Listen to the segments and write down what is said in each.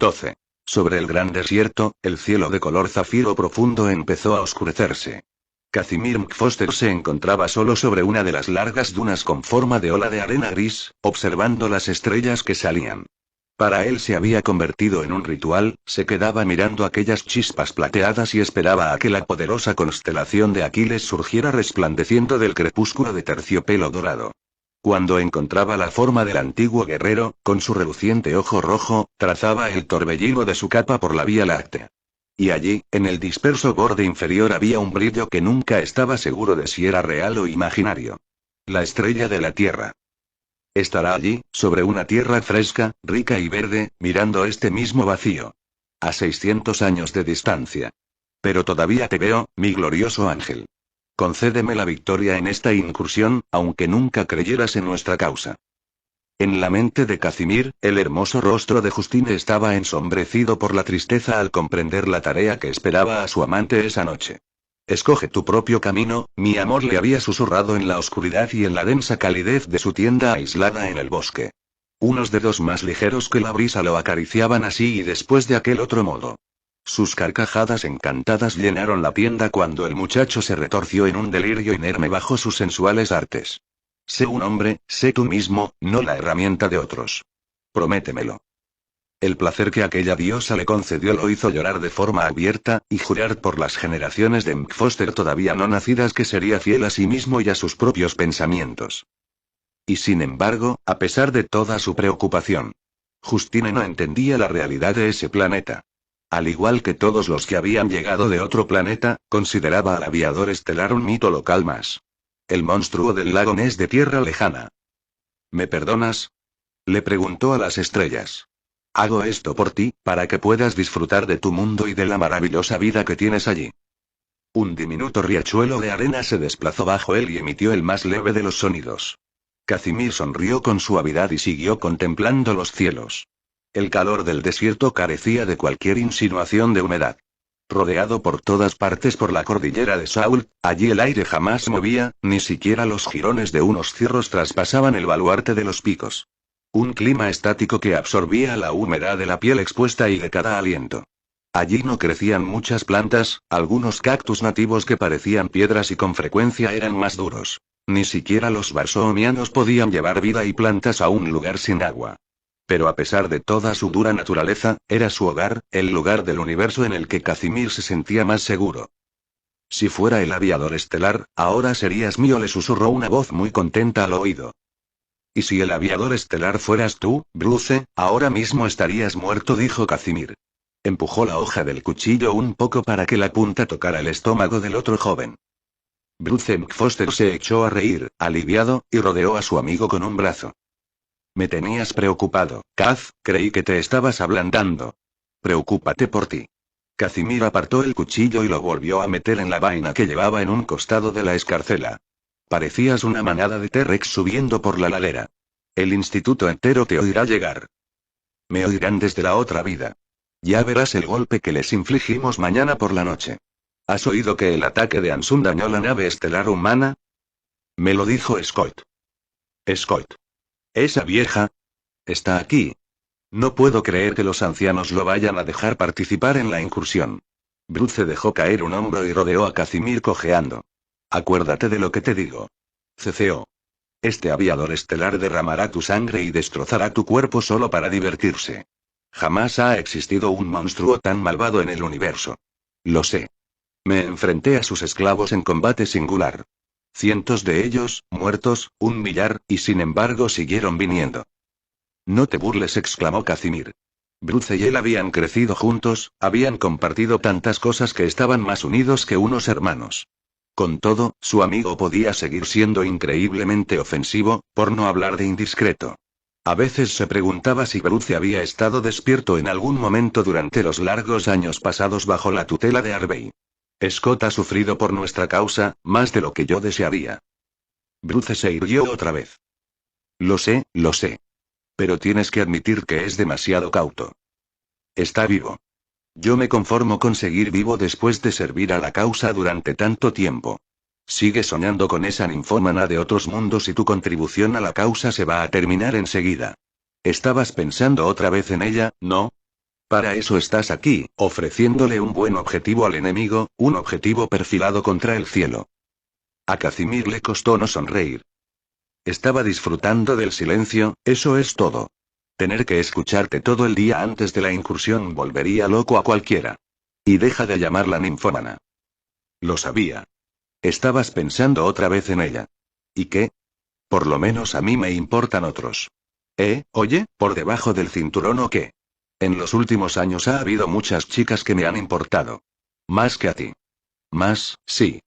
12. Sobre el gran desierto, el cielo de color zafiro profundo empezó a oscurecerse. Casimir McFoster se encontraba solo sobre una de las largas dunas con forma de ola de arena gris, observando las estrellas que salían. Para él se había convertido en un ritual, se quedaba mirando aquellas chispas plateadas y esperaba a que la poderosa constelación de Aquiles surgiera resplandeciendo del crepúsculo de terciopelo dorado. Cuando encontraba la forma del antiguo guerrero, con su reluciente ojo rojo, trazaba el torbellino de su capa por la Vía Láctea. Y allí, en el disperso borde inferior había un brillo que nunca estaba seguro de si era real o imaginario. La estrella de la Tierra. Estará allí, sobre una tierra fresca, rica y verde, mirando este mismo vacío. A 600 años de distancia. Pero todavía te veo, mi glorioso ángel. Concédeme la victoria en esta incursión, aunque nunca creyeras en nuestra causa. En la mente de Casimir, el hermoso rostro de Justine estaba ensombrecido por la tristeza al comprender la tarea que esperaba a su amante esa noche. Escoge tu propio camino, mi amor, le había susurrado en la oscuridad y en la densa calidez de su tienda aislada en el bosque. Unos dedos más ligeros que la brisa lo acariciaban así y después de aquel otro modo. Sus carcajadas encantadas llenaron la tienda cuando el muchacho se retorció en un delirio inerme bajo sus sensuales artes. Sé un hombre, sé tú mismo, no la herramienta de otros. Prométemelo. El placer que aquella diosa le concedió lo hizo llorar de forma abierta, y jurar por las generaciones de McFoster todavía no nacidas que sería fiel a sí mismo y a sus propios pensamientos. Y sin embargo, a pesar de toda su preocupación, Justine no entendía la realidad de ese planeta. Al igual que todos los que habían llegado de otro planeta, consideraba al aviador estelar un mito local más. El monstruo del lago Ness de tierra lejana. ¿Me perdonas? Le preguntó a las estrellas. Hago esto por ti, para que puedas disfrutar de tu mundo y de la maravillosa vida que tienes allí. Un diminuto riachuelo de arena se desplazó bajo él y emitió el más leve de los sonidos. Casimir sonrió con suavidad y siguió contemplando los cielos. El calor del desierto carecía de cualquier insinuación de humedad. Rodeado por todas partes por la cordillera de Saul, allí el aire jamás se movía, ni siquiera los jirones de unos cirros traspasaban el baluarte de los picos. Un clima estático que absorbía la humedad de la piel expuesta y de cada aliento. Allí no crecían muchas plantas, algunos cactus nativos que parecían piedras y con frecuencia eran más duros. Ni siquiera los barsoomianos podían llevar vida y plantas a un lugar sin agua. Pero a pesar de toda su dura naturaleza, era su hogar, el lugar del universo en el que Casimir se sentía más seguro. Si fuera el aviador estelar, ahora serías mío, le susurró una voz muy contenta al oído. Y si el aviador estelar fueras tú, Bruce, ahora mismo estarías muerto, dijo Casimir. Empujó la hoja del cuchillo un poco para que la punta tocara el estómago del otro joven. Bruce McFoster se echó a reír, aliviado, y rodeó a su amigo con un brazo. Me tenías preocupado, Kaz, creí que te estabas ablandando. Preocúpate por ti. Casimir apartó el cuchillo y lo volvió a meter en la vaina que llevaba en un costado de la escarcela. Parecías una manada de T-Rex subiendo por la ladera. El instituto entero te oirá llegar. Me oirán desde la otra vida. Ya verás el golpe que les infligimos mañana por la noche. ¿Has oído que el ataque de Ansun dañó la nave estelar humana? Me lo dijo Scott. Scott. Esa vieja. Está aquí. No puedo creer que los ancianos lo vayan a dejar participar en la incursión. Bruce dejó caer un hombro y rodeó a Casimir cojeando. Acuérdate de lo que te digo. Ceceó. Este aviador estelar derramará tu sangre y destrozará tu cuerpo solo para divertirse. Jamás ha existido un monstruo tan malvado en el universo. Lo sé. Me enfrenté a sus esclavos en combate singular. Cientos de ellos, muertos, 1 millar, y sin embargo siguieron viniendo. No te burles, exclamó Casimir. Bruce y él habían crecido juntos, habían compartido tantas cosas que estaban más unidos que unos hermanos. Con todo, su amigo podía seguir siendo increíblemente ofensivo, por no hablar de indiscreto. A veces se preguntaba si Bruce había estado despierto en algún momento durante los largos años pasados bajo la tutela de Harvey. Scott ha sufrido por nuestra causa, más de lo que yo desearía. Bruce se irguió otra vez. Lo sé, lo sé. Pero tienes que admitir que es demasiado cauto. Está vivo. Yo me conformo con seguir vivo después de servir a la causa durante tanto tiempo. Sigue soñando con esa ninfómana de otros mundos y tu contribución a la causa se va a terminar enseguida. Estabas pensando otra vez en ella, ¿no? Para eso estás aquí, ofreciéndole un buen objetivo al enemigo, un objetivo perfilado contra el cielo. A Casimir le costó no sonreír. Estaba disfrutando del silencio, eso es todo. Tener que escucharte todo el día antes de la incursión volvería loco a cualquiera. Y deja de llamarla ninfómana. Lo sabía. Estabas pensando otra vez en ella. ¿Y qué? Por lo menos a mí me importan otros. Oye, por debajo del cinturón o qué. En los últimos años ha habido muchas chicas que me han importado. Más que a ti. Más, sí.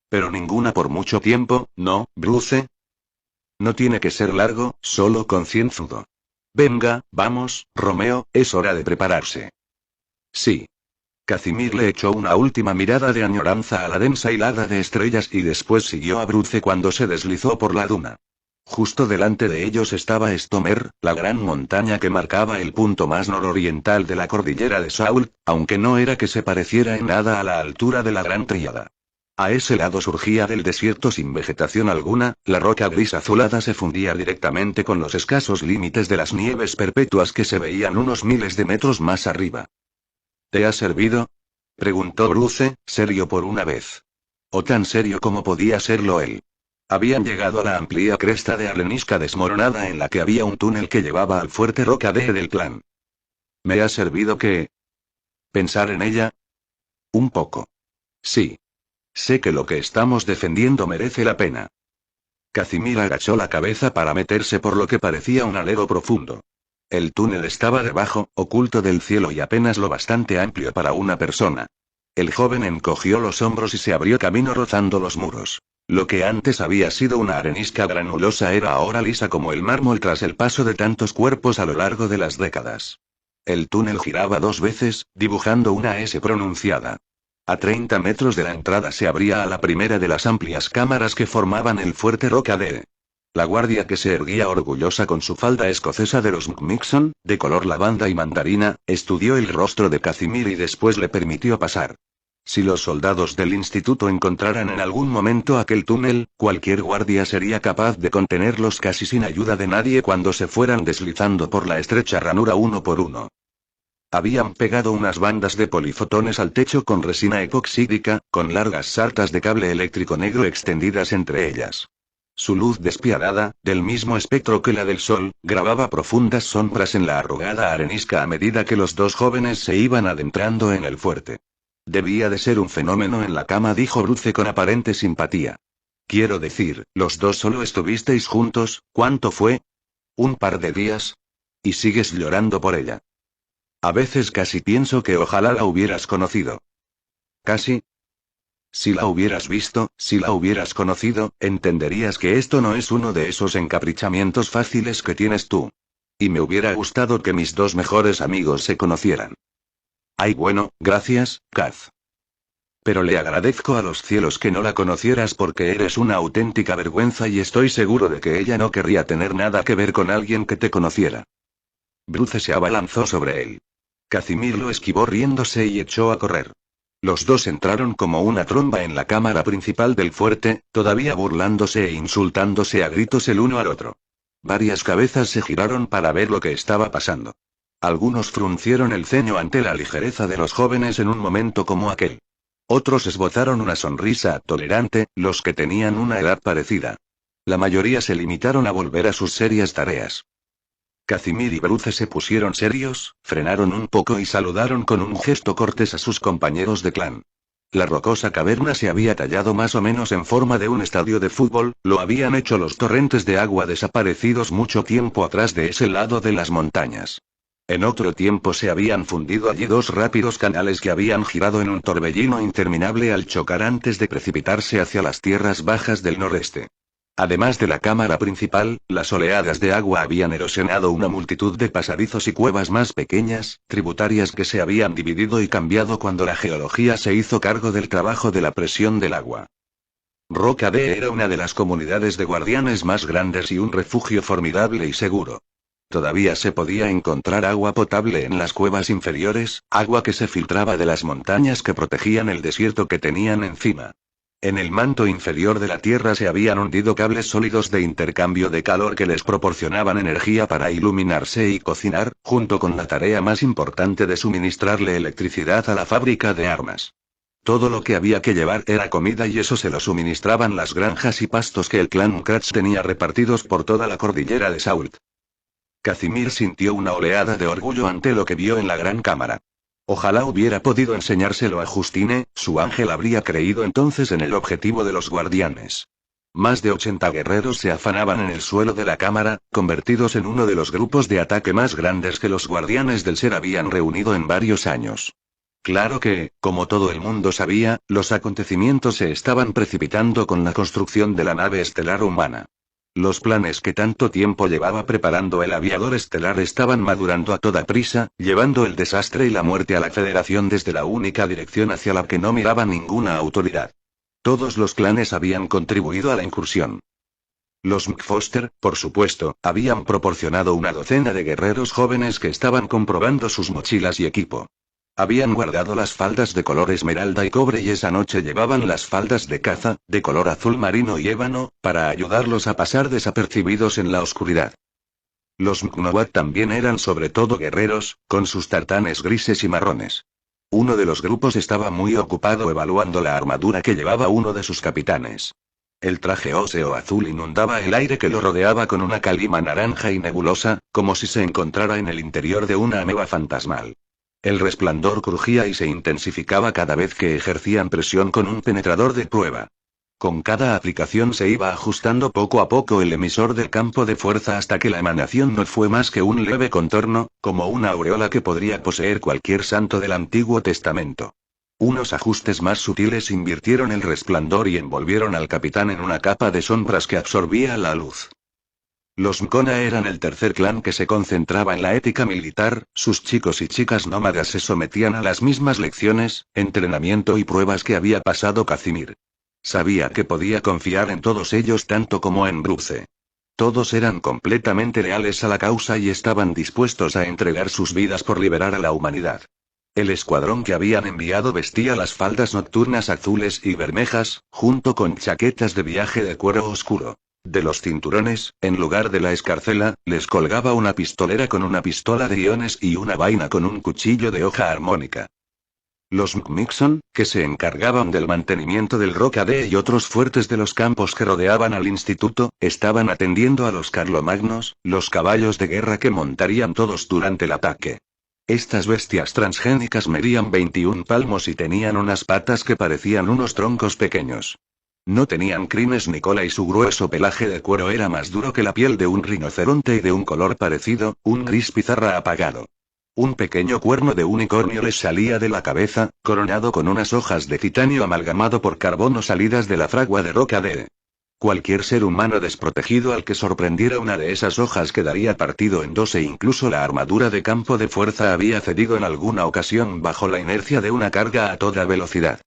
Pero ninguna por mucho tiempo, ¿no, Bruce? No tiene que ser largo, solo concienzudo. Venga, vamos, Romeo, es hora de prepararse. Sí. Casimir le echó una última mirada de añoranza a la densa hilada de estrellas y después siguió a Bruce cuando se deslizó por la duna. Justo delante de ellos estaba Stomer, la gran montaña que marcaba el punto más nororiental de la cordillera de Saul, aunque no era que se pareciera en nada a la altura de la Gran Tríada. A ese lado surgía del desierto sin vegetación alguna, la roca gris azulada se fundía directamente con los escasos límites de las nieves perpetuas que se veían unos miles de metros más arriba. ¿Te ha servido? Preguntó Bruce, serio por una vez. O tan serio como podía serlo él. Habían llegado a la amplia cresta de arenisca desmoronada en la que había un túnel que llevaba al fuerte Roca D del clan. ¿Me ha servido qué? ¿Pensar en ella? Un poco. Sí. Sé que lo que estamos defendiendo merece la pena. Casimir agachó la cabeza para meterse por lo que parecía un alero profundo. El túnel estaba debajo, oculto del cielo y apenas lo bastante amplio para una persona. El joven encogió los hombros y se abrió camino rozando los muros. Lo que antes había sido una arenisca granulosa era ahora lisa como el mármol tras el paso de tantos cuerpos a lo largo de las décadas. El túnel giraba 2 veces, dibujando una S pronunciada. A 30 metros de la entrada se abría a la primera de las amplias cámaras que formaban el fuerte Roca D. La guardia que se erguía orgullosa con su falda escocesa de los McMixon, de color lavanda y mandarina, estudió el rostro de Casimir y después le permitió pasar. Si los soldados del instituto encontraran en algún momento aquel túnel, cualquier guardia sería capaz de contenerlos casi sin ayuda de nadie cuando se fueran deslizando por la estrecha ranura uno por uno. Habían pegado unas bandas de polifotones al techo con resina epoxídica, con largas sartas de cable eléctrico negro extendidas entre ellas. Su luz despiadada, del mismo espectro que la del sol, grababa profundas sombras en la arrugada arenisca a medida que los dos jóvenes se iban adentrando en el fuerte. Debía de ser un fenómeno en la cama, dijo Bruce con aparente simpatía. Quiero decir, los dos solo estuvisteis juntos, ¿cuánto fue? ¿Un par de días? ¿Y sigues llorando por ella? A veces casi pienso que ojalá la hubieras conocido. ¿Casi? Si la hubieras visto, si la hubieras conocido, entenderías que esto no es uno de esos encaprichamientos fáciles que tienes tú. Y me hubiera gustado que mis dos mejores amigos se conocieran. Ay, bueno, gracias, Kaz. Pero le agradezco a los cielos que no la conocieras porque eres una auténtica vergüenza y estoy seguro de que ella no querría tener nada que ver con alguien que te conociera. Bruce se abalanzó sobre él. Casimir lo esquivó riéndose y echó a correr. Los dos entraron como una tromba en la cámara principal del fuerte, todavía burlándose e insultándose a gritos el uno al otro. Varias cabezas se giraron para ver lo que estaba pasando. Algunos fruncieron el ceño ante la ligereza de los jóvenes en un momento como aquel. Otros esbozaron una sonrisa tolerante, los que tenían una edad parecida. La mayoría se limitaron a volver a sus serias tareas. Casimir y Bruce se pusieron serios, frenaron un poco y saludaron con un gesto cortés a sus compañeros de clan. La rocosa caverna se había tallado más o menos en forma de un estadio de fútbol, lo habían hecho los torrentes de agua desaparecidos mucho tiempo atrás de ese lado de las montañas. En otro tiempo se habían fundido allí dos rápidos canales que habían girado en un torbellino interminable al chocar antes de precipitarse hacia las tierras bajas del noreste. Además de la cámara principal, las oleadas de agua habían erosionado una multitud de pasadizos y cuevas más pequeñas, tributarias que se habían dividido y cambiado cuando la geología se hizo cargo del trabajo de la presión del agua. Roca D era una de las comunidades de guardianes más grandes y un refugio formidable y seguro. Todavía se podía encontrar agua potable en las cuevas inferiores, agua que se filtraba de las montañas que protegían el desierto que tenían encima. En el manto inferior de la Tierra se habían hundido cables sólidos de intercambio de calor que les proporcionaban energía para iluminarse y cocinar, junto con la tarea más importante de suministrarle electricidad a la fábrica de armas. Todo lo que había que llevar era comida y eso se lo suministraban las granjas y pastos que el clan Kratz tenía repartidos por toda la cordillera de Sault. Casimir sintió una oleada de orgullo ante lo que vio en la gran cámara. Ojalá hubiera podido enseñárselo a Justine, su ángel habría creído entonces en el objetivo de los guardianes. Más de 80 guerreros se afanaban en el suelo de la cámara, convertidos en uno de los grupos de ataque más grandes que los guardianes del ser habían reunido en varios años. Claro que, como todo el mundo sabía, los acontecimientos se estaban precipitando con la construcción de la nave estelar humana. Los planes que tanto tiempo llevaba preparando el aviador estelar estaban madurando a toda prisa, llevando el desastre y la muerte a la Federación desde la única dirección hacia la que no miraba ninguna autoridad. Todos los clanes habían contribuido a la incursión. Los McFoster, por supuesto, habían proporcionado una docena de guerreros jóvenes que estaban comprobando sus mochilas y equipo. Habían guardado las faldas de color esmeralda y cobre y esa noche llevaban las faldas de caza, de color azul marino y ébano, para ayudarlos a pasar desapercibidos en la oscuridad. Los Mknowat también eran sobre todo guerreros, con sus tartanes grises y marrones. Uno de los grupos estaba muy ocupado evaluando la armadura que llevaba uno de sus capitanes. El traje óseo azul inundaba el aire que lo rodeaba con una calima naranja y nebulosa, como si se encontrara en el interior de una ameba fantasmal. El resplandor crujía y se intensificaba cada vez que ejercían presión con un penetrador de prueba. Con cada aplicación se iba ajustando poco a poco el emisor del campo de fuerza hasta que la emanación no fue más que un leve contorno, como una aureola que podría poseer cualquier santo del Antiguo Testamento. Unos ajustes más sutiles invirtieron el resplandor y envolvieron al capitán en una capa de sombras que absorbía la luz. Los Mkona eran el tercer clan que se concentraba en la ética militar, sus chicos y chicas nómadas se sometían a las mismas lecciones, entrenamiento y pruebas que había pasado Casimir. Sabía que podía confiar en todos ellos tanto como en Bruce. Todos eran completamente leales a la causa y estaban dispuestos a entregar sus vidas por liberar a la humanidad. El escuadrón que habían enviado vestía las faldas nocturnas azules y bermejas, junto con chaquetas de viaje de cuero oscuro. De los cinturones, en lugar de la escarcela, les colgaba una pistolera con una pistola de iones y una vaina con un cuchillo de hoja armónica. Los Mixon, que se encargaban del mantenimiento del Rocade y otros fuertes de los campos que rodeaban al instituto, estaban atendiendo a los Carlomagnos, los caballos de guerra que montarían todos durante el ataque. Estas bestias transgénicas medían 21 palmos y tenían unas patas que parecían unos troncos pequeños. No tenían crines ni cola y su grueso pelaje de cuero era más duro que la piel de un rinoceronte y de un color parecido, un gris pizarra apagado. Un pequeño cuerno de unicornio les salía de la cabeza, coronado con unas hojas de titanio amalgamado por carbono salidas de la fragua de roca de... Cualquier ser humano desprotegido al que sorprendiera una de esas hojas quedaría partido en dos e incluso la armadura de campo de fuerza había cedido en alguna ocasión bajo la inercia de una carga a toda velocidad.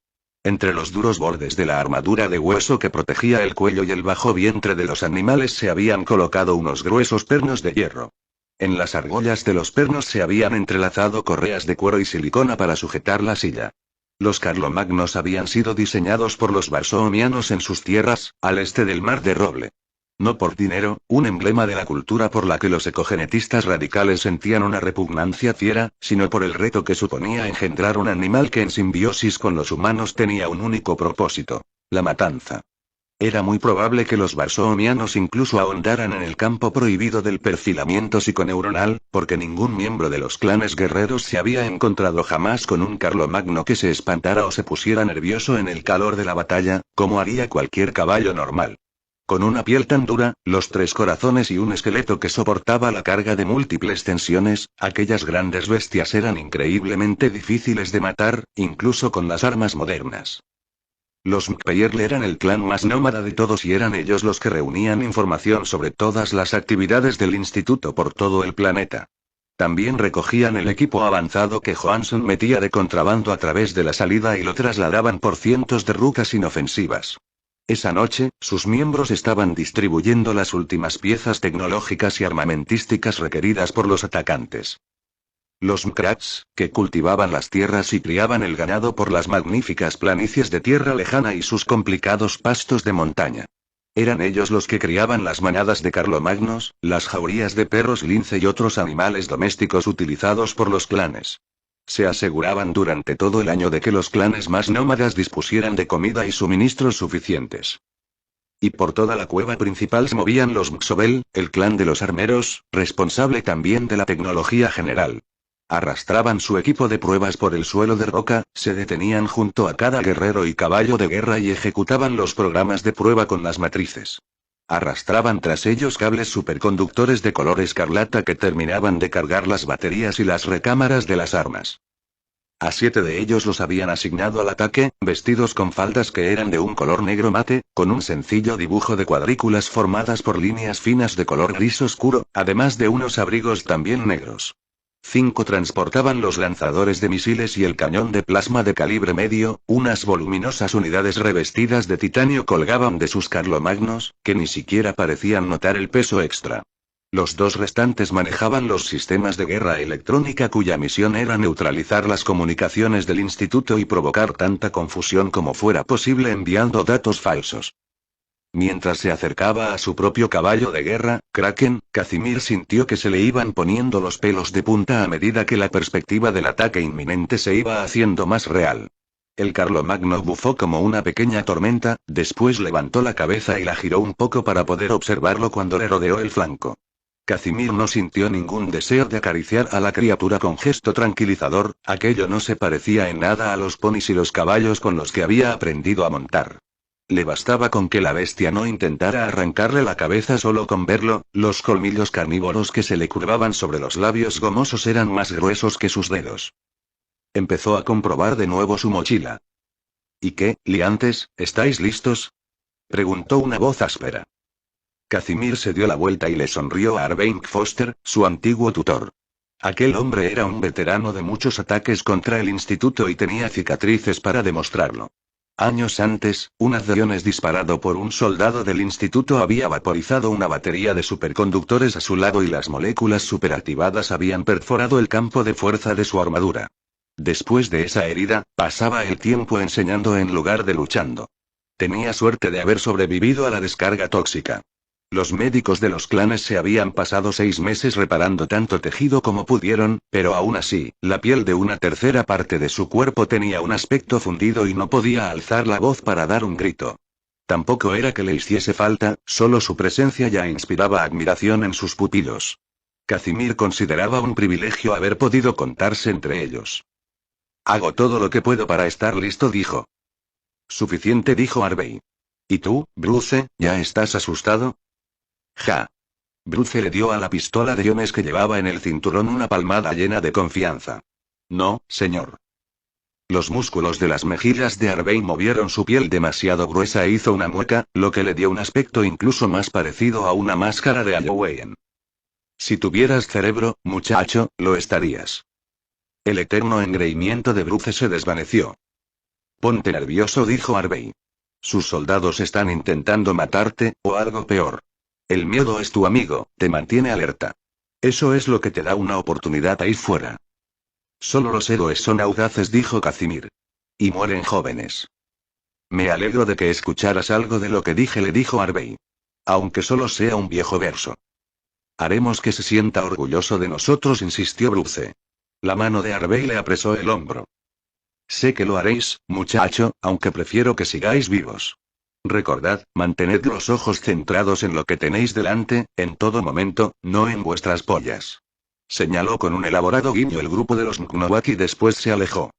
Entre los duros bordes de la armadura de hueso que protegía el cuello y el bajo vientre de los animales se habían colocado unos gruesos pernos de hierro. En las argollas de los pernos se habían entrelazado correas de cuero y silicona para sujetar la silla. Los Carlomagnos habían sido diseñados por los Varsoomianos en sus tierras, al este del Mar de Roble. No por dinero, un emblema de la cultura por la que los ecogenetistas radicales sentían una repugnancia fiera, sino por el reto que suponía engendrar un animal que en simbiosis con los humanos tenía un único propósito: la matanza. Era muy probable que los Varsoomianos incluso ahondaran en el campo prohibido del perfilamiento psiconeuronal, porque ningún miembro de los clanes guerreros se había encontrado jamás con un Carlomagno que se espantara o se pusiera nervioso en el calor de la batalla, como haría cualquier caballo normal. Con una piel tan dura, los 3 corazones y un esqueleto que soportaba la carga de múltiples tensiones, aquellas grandes bestias eran increíblemente difíciles de matar, incluso con las armas modernas. Los Mpeyerle eran el clan más nómada de todos y eran ellos los que reunían información sobre todas las actividades del instituto por todo el planeta. También recogían el equipo avanzado que Johansson metía de contrabando a través de la salida y lo trasladaban por cientos de rucas inofensivas. Esa noche, sus miembros estaban distribuyendo las últimas piezas tecnológicas y armamentísticas requeridas por los atacantes. Los Mkrats, que cultivaban las tierras y criaban el ganado por las magníficas planicies de tierra lejana y sus complicados pastos de montaña. Eran ellos los que criaban las manadas de carlomagnos, las jaurías de perros lince y otros animales domésticos utilizados por los clanes. Se aseguraban durante todo el año de que los clanes más nómadas dispusieran de comida y suministros suficientes. Y por toda la cueva principal se movían los Mxobel, el clan de los armeros, responsable también de la tecnología general. Arrastraban su equipo de pruebas por el suelo de roca, se detenían junto a cada guerrero y caballo de guerra y ejecutaban los programas de prueba con las matrices. Arrastraban tras ellos cables superconductores de color escarlata que terminaban de cargar las baterías y las recámaras de las armas. A 7 de ellos los habían asignado al ataque, vestidos con faldas que eran de un color negro mate, con un sencillo dibujo de cuadrículas formadas por líneas finas de color gris oscuro, además de unos abrigos también negros. 5 transportaban los lanzadores de misiles y el cañón de plasma de calibre medio, unas voluminosas unidades revestidas de titanio colgaban de sus carlomagnos, que ni siquiera parecían notar el peso extra. Los 2 restantes manejaban los sistemas de guerra electrónica cuya misión era neutralizar las comunicaciones del instituto y provocar tanta confusión como fuera posible enviando datos falsos. Mientras se acercaba a su propio caballo de guerra, Kraken, Casimir sintió que se le iban poniendo los pelos de punta a medida que la perspectiva del ataque inminente se iba haciendo más real. El carlomagno bufó como una pequeña tormenta, después levantó la cabeza y la giró un poco para poder observarlo cuando le rodeó el flanco. Casimir no sintió ningún deseo de acariciar a la criatura con gesto tranquilizador, aquello no se parecía en nada a los ponis y los caballos con los que había aprendido a montar. Le bastaba con que la bestia no intentara arrancarle la cabeza solo con verlo, los colmillos carnívoros que se le curvaban sobre los labios gomosos eran más gruesos que sus dedos. Empezó a comprobar de nuevo su mochila. ¿Y qué, liantes, estáis listos?, preguntó una voz áspera. Casimir se dio la vuelta y le sonrió a Arvane Foster, su antiguo tutor. Aquel hombre era un veterano de muchos ataques contra el instituto y tenía cicatrices para demostrarlo. Años antes, un aviones disparado por un soldado del instituto había vaporizado una batería de superconductores a su lado y las moléculas superactivadas habían perforado el campo de fuerza de su armadura. Después de esa herida, pasaba el tiempo enseñando en lugar de luchando. Tenía suerte de haber sobrevivido a la descarga tóxica. Los médicos de los clanes se habían pasado 6 meses reparando tanto tejido como pudieron, pero aún así, la piel de una tercera parte de su cuerpo tenía un aspecto fundido y no podía alzar la voz para dar un grito. Tampoco era que le hiciese falta, solo su presencia ya inspiraba admiración en sus pupilos. Casimir consideraba un privilegio haber podido contarse entre ellos. Hago todo lo que puedo para estar listo, dijo. Suficiente, dijo Arvey. ¿Y tú, Bruce, ya estás asustado? Ja. Bruce le dio a la pistola de iones que llevaba en el cinturón una palmada llena de confianza. No, señor. Los músculos de las mejillas de Arvey movieron su piel demasiado gruesa e hizo una mueca, lo que le dio un aspecto incluso más parecido a una máscara de Halloween. Si tuvieras cerebro, muchacho, lo estarías. El eterno engreimiento de Bruce se desvaneció. Ponte nervioso, dijo Arvey. Sus soldados están intentando matarte, o algo peor. El miedo es tu amigo, te mantiene alerta. Eso es lo que te da una oportunidad ahí fuera. Solo los héroes son audaces, dijo Casimir. Y mueren jóvenes. Me alegro de que escucharas algo de lo que dije, le dijo Arvey. Aunque solo sea un viejo verso. Haremos que se sienta orgulloso de nosotros, insistió Bruce. La mano de Arvey le apresó el hombro. Sé que lo haréis, muchacho, aunque prefiero que sigáis vivos. Recordad, mantened los ojos centrados en lo que tenéis delante, en todo momento, no en vuestras pollas. Señaló con un elaborado guiño el grupo de los Mknowak y después se alejó.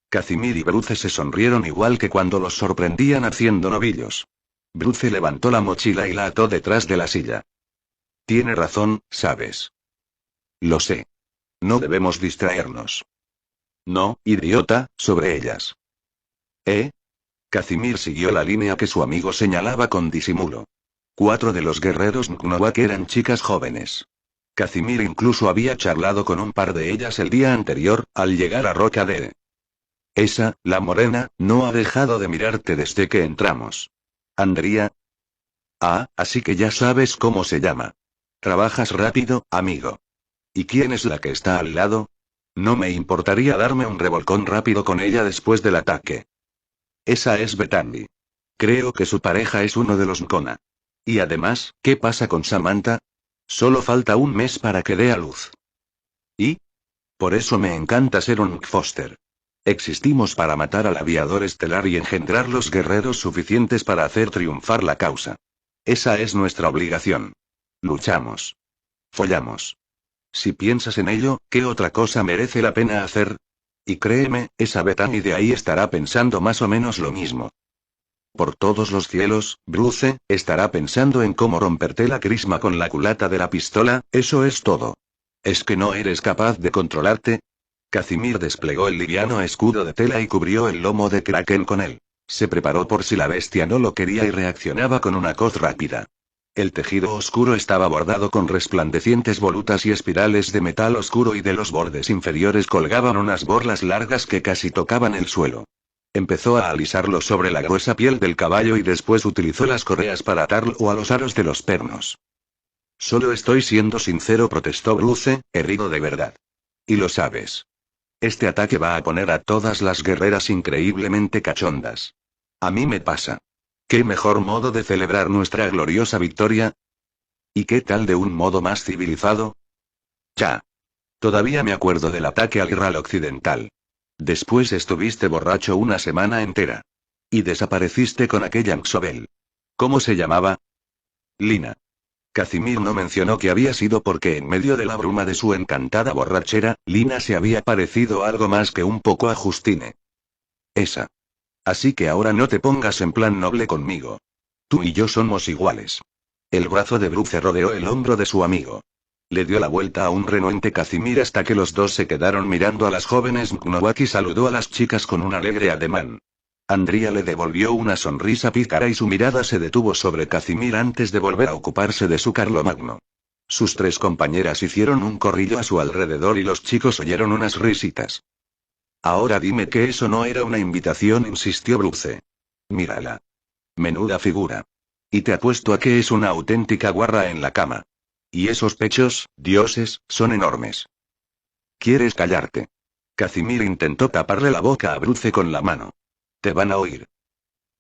Casimir y Bruce se sonrieron igual que cuando los sorprendían haciendo novillos. Bruce levantó la mochila y la ató detrás de la silla. Tiene razón, ¿sabes? Lo sé. No debemos distraernos. No, idiota, sobre ellas. Casimir siguió la línea que su amigo señalaba con disimulo. 4 de los guerreros Mknowak eran chicas jóvenes. Casimir incluso había charlado con un par de ellas el día anterior, al llegar a Roca de... Esa, la morena, no ha dejado de mirarte desde que entramos. Andrea. Ah, así que ya sabes cómo se llama. Trabajas rápido, amigo. ¿Y quién es la que está al lado? No me importaría darme un revolcón rápido con ella después del ataque. Esa es Bethany. Creo que su pareja es uno de los Nkona. Y además, ¿qué pasa con Samantha? Solo falta un mes para que dé a luz. ¿Y? Por eso me encanta ser un Foster. Existimos para matar al aviador estelar y engendrar los guerreros suficientes para hacer triunfar la causa. Esa es nuestra obligación. Luchamos. Follamos. Si piensas en ello, ¿qué otra cosa merece la pena hacer? Y créeme, esa Bethany de ahí estará pensando más o menos lo mismo. Por todos los cielos, Bruce, estará pensando en cómo romperte la crisma con la culata de la pistola, eso es todo. ¿Es que no eres capaz de controlarte? Casimir desplegó el liviano escudo de tela y cubrió el lomo de Kraken con él. Se preparó por si la bestia no lo quería y reaccionaba con una coz rápida. El tejido oscuro estaba bordado con resplandecientes volutas y espirales de metal oscuro y de los bordes inferiores colgaban unas borlas largas que casi tocaban el suelo. Empezó a alisarlo sobre la gruesa piel del caballo y después utilizó las correas para atarlo a los aros de los pernos. Solo estoy siendo sincero, protestó Bruce, herido de verdad. Y lo sabes. Este ataque va a poner a todas las guerreras increíblemente cachondas. A mí me pasa. ¿Qué mejor modo de celebrar nuestra gloriosa victoria? ¿Y qué tal de un modo más civilizado? Ya. Todavía me acuerdo del ataque al Irral Occidental. Después estuviste borracho una semana entera. Y desapareciste con aquella Xobel. ¿Cómo se llamaba? Lina. Casimir no mencionó que había sido porque en medio de la bruma de su encantada borrachera, Lina se había parecido algo más que un poco a Justine. Esa. Así que ahora no te pongas en plan noble conmigo. Tú y yo somos iguales. El brazo de Bruce rodeó el hombro de su amigo. Le dio la vuelta a un renuente Casimir hasta que los dos se quedaron mirando a las jóvenes. Mknowaki saludó a las chicas con un alegre ademán. Andrea le devolvió una sonrisa pícara y su mirada se detuvo sobre Casimir antes de volver a ocuparse de su Carlomagno. Sus tres compañeras hicieron un corrillo a su alrededor y los chicos oyeron unas risitas. Ahora dime que eso no era una invitación, insistió Bruce. Mírala. Menuda figura. Y te apuesto a que es una auténtica guarra en la cama. Y esos pechos, dioses, son enormes. ¿Quieres callarte? Casimir intentó taparle la boca a Bruce con la mano. Te van a oír.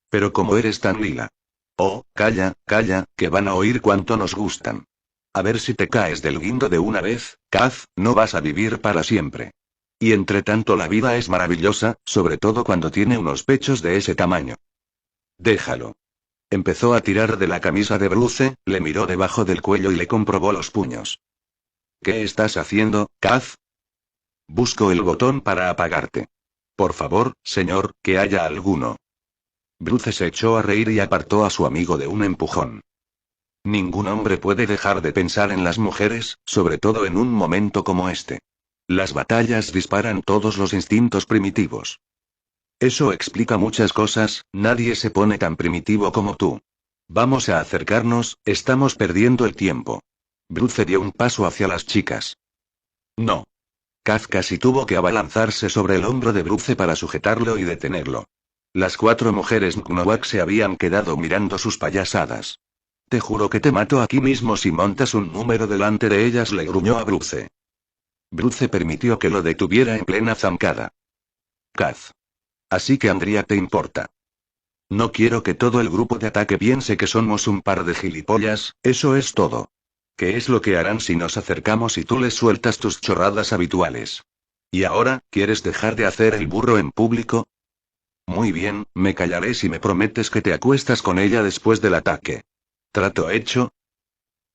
Pero como eres tan lila. Oh, calla, calla, que van a oír cuánto nos gustan. A ver si te caes del guindo de una vez, Kaz, no vas a vivir para siempre. Y entre tanto la vida es maravillosa, sobre todo cuando tiene unos pechos de ese tamaño. Déjalo. Empezó a tirar de la camisa de Bruce, le miró debajo del cuello y le comprobó los puños. ¿Qué estás haciendo, Kaz? Busco el botón para apagarte. Por favor, señor, que haya alguno. Bruce se echó a reír y apartó a su amigo de un empujón. Ningún hombre puede dejar de pensar en las mujeres, sobre todo en un momento como este. Las batallas disparan todos los instintos primitivos. Eso explica muchas cosas, nadie se pone tan primitivo como tú. Vamos a acercarnos, estamos perdiendo el tiempo. Bruce dio un paso hacia las chicas. No. Kaz casi tuvo que abalanzarse sobre el hombro de Bruce para sujetarlo y detenerlo. Las cuatro mujeres Mknowak se habían quedado mirando sus payasadas. Te juro que te mato aquí mismo si montas un número delante de ellas, le gruñó a Bruce. Bruce permitió que lo detuviera en plena zancada. Kaz. Así que Andrea te importa. No quiero que todo el grupo de ataque piense que somos un par de gilipollas, eso es todo. ¿Qué es lo que harán si nos acercamos y tú les sueltas tus chorradas habituales? ¿Y ahora, quieres dejar de hacer el burro en público? Muy bien, me callaré si me prometes que te acuestas con ella después del ataque. ¿Trato hecho?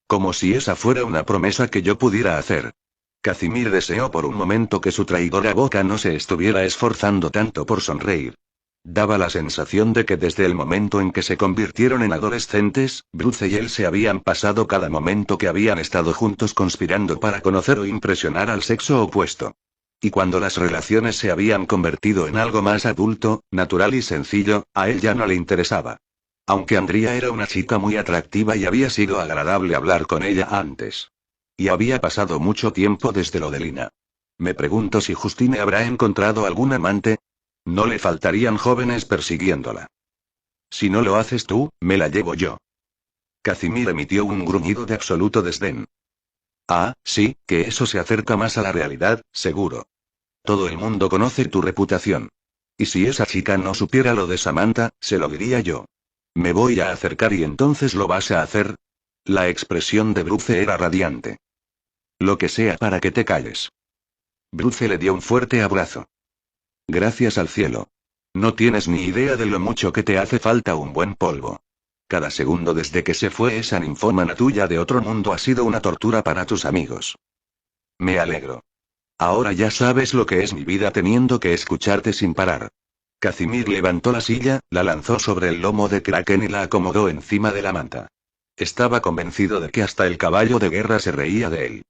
Como si esa fuera una promesa que yo pudiera hacer. Casimir deseó por un momento que su traidora boca no se estuviera esforzando tanto por sonreír. Daba la sensación de que desde el momento en que se convirtieron en adolescentes, Bruce y él se habían pasado cada momento que habían estado juntos conspirando para conocer o impresionar al sexo opuesto. Y cuando las relaciones se habían convertido en algo más adulto, natural y sencillo, a él ya no le interesaba. Aunque Andrea era una chica muy atractiva y había sido agradable hablar con ella antes. Y había pasado mucho tiempo desde lo de Lina. Me pregunto si Justine habrá encontrado algún amante. No le faltarían jóvenes persiguiéndola. Si no lo haces tú, me la llevo yo. Casimir emitió un gruñido de absoluto desdén. Ah, sí, que eso se acerca más a la realidad, seguro. Todo el mundo conoce tu reputación. Y si esa chica no supiera lo de Samantha, se lo diría yo. Me voy a acercar y entonces lo vas a hacer. La expresión de Bruce era radiante. Lo que sea para que te calles. Bruce le dio un fuerte abrazo. Gracias al cielo. No tienes ni idea de lo mucho que te hace falta un buen polvo. Cada segundo desde que se fue esa ninfómana tuya de otro mundo ha sido una tortura para tus amigos. Me alegro. Ahora ya sabes lo que es mi vida teniendo que escucharte sin parar. Casimir levantó la silla, la lanzó sobre el lomo de Kraken y la acomodó encima de la manta. Estaba convencido de que hasta el caballo de guerra se reía de él.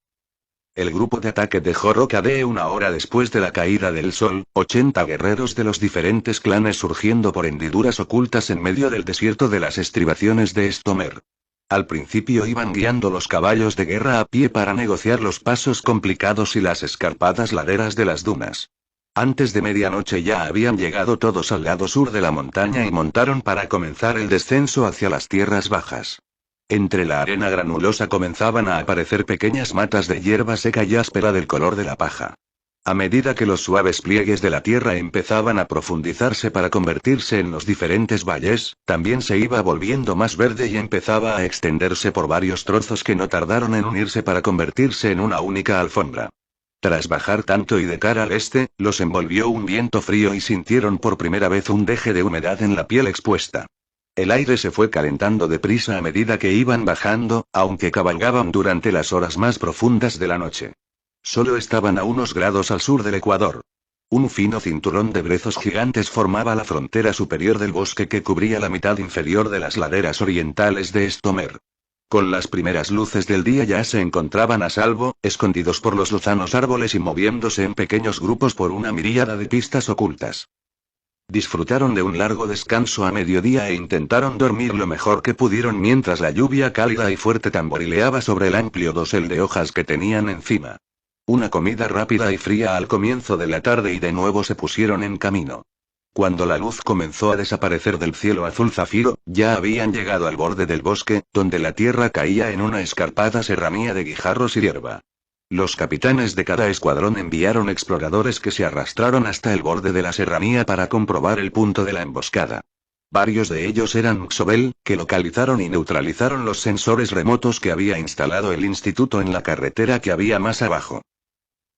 El grupo de ataque dejó Rocade una hora después de la caída del sol, 80 guerreros de los diferentes clanes surgiendo por hendiduras ocultas en medio del desierto de las estribaciones de Stomer. Al principio iban guiando los caballos de guerra a pie para negociar los pasos complicados y las escarpadas laderas de las dunas. Antes de medianoche ya habían llegado todos al lado sur de la montaña y montaron para comenzar el descenso hacia las tierras bajas. Entre la arena granulosa comenzaban a aparecer pequeñas matas de hierba seca y áspera del color de la paja. A medida que los suaves pliegues de la tierra empezaban a profundizarse para convertirse en los diferentes valles, también se iba volviendo más verde y empezaba a extenderse por varios trozos que no tardaron en unirse para convertirse en una única alfombra. Tras bajar tanto y de cara al este, los envolvió un viento frío y sintieron por primera vez un deje de humedad en la piel expuesta. El aire se fue calentando deprisa a medida que iban bajando, aunque cabalgaban durante las horas más profundas de la noche. Solo estaban a unos grados al sur del Ecuador. Un fino cinturón de brezos gigantes formaba la frontera superior del bosque que cubría la mitad inferior de las laderas orientales de Stomer. Con las primeras luces del día ya se encontraban a salvo, escondidos por los lozanos árboles y moviéndose en pequeños grupos por una miríada de pistas ocultas. Disfrutaron de un largo descanso a mediodía e intentaron dormir lo mejor que pudieron mientras la lluvia cálida y fuerte tamborileaba sobre el amplio dosel de hojas que tenían encima. Una comida rápida y fría al comienzo de la tarde y de nuevo se pusieron en camino. Cuando la luz comenzó a desaparecer del cielo azul zafiro, ya habían llegado al borde del bosque, donde la tierra caía en una escarpada serranía de guijarros y hierba. Los capitanes de cada escuadrón enviaron exploradores que se arrastraron hasta el borde de la serranía para comprobar el punto de la emboscada. Varios de ellos eran Xobel, que localizaron y neutralizaron los sensores remotos que había instalado el instituto en la carretera que había más abajo.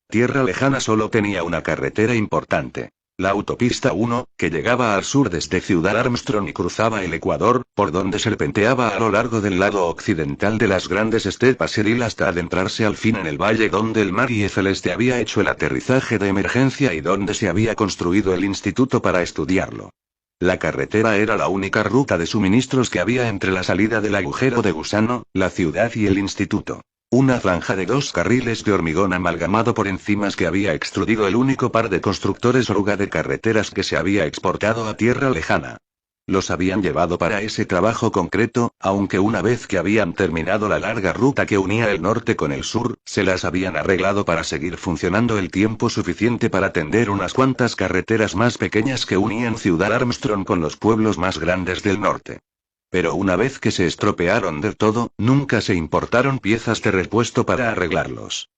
Tierra Lejana solo tenía una carretera importante. La autopista 1, que llegaba al sur desde Ciudad Armstrong y cruzaba el Ecuador, por donde serpenteaba a lo largo del lado occidental de las grandes estepas Eril hasta adentrarse al fin en el valle donde el Marie Celeste había hecho el aterrizaje de emergencia y donde se había construido el instituto para estudiarlo. La carretera era la única ruta de suministros que había entre la salida del agujero de gusano, la ciudad y el instituto. Una franja de 2 carriles de hormigón amalgamado por enzimas que había extruido el único par de constructores oruga de carreteras que se había exportado a Tierra Lejana. Los habían llevado para ese trabajo concreto, aunque una vez que habían terminado la larga ruta que unía el norte con el sur, se las habían arreglado para seguir funcionando el tiempo suficiente para tender unas cuantas carreteras más pequeñas que unían Ciudad Armstrong con los pueblos más grandes del norte. Pero una vez que se estropearon del todo, nunca se importaron piezas de repuesto para arreglarlos.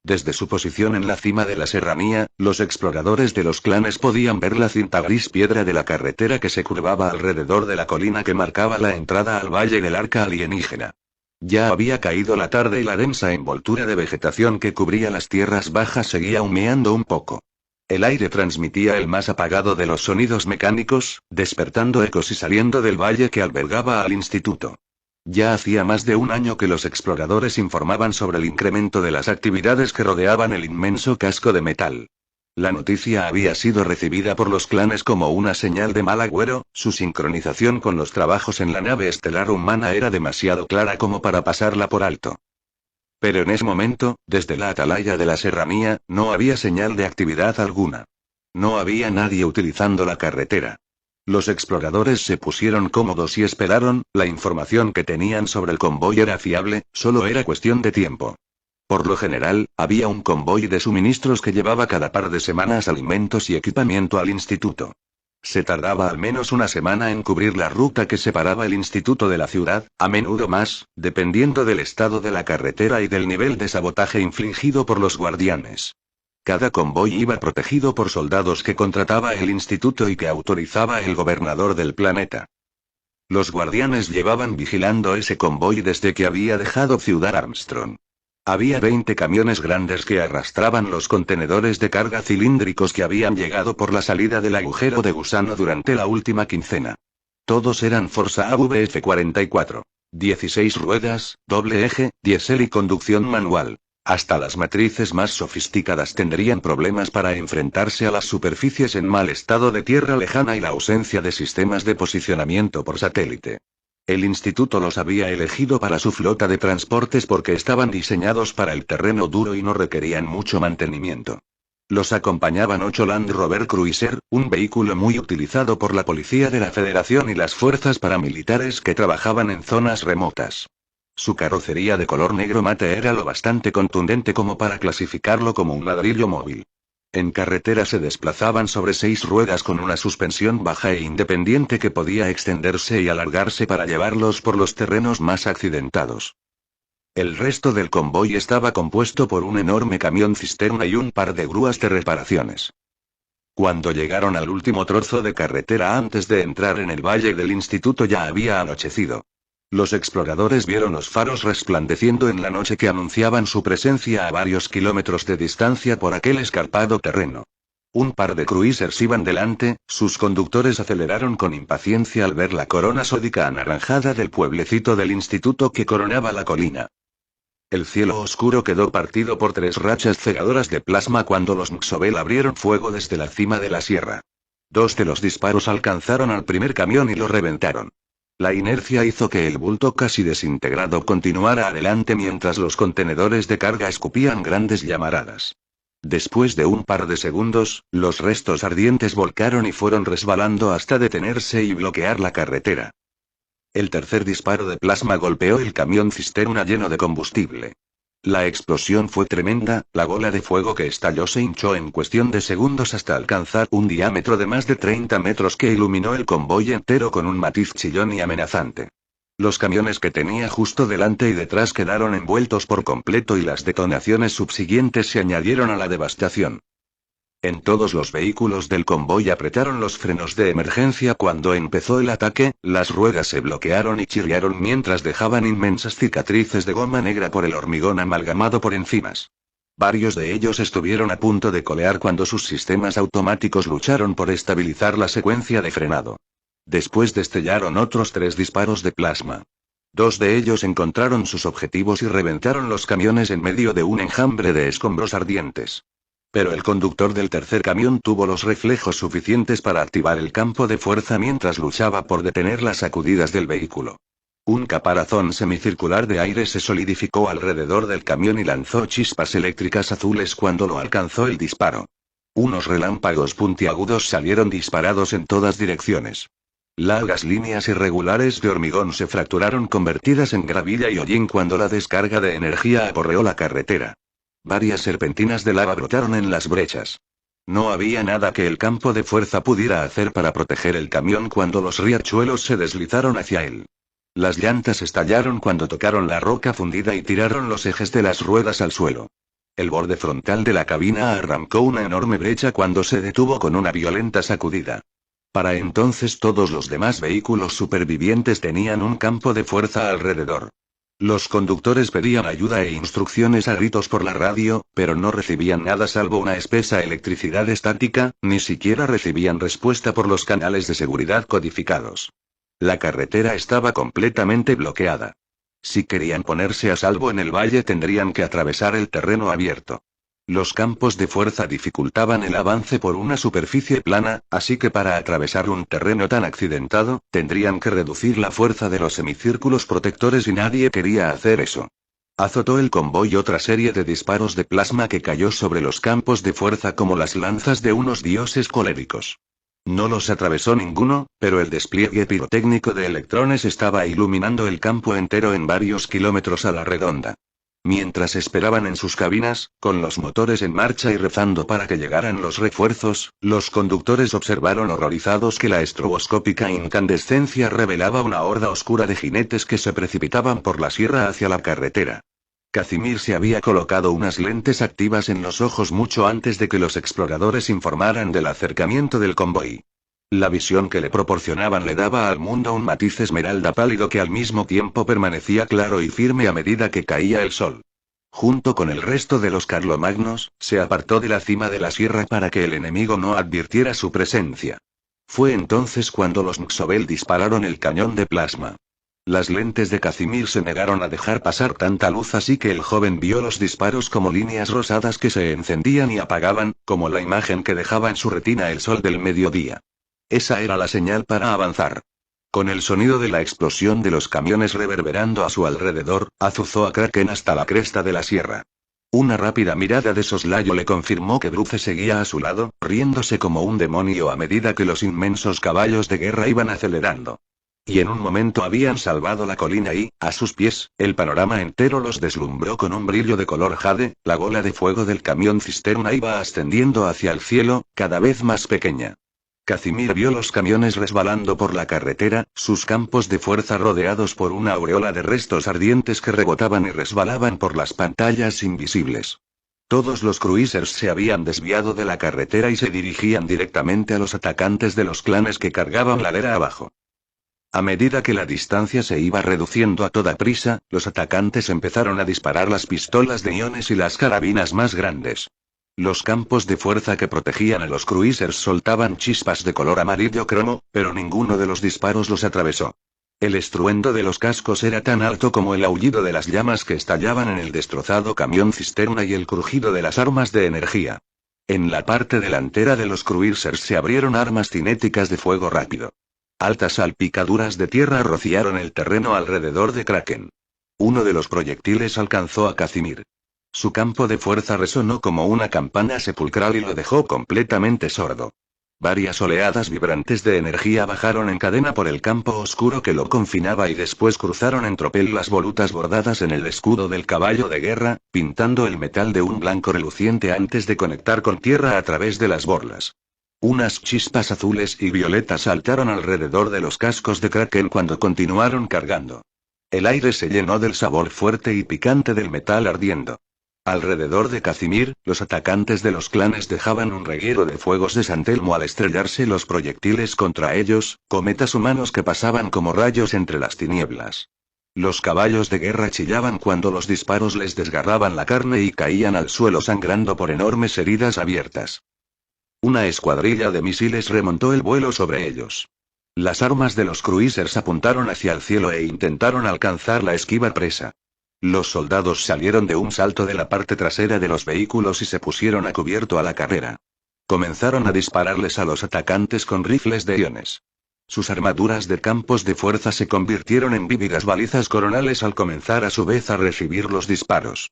Desde su posición en la cima de la serranía, los exploradores de los clanes podían ver la cinta gris piedra de la carretera que se curvaba alrededor de la colina que marcaba la entrada al valle del arca alienígena. Ya había caído la tarde y la densa envoltura de vegetación que cubría las tierras bajas seguía humeando un poco. El aire transmitía el más apagado de los sonidos mecánicos, despertando ecos y saliendo del valle que albergaba al instituto. Ya hacía más de un año que los exploradores informaban sobre el incremento de las actividades que rodeaban el inmenso casco de metal. La noticia había sido recibida por los clanes como una señal de mal agüero, su sincronización con los trabajos en la nave estelar humana era demasiado clara como para pasarla por alto. Pero en ese momento, desde la atalaya de la serranía, no había señal de actividad alguna. No había nadie utilizando la carretera. Los exploradores se pusieron cómodos y esperaron, la información que tenían sobre el convoy era fiable, solo era cuestión de tiempo. Por lo general, había un convoy de suministros que llevaba cada par de semanas alimentos y equipamiento al instituto. Se tardaba al menos una semana en cubrir la ruta que separaba el instituto de la ciudad, a menudo más, dependiendo del estado de la carretera y del nivel de sabotaje infligido por los guardianes. Cada convoy iba protegido por soldados que contrataba el instituto y que autorizaba el gobernador del planeta. Los guardianes llevaban vigilando ese convoy desde que había dejado Ciudad Armstrong. Había 20 camiones grandes que arrastraban los contenedores de carga cilíndricos que habían llegado por la salida del agujero de gusano durante la última quincena. Todos eran Forza AVF-44. 16 ruedas, doble eje, diésel y conducción manual. Hasta las matrices más sofisticadas tendrían problemas para enfrentarse a las superficies en mal estado de tierra lejana y la ausencia de sistemas de posicionamiento por satélite. El instituto los había elegido para su flota de transportes porque estaban diseñados para el terreno duro y no requerían mucho mantenimiento. Los acompañaban 8 Land Rover Cruiser, un vehículo muy utilizado por la Policía de la Federación y las fuerzas paramilitares que trabajaban en zonas remotas. Su carrocería de color negro mate era lo bastante contundente como para clasificarlo como un ladrillo móvil. En carretera se desplazaban sobre 6 ruedas con una suspensión baja e independiente que podía extenderse y alargarse para llevarlos por los terrenos más accidentados. El resto del convoy estaba compuesto por un enorme camión cisterna y un par de grúas de reparaciones. Cuando llegaron al último trozo de carretera antes de entrar en el valle del instituto ya había anochecido. Los exploradores vieron los faros resplandeciendo en la noche que anunciaban su presencia a varios kilómetros de distancia por aquel escarpado terreno. Un par de cruisers iban delante, sus conductores aceleraron con impaciencia al ver la corona sódica anaranjada del pueblecito del instituto que coronaba la colina. El cielo oscuro quedó partido por 3 rachas cegadoras de plasma cuando los Mxobel abrieron fuego desde la cima de la sierra. 2 de los disparos alcanzaron al primer camión y lo reventaron. La inercia hizo que el bulto casi desintegrado continuara adelante mientras los contenedores de carga escupían grandes llamaradas. Después de un par de segundos, los restos ardientes volcaron y fueron resbalando hasta detenerse y bloquear la carretera. El tercer disparo de plasma golpeó el camión cisterna lleno de combustible. La explosión fue tremenda, la bola de fuego que estalló se hinchó en cuestión de segundos hasta alcanzar un diámetro de más de 30 metros que iluminó el convoy entero con un matiz chillón y amenazante. Los camiones que tenía justo delante y detrás quedaron envueltos por completo y las detonaciones subsiguientes se añadieron a la devastación. En todos los vehículos del convoy apretaron los frenos de emergencia cuando empezó el ataque, las ruedas se bloquearon y chirriaron mientras dejaban inmensas cicatrices de goma negra por el hormigón amalgamado por enzimas. Varios de ellos estuvieron a punto de colear cuando sus sistemas automáticos lucharon por estabilizar la secuencia de frenado. Después destellaron otros 3 disparos de plasma. 2 de ellos encontraron sus objetivos y reventaron los camiones en medio de un enjambre de escombros ardientes. Pero el conductor del tercer camión tuvo los reflejos suficientes para activar el campo de fuerza mientras luchaba por detener las sacudidas del vehículo. Un caparazón semicircular de aire se solidificó alrededor del camión y lanzó chispas eléctricas azules cuando lo alcanzó el disparo. Unos relámpagos puntiagudos salieron disparados en todas direcciones. Largas líneas irregulares de hormigón se fracturaron convertidas en gravilla y hollín cuando la descarga de energía aporreó la carretera. Varias serpentinas de lava brotaron en las brechas. No había nada que el campo de fuerza pudiera hacer para proteger el camión cuando los riachuelos se deslizaron hacia él. Las llantas estallaron cuando tocaron la roca fundida y tiraron los ejes de las ruedas al suelo. El borde frontal de la cabina arrancó una enorme brecha cuando se detuvo con una violenta sacudida. Para entonces todos los demás vehículos supervivientes tenían un campo de fuerza alrededor. Los conductores pedían ayuda e instrucciones a gritos por la radio, pero no recibían nada salvo una espesa electricidad estática, ni siquiera recibían respuesta por los canales de seguridad codificados. La carretera estaba completamente bloqueada. Si querían ponerse a salvo en el valle tendrían que atravesar el terreno abierto. Los campos de fuerza dificultaban el avance por una superficie plana, así que para atravesar un terreno tan accidentado, tendrían que reducir la fuerza de los semicírculos protectores y nadie quería hacer eso. Azotó el convoy otra serie de disparos de plasma que cayó sobre los campos de fuerza como las lanzas de unos dioses coléricos. No los atravesó ninguno, pero el despliegue pirotécnico de electrones estaba iluminando el campo entero en varios kilómetros a la redonda. Mientras esperaban en sus cabinas, con los motores en marcha y rezando para que llegaran los refuerzos, los conductores observaron horrorizados que la estroboscópica incandescencia revelaba una horda oscura de jinetes que se precipitaban por la sierra hacia la carretera. Casimir se había colocado unas lentes activas en los ojos mucho antes de que los exploradores informaran del acercamiento del convoy. La visión que le proporcionaban le daba al mundo un matiz esmeralda pálido que al mismo tiempo permanecía claro y firme a medida que caía el sol. Junto con el resto de los carlomagnos, se apartó de la cima de la sierra para que el enemigo no advirtiera su presencia. Fue entonces cuando los Mxobel dispararon el cañón de plasma. Las lentes de Casimir se negaron a dejar pasar tanta luz, así que el joven vio los disparos como líneas rosadas que se encendían y apagaban, como la imagen que dejaba en su retina el sol del mediodía. Esa era la señal para avanzar. Con el sonido de la explosión de los camiones reverberando a su alrededor, azuzó a Kraken hasta la cresta de la sierra. Una rápida mirada de soslayo le confirmó que Bruce seguía a su lado, riéndose como un demonio a medida que los inmensos caballos de guerra iban acelerando. Y en un momento habían salvado la colina y, a sus pies, el panorama entero los deslumbró con un brillo de color jade. La bola de fuego del camión cisterna iba ascendiendo hacia el cielo, cada vez más pequeña. Casimir vio los camiones resbalando por la carretera, sus campos de fuerza rodeados por una aureola de restos ardientes que rebotaban y resbalaban por las pantallas invisibles. Todos los cruisers se habían desviado de la carretera y se dirigían directamente a los atacantes de los clanes que cargaban ladera abajo. A medida que la distancia se iba reduciendo a toda prisa, los atacantes empezaron a disparar las pistolas de iones y las carabinas más grandes. Los campos de fuerza que protegían a los cruisers soltaban chispas de color amarillo cromo, pero ninguno de los disparos los atravesó. El estruendo de los cascos era tan alto como el aullido de las llamas que estallaban en el destrozado camión cisterna y el crujido de las armas de energía. En la parte delantera de los cruisers se abrieron armas cinéticas de fuego rápido. Altas salpicaduras de tierra rociaron el terreno alrededor de Kraken. Uno de los proyectiles alcanzó a Casimir. Su campo de fuerza resonó como una campana sepulcral y lo dejó completamente sordo. Varias oleadas vibrantes de energía bajaron en cadena por el campo oscuro que lo confinaba y después cruzaron en tropel las volutas bordadas en el escudo del caballo de guerra, pintando el metal de un blanco reluciente antes de conectar con tierra a través de las borlas. Unas chispas azules y violetas saltaron alrededor de los cascos de Kraken cuando continuaron cargando. El aire se llenó del sabor fuerte y picante del metal ardiendo. Alrededor de Casimir, los atacantes de los clanes dejaban un reguero de fuegos de San Telmo al estrellarse los proyectiles contra ellos, cometas humanos que pasaban como rayos entre las tinieblas. Los caballos de guerra chillaban cuando los disparos les desgarraban la carne y caían al suelo sangrando por enormes heridas abiertas. Una escuadrilla de misiles remontó el vuelo sobre ellos. Las armas de los cruisers apuntaron hacia el cielo e intentaron alcanzar la esquiva presa. Los soldados salieron de un salto de la parte trasera de los vehículos y se pusieron a cubierto a la carrera. Comenzaron a dispararles a los atacantes con rifles de iones. Sus armaduras de campos de fuerza se convirtieron en vívidas balizas coronales al comenzar a su vez a recibir los disparos.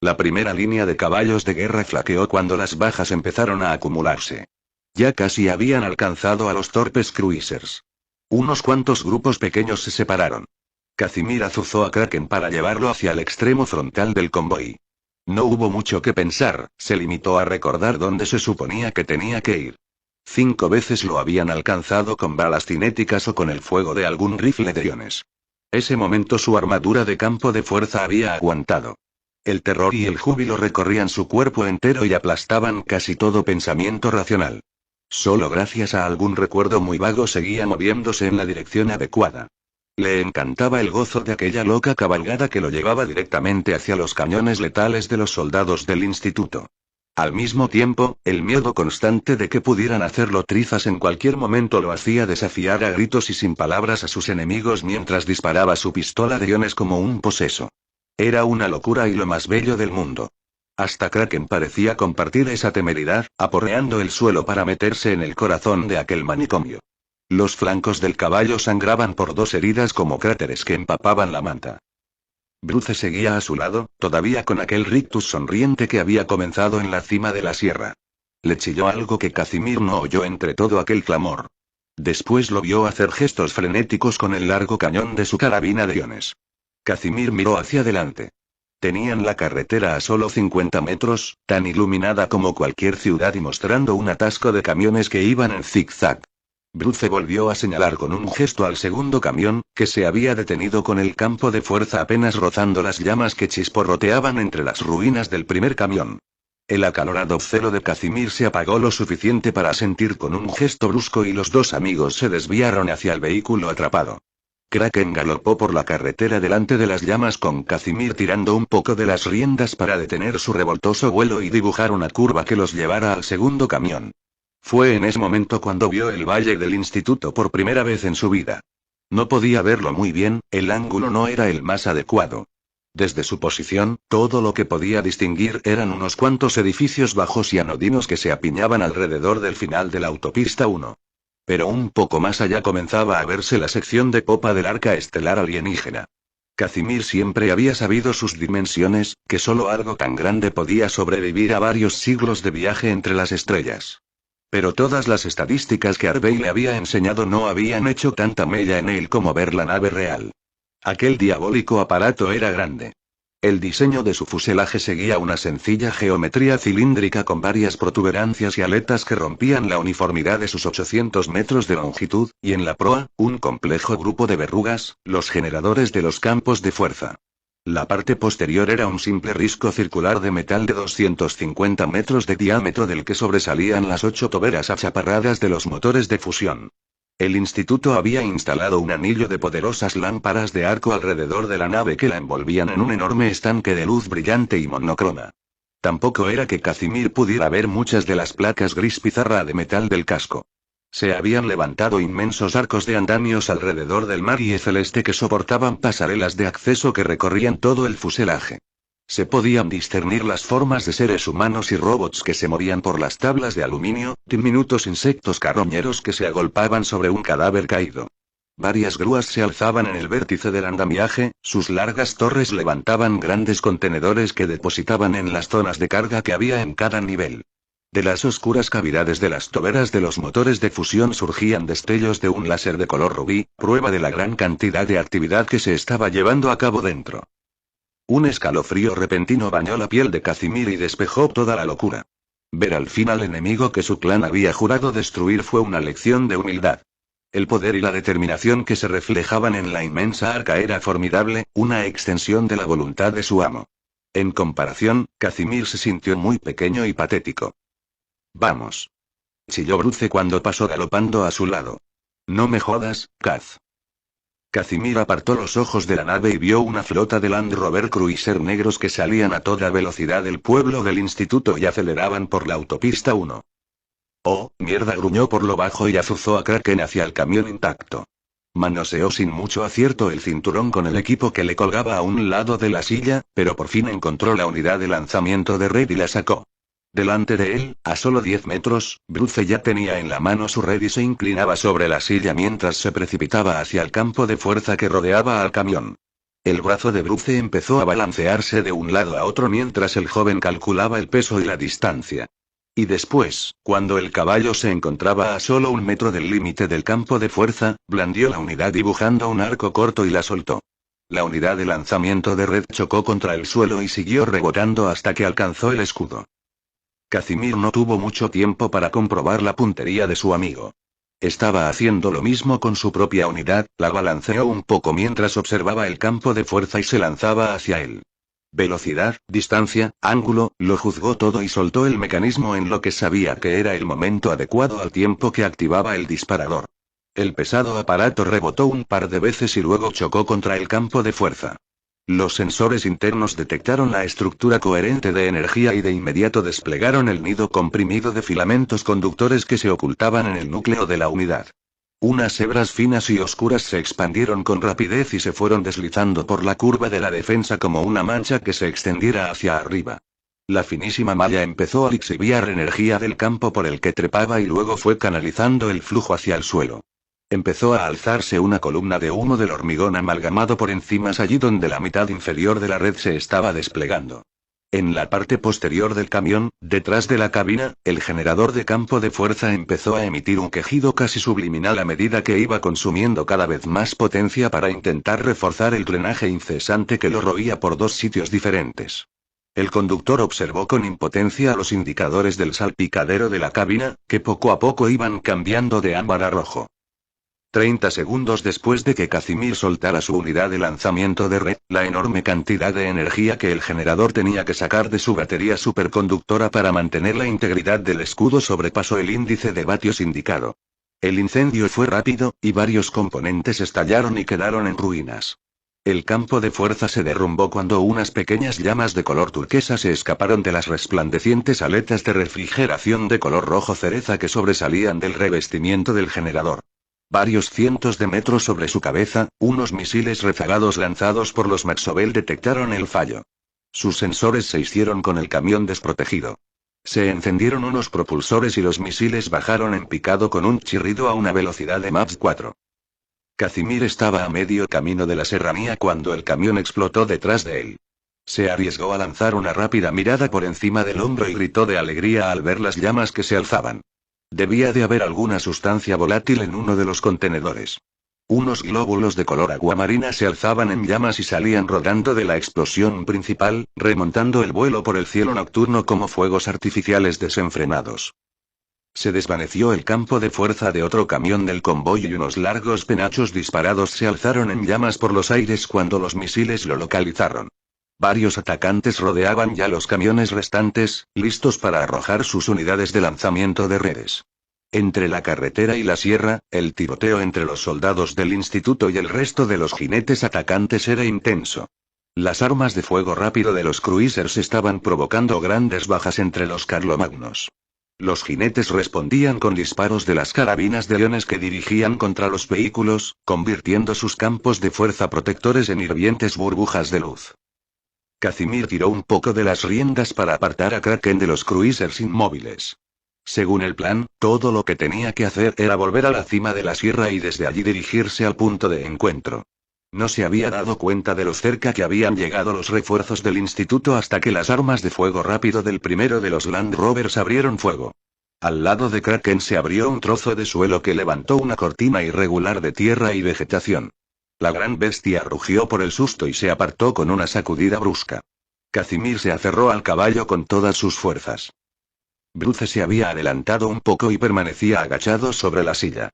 La primera línea de caballos de guerra flaqueó cuando las bajas empezaron a acumularse. Ya casi habían alcanzado a los torpes cruisers. Unos cuantos grupos pequeños se separaron. Casimir azuzó a Kraken para llevarlo hacia el extremo frontal del convoy. No hubo mucho que pensar, se limitó a recordar dónde se suponía que tenía que ir. 5 veces lo habían alcanzado con balas cinéticas o con el fuego de algún rifle de iones. Ese momento su armadura de campo de fuerza había aguantado. El terror y el júbilo recorrían su cuerpo entero y aplastaban casi todo pensamiento racional. Solo gracias a algún recuerdo muy vago seguía moviéndose en la dirección adecuada. Le encantaba el gozo de aquella loca cabalgada que lo llevaba directamente hacia los cañones letales de los soldados del instituto. Al mismo tiempo, el miedo constante de que pudieran hacerlo trizas en cualquier momento lo hacía desafiar a gritos y sin palabras a sus enemigos mientras disparaba su pistola de iones como un poseso. Era una locura y lo más bello del mundo. Hasta Kraken parecía compartir esa temeridad, aporreando el suelo para meterse en el corazón de aquel manicomio. Los flancos del caballo sangraban por 2 heridas como cráteres que empapaban la manta. Bruce seguía a su lado, todavía con aquel rictus sonriente que había comenzado en la cima de la sierra. Le chilló algo que Casimir no oyó entre todo aquel clamor. Después lo vio hacer gestos frenéticos con el largo cañón de su carabina de iones. Casimir miró hacia adelante. Tenían la carretera a solo 50 metros, tan iluminada como cualquier ciudad y mostrando un atasco de camiones que iban en zigzag. Bruce volvió a señalar con un gesto al segundo camión, que se había detenido con el campo de fuerza apenas rozando las llamas que chisporroteaban entre las ruinas del primer camión. El acalorado celo de Casimir se apagó lo suficiente para sentir con un gesto brusco y los dos amigos se desviaron hacia el vehículo atrapado. Kraken galopó por la carretera delante de las llamas con Casimir tirando un poco de las riendas para detener su revoltoso vuelo y dibujar una curva que los llevara al segundo camión. Fue en ese momento cuando vio el valle del instituto por primera vez en su vida. No podía verlo muy bien, el ángulo no era el más adecuado. Desde su posición, todo lo que podía distinguir eran unos cuantos edificios bajos y anodinos que se apiñaban alrededor del final de la autopista 1. Pero un poco más allá comenzaba a verse la sección de popa del arca estelar alienígena. Casimir siempre había sabido sus dimensiones, que solo algo tan grande podía sobrevivir a varios siglos de viaje entre las estrellas. Pero todas las estadísticas que Harvey le había enseñado no habían hecho tanta mella en él como ver la nave real. Aquel diabólico aparato era grande. El diseño de su fuselaje seguía una sencilla geometría cilíndrica con varias protuberancias y aletas que rompían la uniformidad de sus 800 metros de longitud, y en la proa, un complejo grupo de verrugas, los generadores de los campos de fuerza. La parte posterior era un simple risco circular de metal de 250 metros de diámetro del que sobresalían las 8 toberas achaparradas de los motores de fusión. El instituto había instalado un anillo de poderosas lámparas de arco alrededor de la nave que la envolvían en un enorme estanque de luz brillante y monocroma. Tampoco era que Casimir pudiera ver muchas de las placas gris pizarra de metal del casco. Se habían levantado inmensos arcos de andamios alrededor del mar y celeste que soportaban pasarelas de acceso que recorrían todo el fuselaje. Se podían discernir las formas de seres humanos y robots que se movían por las tablas de aluminio, diminutos insectos carroñeros que se agolpaban sobre un cadáver caído. Varias grúas se alzaban en el vértice del andamiaje, sus largas torres levantaban grandes contenedores que depositaban en las zonas de carga que había en cada nivel. De las oscuras cavidades de las toberas de los motores de fusión surgían destellos de un láser de color rubí, prueba de la gran cantidad de actividad que se estaba llevando a cabo dentro. Un escalofrío repentino bañó la piel de Casimir y despejó toda la locura. Ver al fin al enemigo que su clan había jurado destruir fue una lección de humildad. El poder y la determinación que se reflejaban en la inmensa arca era formidable, una extensión de la voluntad de su amo. En comparación, Casimir se sintió muy pequeño y patético. «Vamos», chilló Bruce cuando pasó galopando a su lado. «No me jodas, Kaz». Casimir apartó los ojos de la nave y vio una flota de Land Rover Cruiser negros que salían a toda velocidad del pueblo del instituto y aceleraban por la autopista 1. «Oh, mierda», gruñó por lo bajo y azuzó a Kraken hacia el camión intacto. Manoseó sin mucho acierto el cinturón con el equipo que le colgaba a un lado de la silla, pero por fin encontró la unidad de lanzamiento de red y la sacó. Delante de él, a solo 10 metros, Bruce ya tenía en la mano su red y se inclinaba sobre la silla mientras se precipitaba hacia el campo de fuerza que rodeaba al camión. El brazo de Bruce empezó a balancearse de un lado a otro mientras el joven calculaba el peso y la distancia. Y después, cuando el caballo se encontraba a solo 1 metro del límite del campo de fuerza, blandió la unidad dibujando un arco corto y la soltó. La unidad de lanzamiento de red chocó contra el suelo y siguió rebotando hasta que alcanzó el escudo. Casimir no tuvo mucho tiempo para comprobar la puntería de su amigo. Estaba haciendo lo mismo con su propia unidad, la balanceó un poco mientras observaba el campo de fuerza y se lanzaba hacia él. Velocidad, distancia, ángulo, lo juzgó todo y soltó el mecanismo en lo que sabía que era el momento adecuado al tiempo que activaba el disparador. El pesado aparato rebotó un par de veces y luego chocó contra el campo de fuerza. Los sensores internos detectaron la estructura coherente de energía y de inmediato desplegaron el nido comprimido de filamentos conductores que se ocultaban en el núcleo de la unidad. Unas hebras finas y oscuras se expandieron con rapidez y se fueron deslizando por la curva de la defensa como una mancha que se extendiera hacia arriba. La finísima malla empezó a lixiviar energía del campo por el que trepaba y luego fue canalizando el flujo hacia el suelo. Empezó a alzarse una columna de humo del hormigón amalgamado por enzimas allí donde la mitad inferior de la red se estaba desplegando. En la parte posterior del camión, detrás de la cabina, el generador de campo de fuerza empezó a emitir un quejido casi subliminal a medida que iba consumiendo cada vez más potencia para intentar reforzar el drenaje incesante que lo roía por 2 sitios diferentes. El conductor observó con impotencia los indicadores del salpicadero de la cabina, que poco a poco iban cambiando de ámbar a rojo. 30 segundos después de que Casimir soltara su unidad de lanzamiento de red, la enorme cantidad de energía que el generador tenía que sacar de su batería superconductora para mantener la integridad del escudo sobrepasó el índice de vatios indicado. El incendio fue rápido, y varios componentes estallaron y quedaron en ruinas. El campo de fuerza se derrumbó cuando unas pequeñas llamas de color turquesa se escaparon de las resplandecientes aletas de refrigeración de color rojo cereza que sobresalían del revestimiento del generador. Varios cientos de metros sobre su cabeza, unos misiles rezagados lanzados por los Maxwell detectaron el fallo. Sus sensores se hicieron con el camión desprotegido. Se encendieron unos propulsores y los misiles bajaron en picado con un chirrido a una velocidad de Mach 4. Casimir estaba a medio camino de la serranía cuando el camión explotó detrás de él. Se arriesgó a lanzar una rápida mirada por encima del hombro y gritó de alegría al ver las llamas que se alzaban. Debía de haber alguna sustancia volátil en uno de los contenedores. Unos glóbulos de color aguamarina se alzaban en llamas y salían rodando de la explosión principal, remontando el vuelo por el cielo nocturno como fuegos artificiales desenfrenados. Se desvaneció el campo de fuerza de otro camión del convoy y unos largos penachos disparados se alzaron en llamas por los aires cuando los misiles lo localizaron. Varios atacantes rodeaban ya los camiones restantes, listos para arrojar sus unidades de lanzamiento de redes. Entre la carretera y la sierra, el tiroteo entre los soldados del instituto y el resto de los jinetes atacantes era intenso. Las armas de fuego rápido de los cruisers estaban provocando grandes bajas entre los carlomagnos. Los jinetes respondían con disparos de las carabinas de iones que dirigían contra los vehículos, convirtiendo sus campos de fuerza protectores en hirvientes burbujas de luz. Casimir tiró un poco de las riendas para apartar a Kraken de los cruisers inmóviles. Según el plan, todo lo que tenía que hacer era volver a la cima de la sierra y desde allí dirigirse al punto de encuentro. No se había dado cuenta de lo cerca que habían llegado los refuerzos del instituto hasta que las armas de fuego rápido del primero de los Land Rovers abrieron fuego. Al lado de Kraken se abrió un trozo de suelo que levantó una cortina irregular de tierra y vegetación. La gran bestia rugió por el susto y se apartó con una sacudida brusca. Casimir se aferró al caballo con todas sus fuerzas. Bruce se había adelantado un poco y permanecía agachado sobre la silla.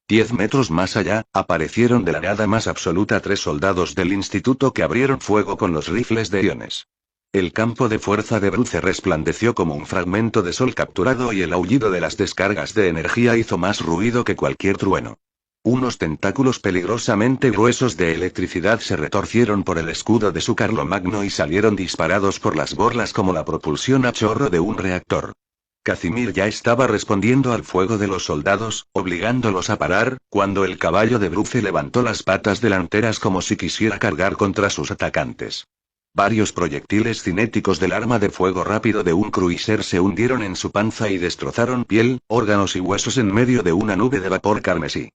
10 metros más allá, aparecieron de la nada más absoluta 3 soldados del instituto que abrieron fuego con los rifles de iones. El campo de fuerza de Bruce resplandeció como un fragmento de sol capturado y el aullido de las descargas de energía hizo más ruido que cualquier trueno. Unos tentáculos peligrosamente gruesos de electricidad se retorcieron por el escudo de su carlomagno y salieron disparados por las borlas como la propulsión a chorro de un reactor. Casimir ya estaba respondiendo al fuego de los soldados, obligándolos a parar, cuando el caballo de Bruce levantó las patas delanteras como si quisiera cargar contra sus atacantes. Varios proyectiles cinéticos del arma de fuego rápido de un cruiser se hundieron en su panza y destrozaron piel, órganos y huesos en medio de una nube de vapor carmesí.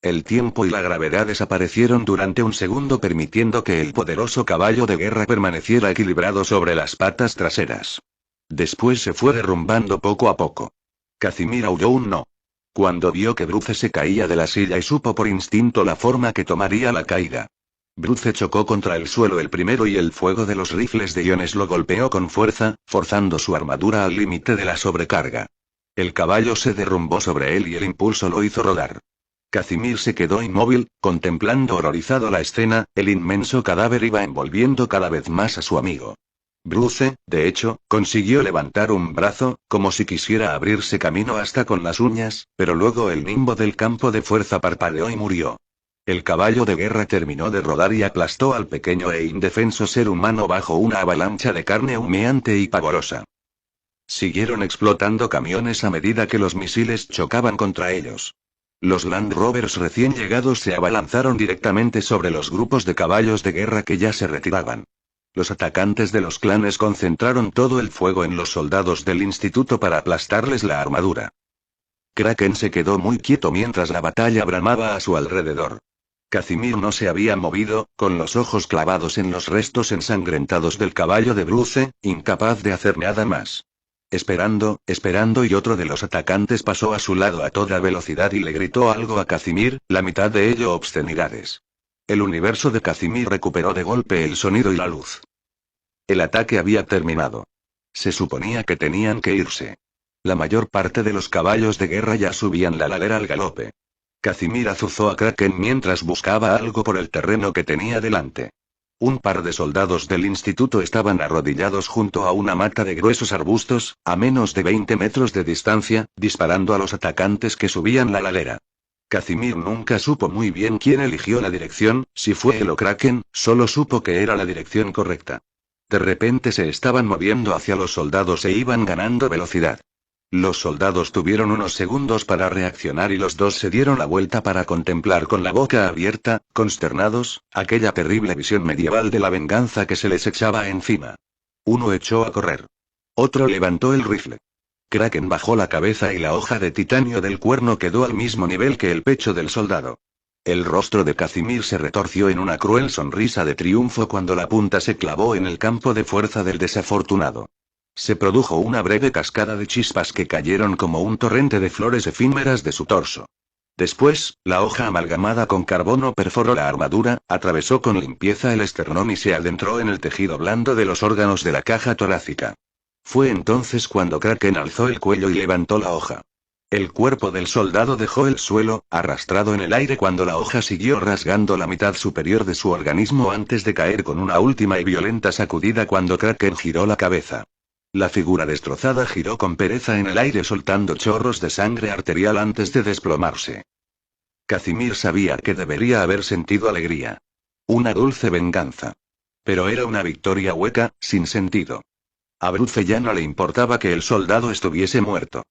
El tiempo y la gravedad desaparecieron durante un segundo permitiendo que el poderoso caballo de guerra permaneciera equilibrado sobre las patas traseras. Después se fue derrumbando poco a poco. Casimir aulló un no. Cuando vio que Bruce se caía de la silla y supo por instinto la forma que tomaría la caída. Bruce chocó contra el suelo el primero y el fuego de los rifles de iones lo golpeó con fuerza, forzando su armadura al límite de la sobrecarga. El caballo se derrumbó sobre él y el impulso lo hizo rodar. Casimir se quedó inmóvil, contemplando horrorizado la escena, el inmenso cadáver iba envolviendo cada vez más a su amigo. Bruce, de hecho, consiguió levantar un brazo, como si quisiera abrirse camino hasta con las uñas, pero luego el nimbo del campo de fuerza parpadeó y murió. El caballo de guerra terminó de rodar y aplastó al pequeño e indefenso ser humano bajo una avalancha de carne humeante y pavorosa. Siguieron explotando camiones a medida que los misiles chocaban contra ellos. Los Land Rovers recién llegados se abalanzaron directamente sobre los grupos de caballos de guerra que ya se retiraban. Los atacantes de los clanes concentraron todo el fuego en los soldados del instituto para aplastarles la armadura. Kraken se quedó muy quieto mientras la batalla bramaba a su alrededor. Casimir no se había movido, con los ojos clavados en los restos ensangrentados del caballo de Bruce, incapaz de hacer nada más. Esperando y otro de los atacantes pasó a su lado a toda velocidad y le gritó algo a Casimir, la mitad de ello obscenidades. El universo de Casimir recuperó de golpe el sonido y la luz. El ataque había terminado. Se suponía que tenían que irse. La mayor parte de los caballos de guerra ya subían la ladera al galope. Casimir azuzó a Kraken mientras buscaba algo por el terreno que tenía delante. Un par de soldados del instituto estaban arrodillados junto a una mata de gruesos arbustos, a menos de 20 metros de distancia, disparando a los atacantes que subían la ladera. Casimir nunca supo muy bien quién eligió la dirección, si fue él o Kraken, solo supo que era la dirección correcta. De repente se estaban moviendo hacia los soldados e iban ganando velocidad. Los soldados tuvieron unos segundos para reaccionar y los dos se dieron la vuelta para contemplar con la boca abierta, consternados, aquella terrible visión medieval de la venganza que se les echaba encima. Uno echó a correr. Otro levantó el rifle. Kraken bajó la cabeza y la hoja de titanio del cuerno quedó al mismo nivel que el pecho del soldado. El rostro de Casimir se retorció en una cruel sonrisa de triunfo cuando la punta se clavó en el campo de fuerza del desafortunado. Se produjo una breve cascada de chispas que cayeron como un torrente de flores efímeras de su torso. Después, la hoja amalgamada con carbono perforó la armadura, atravesó con limpieza el esternón y se adentró en el tejido blando de los órganos de la caja torácica. Fue entonces cuando Kraken alzó el cuello y levantó la hoja. El cuerpo del soldado dejó el suelo, arrastrado en el aire cuando la hoja siguió rasgando la mitad superior de su organismo antes de caer con una última y violenta sacudida cuando Kraken giró la cabeza. La figura destrozada giró con pereza en el aire soltando chorros de sangre arterial antes de desplomarse. Casimir sabía que debería haber sentido alegría. Una dulce venganza. Pero era una victoria hueca, sin sentido. A Bruce ya no le importaba que el soldado estuviese muerto.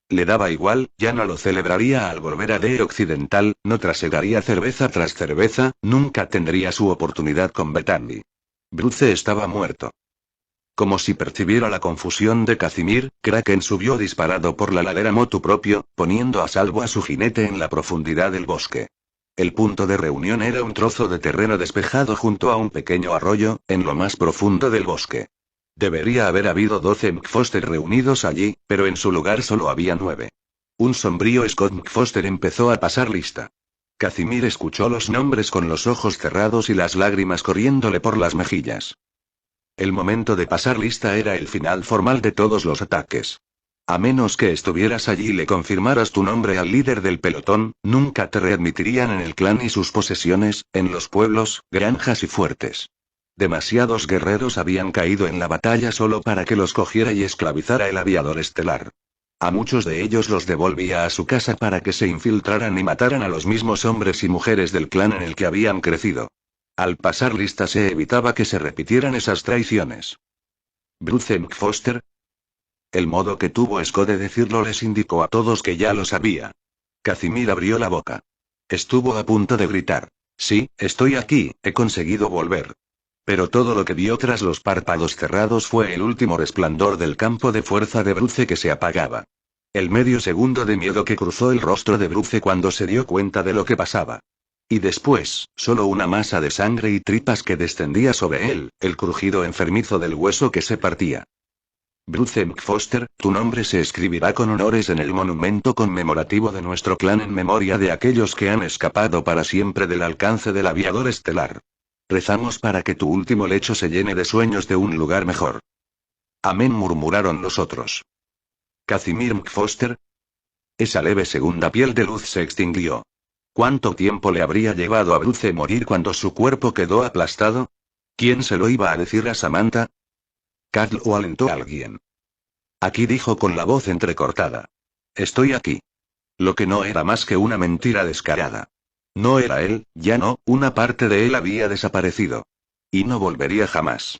Le daba igual, ya no lo celebraría al volver a D Occidental, no trasegaría cerveza tras cerveza, nunca tendría su oportunidad con Bethany. Bruce estaba muerto. Como si percibiera la confusión de Casimir, Kraken subió disparado por la ladera motu propio, poniendo a salvo a su jinete en la profundidad del bosque. El punto de reunión era un trozo de terreno despejado junto a un pequeño arroyo, en lo más profundo del bosque. Debería haber habido 12 McFoster reunidos allí, pero en su lugar solo había 9. Un sombrío Scott McFoster empezó a pasar lista. Casimir escuchó los nombres con los ojos cerrados y las lágrimas corriéndole por las mejillas. El momento de pasar lista era el final formal de todos los ataques. A menos que estuvieras allí y le confirmaras tu nombre al líder del pelotón, nunca te readmitirían en el clan y sus posesiones, en los pueblos, granjas y fuertes. Demasiados guerreros habían caído en la batalla solo para que los cogiera y esclavizara el aviador estelar. A muchos de ellos los devolvía a su casa para que se infiltraran y mataran a los mismos hombres y mujeres del clan en el que habían crecido. Al pasar lista se evitaba que se repitieran esas traiciones. ¿Bruce McFoster? El modo que tuvo Scott de decirlo les indicó a todos que ya lo sabía. Casimir abrió la boca. Estuvo a punto de gritar. Sí, estoy aquí, he conseguido volver. Pero todo lo que vio tras los párpados cerrados fue el último resplandor del campo de fuerza de Bruce que se apagaba. El medio segundo de miedo que cruzó el rostro de Bruce cuando se dio cuenta de lo que pasaba. Y después, solo una masa de sangre y tripas que descendía sobre él, el crujido enfermizo del hueso que se partía. Bruce McFoster, tu nombre se escribirá con honores en el monumento conmemorativo de nuestro clan en memoria de aquellos que han escapado para siempre del alcance del aviador estelar. Rezamos para que tu último lecho se llene de sueños de un lugar mejor. Amén, murmuraron los otros. Casimir McFoster. Esa leve segunda piel de luz se extinguió. ¿Cuánto tiempo le habría llevado a Bruce morir cuando su cuerpo quedó aplastado? ¿Quién se lo iba a decir a Samantha? Kat lo alentó a alguien. Aquí dijo con la voz entrecortada. Estoy aquí. Lo que no era más que una mentira descarada. No era él, ya no, una parte de él había desaparecido. Y no volvería jamás.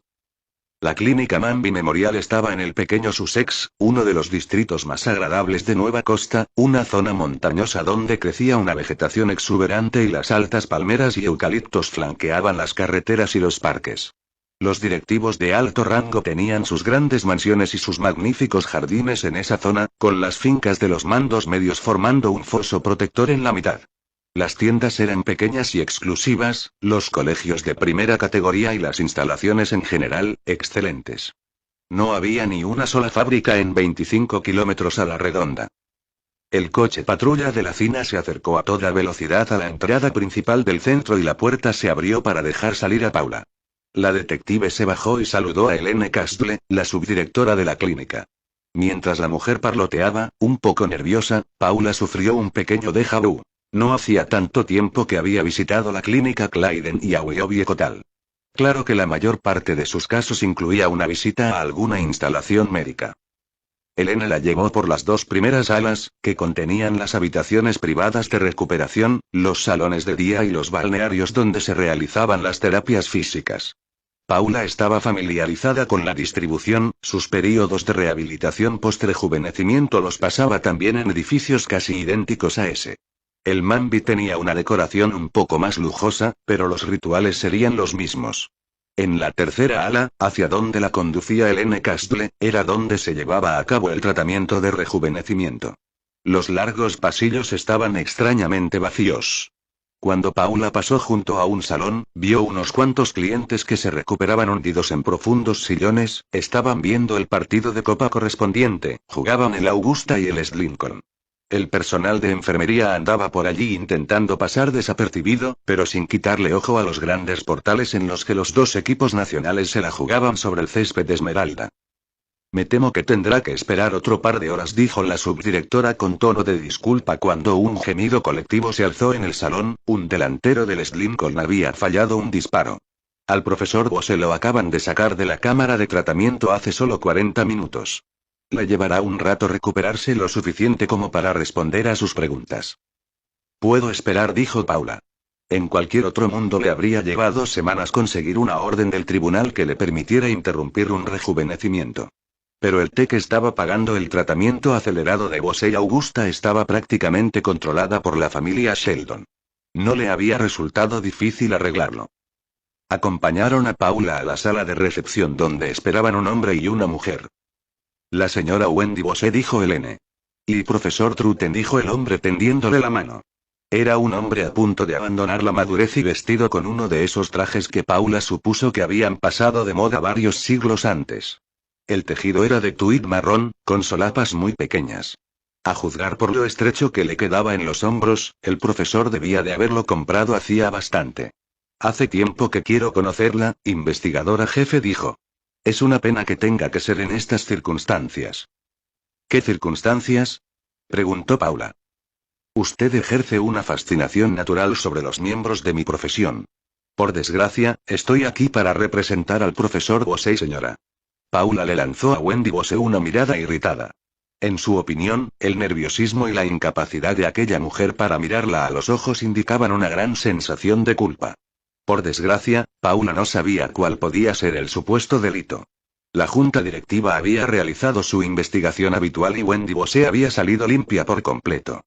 La clínica Manby Memorial estaba en el pequeño Sussex, uno de los distritos más agradables de Nueva Costa, una zona montañosa donde crecía una vegetación exuberante y las altas palmeras y eucaliptos flanqueaban las carreteras y los parques. Los directivos de alto rango tenían sus grandes mansiones y sus magníficos jardines en esa zona, con las fincas de los mandos medios formando un foso protector en la mitad. Las tiendas eran pequeñas y exclusivas, los colegios de primera categoría y las instalaciones en general, excelentes. No había ni una sola fábrica en 25 kilómetros a la redonda. El coche patrulla de la CINA se acercó a toda velocidad a la entrada principal del centro y la puerta se abrió para dejar salir a Paula. La detective se bajó y saludó a Helene Castle, la subdirectora de la clínica. Mientras la mujer parloteaba, un poco nerviosa, Paula sufrió un pequeño déjà vu. No hacía tanto tiempo que había visitado la clínica Clayden y Aweobiecotal. Claro que la mayor parte de sus casos incluía una visita a alguna instalación médica. Helene la llevó por las dos primeras salas, que contenían las habitaciones privadas de recuperación, los salones de día y los balnearios donde se realizaban las terapias físicas. Paula estaba familiarizada con la distribución, sus períodos de rehabilitación post-rejuvenecimiento los pasaba también en edificios casi idénticos a ese. El Manby tenía una decoración un poco más lujosa, pero los rituales serían los mismos. En la tercera ala, hacia donde la conducía Helene Castle, era donde se llevaba a cabo el tratamiento de rejuvenecimiento. Los largos pasillos estaban extrañamente vacíos. Cuando Paula pasó junto a un salón, vio unos cuantos clientes que se recuperaban hundidos en profundos sillones, estaban viendo el partido de copa correspondiente, jugaban el Augusta y el Lincoln. El personal de enfermería andaba por allí intentando pasar desapercibido, pero sin quitarle ojo a los grandes portales en los que los dos equipos nacionales se la jugaban sobre el césped esmeralda. Me temo que tendrá que esperar otro par de horas, dijo la subdirectora con tono de disculpa cuando un gemido colectivo se alzó en el salón. Un delantero del Lincoln había fallado un disparo. Al profesor Bose lo acaban de sacar de la cámara de tratamiento hace solo 40 minutos. Le llevará un rato recuperarse lo suficiente como para responder a sus preguntas. Puedo esperar, dijo Paula. En cualquier otro mundo le habría llevado semanas conseguir una orden del tribunal que le permitiera interrumpir un rejuvenecimiento. Pero el TEC estaba pagando el tratamiento acelerado de Bose y Augusta estaba prácticamente controlada por la familia Sheldon. No le había resultado difícil arreglarlo. Acompañaron a Paula a la sala de recepción donde esperaban un hombre y una mujer. La señora Wendy Bose, dijo Helene. Y profesor Truten, dijo el hombre tendiéndole la mano. Era un hombre a punto de abandonar la madurez y vestido con uno de esos trajes que Paula supuso que habían pasado de moda varios siglos antes. El tejido era de tuid marrón, con solapas muy pequeñas. A juzgar por lo estrecho que le quedaba en los hombros, el profesor debía de haberlo comprado hacía bastante. Hace tiempo que quiero conocerla, investigadora jefe, dijo. Es una pena que tenga que ser en estas circunstancias. ¿Qué circunstancias?, preguntó Paula. Usted ejerce una fascinación natural sobre los miembros de mi profesión. Por desgracia, estoy aquí para representar al profesor Bose, señora. Paula le lanzó a Wendy Bose una mirada irritada. En su opinión, el nerviosismo y la incapacidad de aquella mujer para mirarla a los ojos indicaban una gran sensación de culpa. Por desgracia, Paula no sabía cuál podía ser el supuesto delito. La junta directiva había realizado su investigación habitual y Wendy Bose había salido limpia por completo.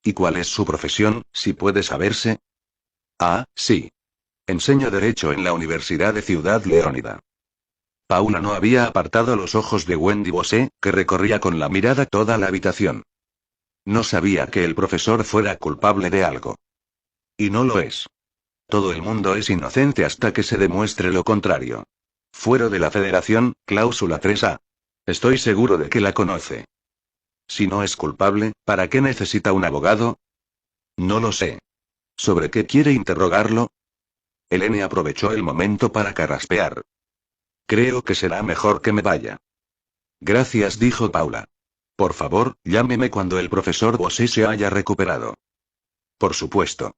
¿Y cuál es su profesión, si puede saberse? Ah, sí. Enseño Derecho en la Universidad de Ciudad Leónida. Paula no había apartado los ojos de Wendy Bose, que recorría con la mirada toda la habitación. No sabía que el profesor fuera culpable de algo. Y no lo es. Todo el mundo es inocente hasta que se demuestre lo contrario. Fuero de la Federación, cláusula 3A. Estoy seguro de que la conoce. Si no es culpable, ¿para qué necesita un abogado? No lo sé. ¿Sobre qué quiere interrogarlo? Helene aprovechó el momento para carraspear. Creo que será mejor que me vaya. Gracias, dijo Paula. Por favor, llámeme cuando el profesor Bose se haya recuperado. Por supuesto.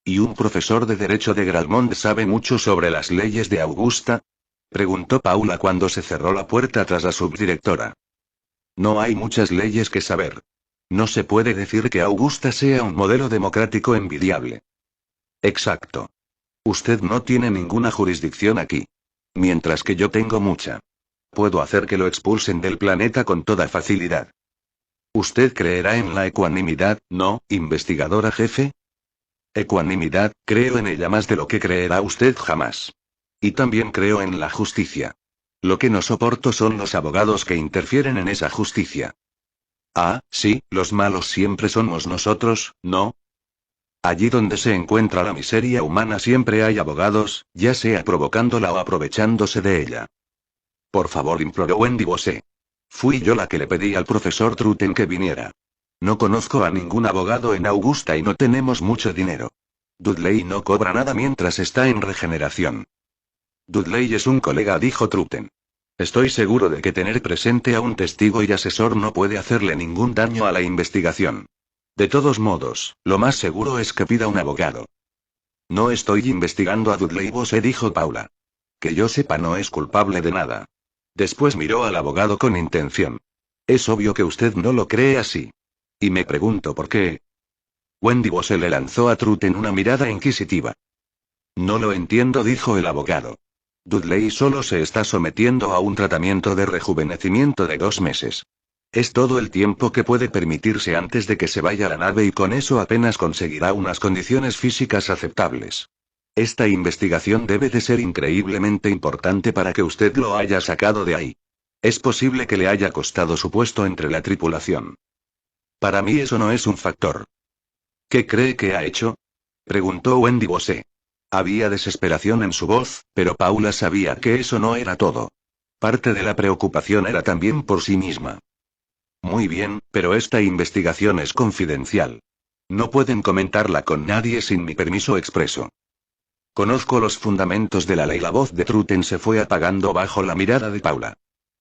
¿Y un profesor de Derecho de Gralmond sabe mucho sobre las leyes de Augusta?, preguntó Paula cuando se cerró la puerta tras la subdirectora. No hay muchas leyes que saber. No se puede decir que Augusta sea un modelo democrático envidiable. Exacto. Usted no tiene ninguna jurisdicción aquí. Mientras que yo tengo mucha. Puedo hacer que lo expulsen del planeta con toda facilidad. ¿Usted creerá en la ecuanimidad, no, investigadora jefe? Ecuanimidad, creo en ella más de lo que creerá usted jamás. Y también creo en la justicia. Lo que no soporto son los abogados que interfieren en esa justicia. Ah, sí, los malos siempre somos nosotros, ¿no? Allí donde se encuentra la miseria humana siempre hay abogados, ya sea provocándola o aprovechándose de ella. Por favor, imploró Wendy Bose. Fui yo la que le pedí al profesor Truten que viniera. No conozco a ningún abogado en Augusta y no tenemos mucho dinero. Dudley no cobra nada mientras está en regeneración. Dudley es un colega, dijo Truten. Estoy seguro de que tener presente a un testigo y asesor no puede hacerle ningún daño a la investigación. De todos modos, lo más seguro es que pida un abogado. No estoy investigando a Dudley Bose, dijo Paula. Que yo sepa, no es culpable de nada. Después miró al abogado con intención. Es obvio que usted no lo cree así. Y me pregunto por qué. Wendy Bose le lanzó a Truten una mirada inquisitiva. No lo entiendo, dijo el abogado. Dudley solo se está sometiendo a un tratamiento de rejuvenecimiento de 2 meses. Es todo el tiempo que puede permitirse antes de que se vaya a la nave y con eso apenas conseguirá unas condiciones físicas aceptables. Esta investigación debe de ser increíblemente importante para que usted lo haya sacado de ahí. Es posible que le haya costado su puesto entre la tripulación. Para mí eso no es un factor. ¿Qué cree que ha hecho? Preguntó Wendy Bose. Había desesperación en su voz, pero Paula sabía que eso no era todo. Parte de la preocupación era también por sí misma. Muy bien, pero esta investigación es confidencial. No pueden comentarla con nadie sin mi permiso expreso. Conozco los fundamentos de la ley. La voz de Truten se fue apagando bajo la mirada de Paula.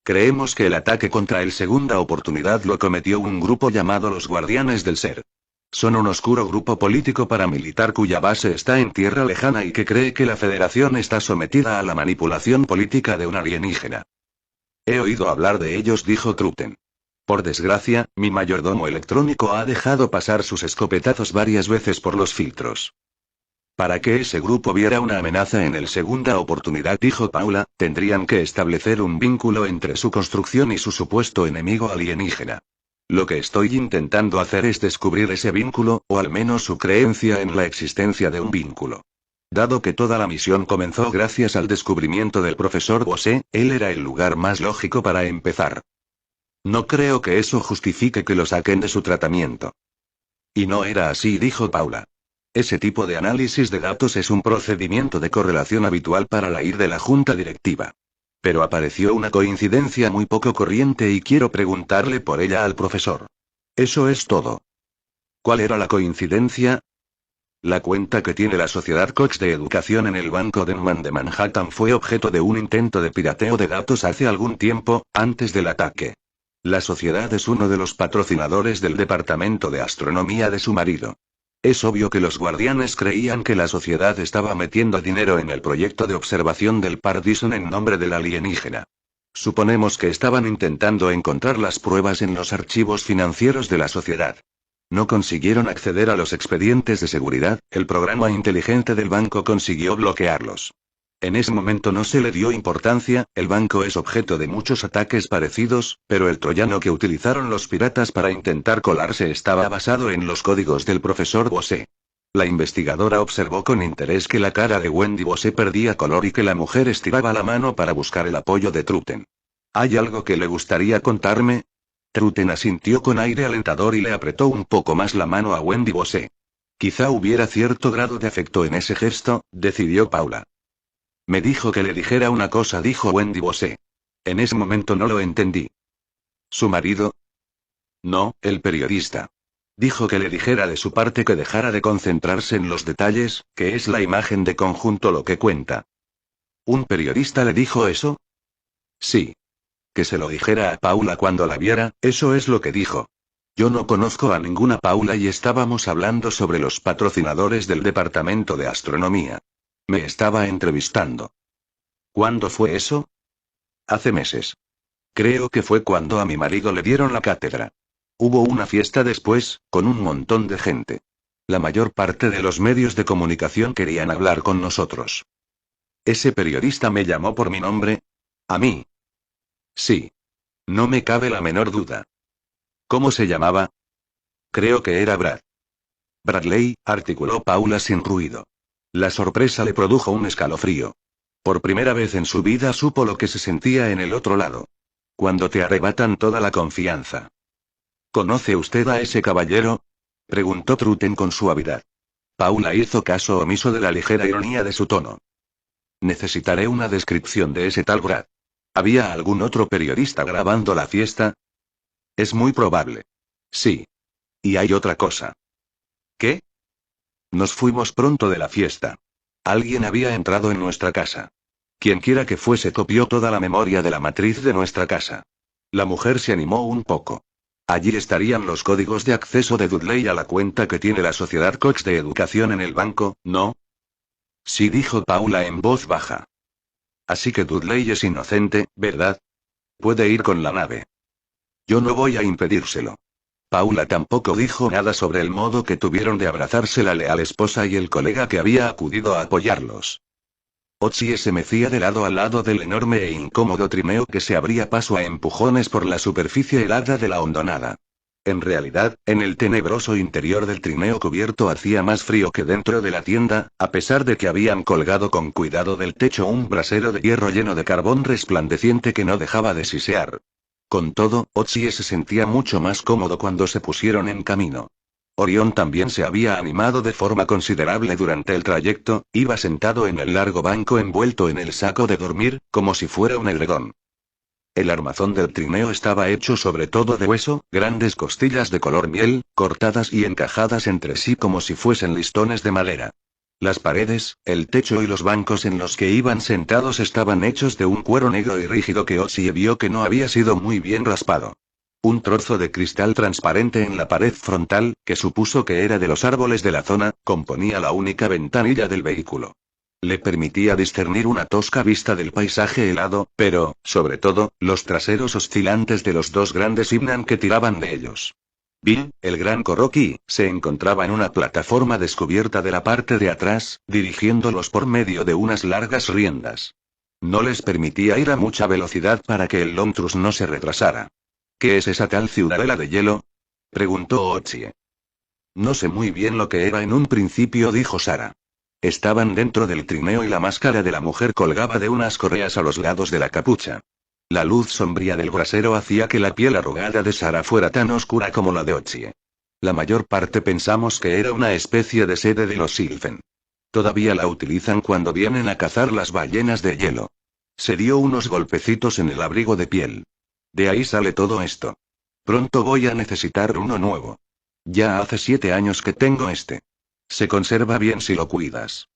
Creemos que el ataque contra el Segunda Oportunidad lo cometió un grupo llamado los Guardianes del Ser. Son un oscuro grupo político paramilitar cuya base está en tierra lejana y que cree que la Federación está sometida a la manipulación política de un alienígena. He oído hablar de ellos, dijo Truten. Por desgracia, mi mayordomo electrónico ha dejado pasar sus escopetazos varias veces por los filtros. Para que ese grupo viera una amenaza en el Segunda Oportunidad, dijo Paula, tendrían que establecer un vínculo entre su construcción y su supuesto enemigo alienígena. Lo que estoy intentando hacer es descubrir ese vínculo, o al menos su creencia en la existencia de un vínculo. Dado que toda la misión comenzó gracias al descubrimiento del profesor Bose, él era el lugar más lógico para empezar. No creo que eso justifique que lo saquen de su tratamiento. Y no era así, dijo Paula. Ese tipo de análisis de datos es un procedimiento de correlación habitual para la IR de la junta directiva. Pero apareció una coincidencia muy poco corriente y quiero preguntarle por ella al profesor. Eso es todo. ¿Cuál era la coincidencia? La cuenta que tiene la Sociedad Cox de Educación en el Banco Denman de Manhattan fue objeto de un intento de pirateo de datos hace algún tiempo, antes del ataque. La sociedad es uno de los patrocinadores del Departamento de Astronomía de su marido. Es obvio que los guardianes creían que la sociedad estaba metiendo dinero en el proyecto de observación del Pardison en nombre del alienígena. Suponemos que estaban intentando encontrar las pruebas en los archivos financieros de la sociedad. No consiguieron acceder a los expedientes de seguridad, el programa inteligente del banco consiguió bloquearlos. En ese momento no se le dio importancia, el banco es objeto de muchos ataques parecidos, pero el troyano que utilizaron los piratas para intentar colarse estaba basado en los códigos del profesor Bose. La investigadora observó con interés que la cara de Wendy Bose perdía color y que la mujer estiraba la mano para buscar el apoyo de Truten. ¿Hay algo que le gustaría contarme? Truten asintió con aire alentador y le apretó un poco más la mano a Wendy Bose. Quizá hubiera cierto grado de afecto en ese gesto, decidió Paula. Me dijo que le dijera una cosa, dijo Wendy Bose. En ese momento no lo entendí. ¿Su marido? No, el periodista. Dijo que le dijera de su parte que dejara de concentrarse en los detalles, que es la imagen de conjunto lo que cuenta. ¿Un periodista le dijo eso? Sí. Que se lo dijera a Paula cuando la viera, eso es lo que dijo. Yo no conozco a ninguna Paula y estábamos hablando sobre los patrocinadores del Departamento de Astronomía. Me estaba entrevistando. ¿Cuándo fue eso? Hace meses. Creo que fue cuando a mi marido le dieron la cátedra. Hubo una fiesta después, con un montón de gente. La mayor parte de los medios de comunicación querían hablar con nosotros. ¿Ese periodista me llamó por mi nombre? ¿A mí? Sí. No me cabe la menor duda. ¿Cómo se llamaba? Creo que era Brad. Bradley, articuló Paula sin ruido. La sorpresa le produjo un escalofrío. Por primera vez en su vida supo lo que se sentía en el otro lado. Cuando te arrebatan toda la confianza. ¿Conoce usted a ese caballero? Preguntó Truten con suavidad. Paula hizo caso omiso de la ligera ironía de su tono. Necesitaré una descripción de ese tal Brad. ¿Había algún otro periodista grabando la fiesta? Es muy probable. Sí. Y hay otra cosa. ¿Qué? Nos fuimos pronto de la fiesta. Alguien había entrado en nuestra casa. Quienquiera que fuese copió toda la memoria de la matriz de nuestra casa. La mujer se animó un poco. Allí estarían los códigos de acceso de Dudley a la cuenta que tiene la Sociedad Cox de Educación en el banco, ¿no? Sí, dijo Paula en voz baja. Así que Dudley es inocente, ¿verdad? Puede ir con la nave. Yo no voy a impedírselo. Paula tampoco dijo nada sobre el modo que tuvieron de abrazarse la leal esposa y el colega que había acudido a apoyarlos. Otsie se mecía de lado a lado del enorme e incómodo trineo que se abría paso a empujones por la superficie helada de la hondonada. En realidad, en el tenebroso interior del trineo cubierto hacía más frío que dentro de la tienda, a pesar de que habían colgado con cuidado del techo un brasero de hierro lleno de carbón resplandeciente que no dejaba de sisear. Con todo, Otsie se sentía mucho más cómodo cuando se pusieron en camino. Orión también se había animado de forma considerable durante el trayecto, iba sentado en el largo banco envuelto en el saco de dormir, como si fuera un edredón. El armazón del trineo estaba hecho sobre todo de hueso, grandes costillas de color miel, cortadas y encajadas entre sí como si fuesen listones de madera. Las paredes, el techo y los bancos en los que iban sentados estaban hechos de un cuero negro y rígido que Otsie vio que no había sido muy bien raspado. Un trozo de cristal transparente en la pared frontal, que supuso que era de los árboles de la zona, componía la única ventanilla del vehículo. Le permitía discernir una tosca vista del paisaje helado, pero, sobre todo, los traseros oscilantes de los dos grandes Himnan que tiraban de ellos. Bill, el gran Koroki, se encontraba en una plataforma descubierta de la parte de atrás, dirigiéndolos por medio de unas largas riendas. No les permitía ir a mucha velocidad para que el Longtrus no se retrasara. ¿Qué es esa tal ciudadela de hielo? Preguntó Otsie. No sé muy bien lo que era en un principio, dijo Sara. Estaban dentro del trineo y la máscara de la mujer colgaba de unas correas a los lados de la capucha. La luz sombría del brasero hacía que la piel arrugada de Sara fuera tan oscura como la de Otsie. La mayor parte pensamos que era una especie de sede de los Sylphen. Todavía la utilizan cuando vienen a cazar las ballenas de hielo. Se dio unos golpecitos en el abrigo de piel. De ahí sale todo esto. Pronto voy a necesitar uno nuevo. Ya hace 7 años que tengo este. Se conserva bien si lo cuidas.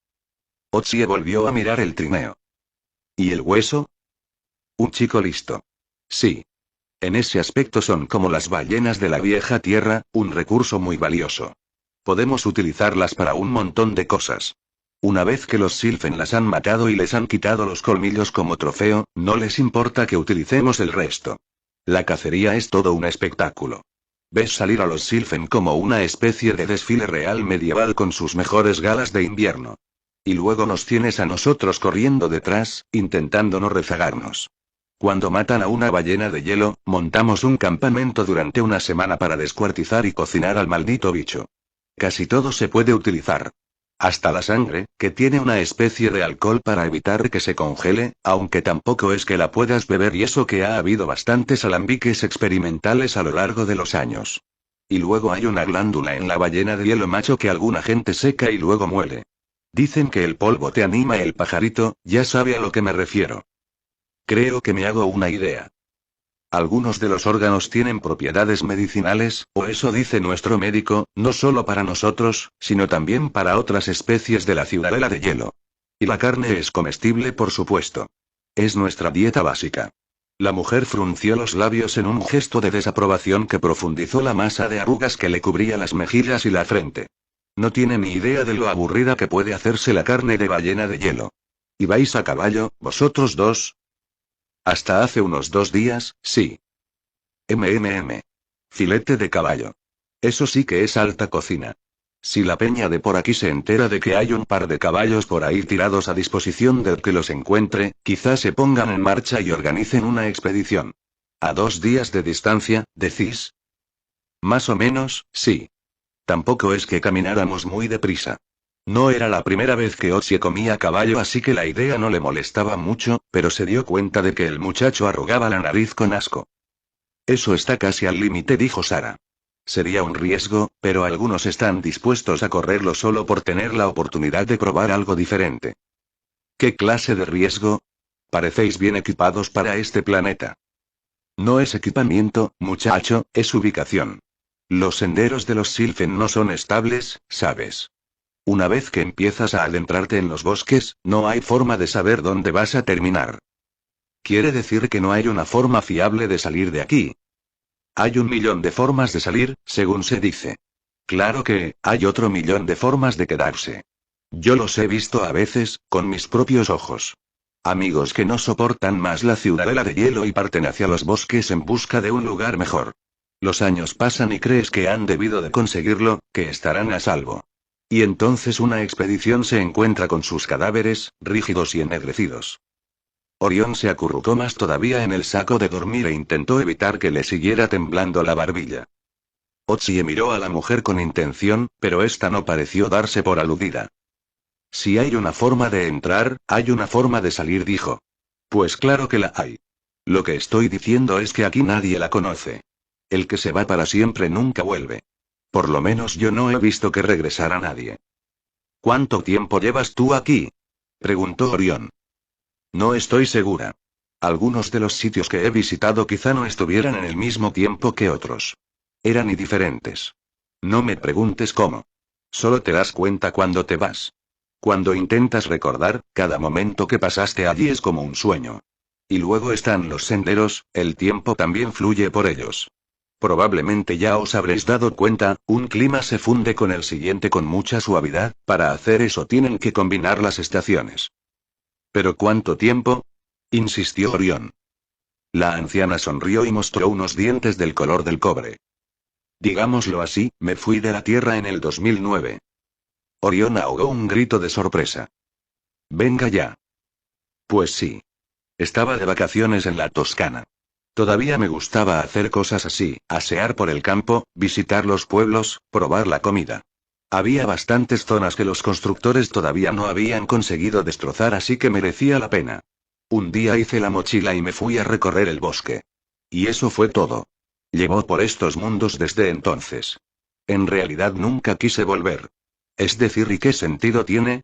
Otsie volvió a mirar el trineo. ¿Y el hueso? Un chico listo. Sí. En ese aspecto son como las ballenas de la vieja tierra, un recurso muy valioso. Podemos utilizarlas para un montón de cosas. Una vez que los Sylphen las han matado y les han quitado los colmillos como trofeo, no les importa que utilicemos el resto. La cacería es todo un espectáculo. Ves salir a los Sylphen como una especie de desfile real medieval con sus mejores galas de invierno. Y luego nos tienes a nosotros corriendo detrás, intentando no rezagarnos. Cuando matan a una ballena de hielo, montamos un campamento durante una semana para descuartizar y cocinar al maldito bicho. Casi todo se puede utilizar. Hasta la sangre, que tiene una especie de alcohol para evitar que se congele, aunque tampoco es que la puedas beber y eso que ha habido bastantes alambiques experimentales a lo largo de los años. Y luego hay una glándula en la ballena de hielo macho que alguna gente seca y luego muele. Dicen que el polvo te anima el pajarito, ya sabe a lo que me refiero. Creo que me hago una idea. Algunos de los órganos tienen propiedades medicinales, o eso dice nuestro médico, no solo para nosotros, sino también para otras especies de la ciudadela de hielo. Y la carne es comestible, por supuesto. Es nuestra dieta básica. La mujer frunció los labios en un gesto de desaprobación que profundizó la masa de arrugas que le cubría las mejillas y la frente. No tiene ni idea de lo aburrida que puede hacerse la carne de ballena de hielo. ¿Y vais a caballo, vosotros dos? Hasta hace unos 2 días, sí. Filete de caballo. Eso sí que es alta cocina. Si la peña de por aquí se entera de que hay un par de caballos por ahí tirados a disposición del que los encuentre, quizás se pongan en marcha y organicen una expedición. ¿A 2 días de distancia, decís? Más o menos, sí. Tampoco es que camináramos muy deprisa. No era la primera vez que Otsie comía caballo, así que la idea no le molestaba mucho, pero se dio cuenta de que el muchacho arrugaba la nariz con asco. Eso está casi al límite, dijo Sara. Sería un riesgo, pero algunos están dispuestos a correrlo solo por tener la oportunidad de probar algo diferente. ¿Qué clase de riesgo? Parecéis bien equipados para este planeta. No es equipamiento, muchacho, es ubicación. Los senderos de los Sylphen no son estables, ¿sabes? Una vez que empiezas a adentrarte en los bosques, no hay forma de saber dónde vas a terminar. ¿Quiere decir que no hay una forma fiable de salir de aquí? Hay 1 millón de formas de salir, según se dice. Claro que, hay otro millón de formas de quedarse. Yo los he visto a veces, con mis propios ojos. Amigos que no soportan más la ciudadela de hielo y parten hacia los bosques en busca de un lugar mejor. Los años pasan y crees que han debido de conseguirlo, que estarán a salvo. Y entonces una expedición se encuentra con sus cadáveres, rígidos y ennegrecidos. Orión se acurrucó más todavía en el saco de dormir e intentó evitar que le siguiera temblando la barbilla. Otsie miró a la mujer con intención, pero esta no pareció darse por aludida. Si hay una forma de entrar, hay una forma de salir, dijo. Pues claro que la hay. Lo que estoy diciendo es que aquí nadie la conoce. El que se va para siempre nunca vuelve. Por lo menos yo no he visto que regresara nadie. ¿Cuánto tiempo llevas tú aquí? Preguntó Orión. No estoy segura. Algunos de los sitios que he visitado quizá no estuvieran en el mismo tiempo que otros. Eran diferentes. No me preguntes cómo. Solo te das cuenta cuando te vas. Cuando intentas recordar, cada momento que pasaste allí es como un sueño. Y luego están los senderos, el tiempo también fluye por ellos. Probablemente ya os habréis dado cuenta, un clima se funde con el siguiente con mucha suavidad, para hacer eso tienen que combinar las estaciones. ¿Pero cuánto tiempo? Insistió Orión. La anciana sonrió y mostró unos dientes del color del cobre. Digámoslo así, me fui de la Tierra en el 2009. Orión ahogó un grito de sorpresa. Venga ya. Pues sí. Estaba de vacaciones en la Toscana. Todavía me gustaba hacer cosas así, asear por el campo, visitar los pueblos, probar la comida. Había bastantes zonas que los constructores todavía no habían conseguido destrozar, así que merecía la pena. Un día hice la mochila y me fui a recorrer el bosque. Y eso fue todo. Llevó por estos mundos desde entonces. En realidad nunca quise volver. Es decir, ¿y qué sentido tiene?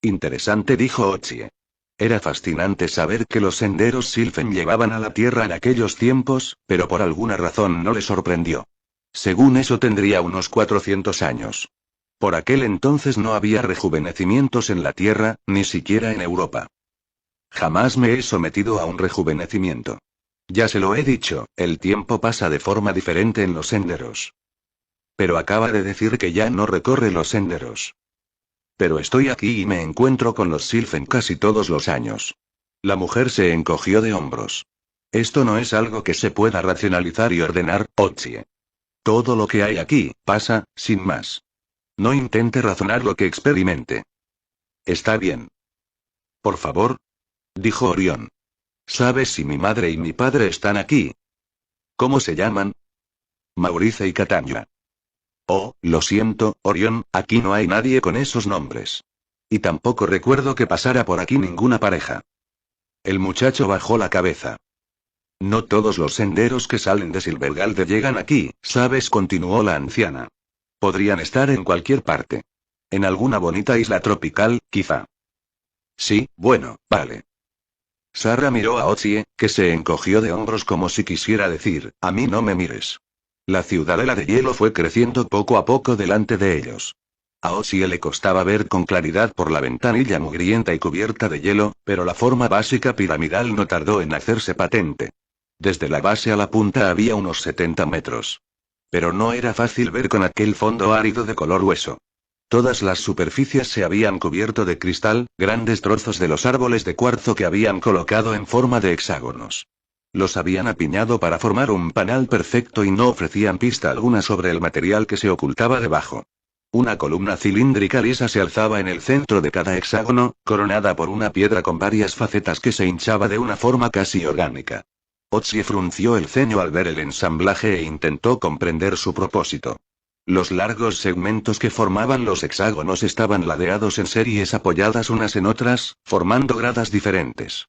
Interesante, dijo Otsie. Era fascinante saber que los senderos Sylphen llevaban a la Tierra en aquellos tiempos, pero por alguna razón no le sorprendió. Según eso tendría unos 400 años. Por aquel entonces no había rejuvenecimientos en la Tierra, ni siquiera en Europa. Jamás me he sometido a un rejuvenecimiento. Ya se lo he dicho, el tiempo pasa de forma diferente en los senderos. Pero acaba de decir que ya no recorre los senderos. Pero estoy aquí y me encuentro con los Sylphen casi todos los años. La mujer se encogió de hombros. Esto no es algo que se pueda racionalizar y ordenar, Otsie. Todo lo que hay aquí, pasa, sin más. No intente razonar lo que experimente. Está bien. Por favor. Dijo Orión. ¿Sabes si mi madre y mi padre están aquí? ¿Cómo se llaman? Maurice y Catania. Oh, lo siento, Orión, aquí no hay nadie con esos nombres. Y tampoco recuerdo que pasara por aquí ninguna pareja. El muchacho bajó la cabeza. No todos los senderos que salen de Silvergalde llegan aquí, ¿sabes? Continuó la anciana. Podrían estar en cualquier parte. En alguna bonita isla tropical, quizá. Sí, bueno, vale. Sarah miró a Otsie, que se encogió de hombros como si quisiera decir, a mí no me mires. La ciudadela de hielo fue creciendo poco a poco delante de ellos. A Otsie le costaba ver con claridad por la ventanilla mugrienta y cubierta de hielo, pero la forma básica piramidal no tardó en hacerse patente. Desde la base a la punta había unos 70 metros. Pero no era fácil ver con aquel fondo árido de color hueso. Todas las superficies se habían cubierto de cristal, grandes trozos de los árboles de cuarzo que habían colocado en forma de hexágonos. Los habían apiñado para formar un panal perfecto y no ofrecían pista alguna sobre el material que se ocultaba debajo. Una columna cilíndrica lisa se alzaba en el centro de cada hexágono, coronada por una piedra con varias facetas que se hinchaba de una forma casi orgánica. Otsie frunció el ceño al ver el ensamblaje e intentó comprender su propósito. Los largos segmentos que formaban los hexágonos estaban ladeados en series apoyadas unas en otras, formando gradas diferentes.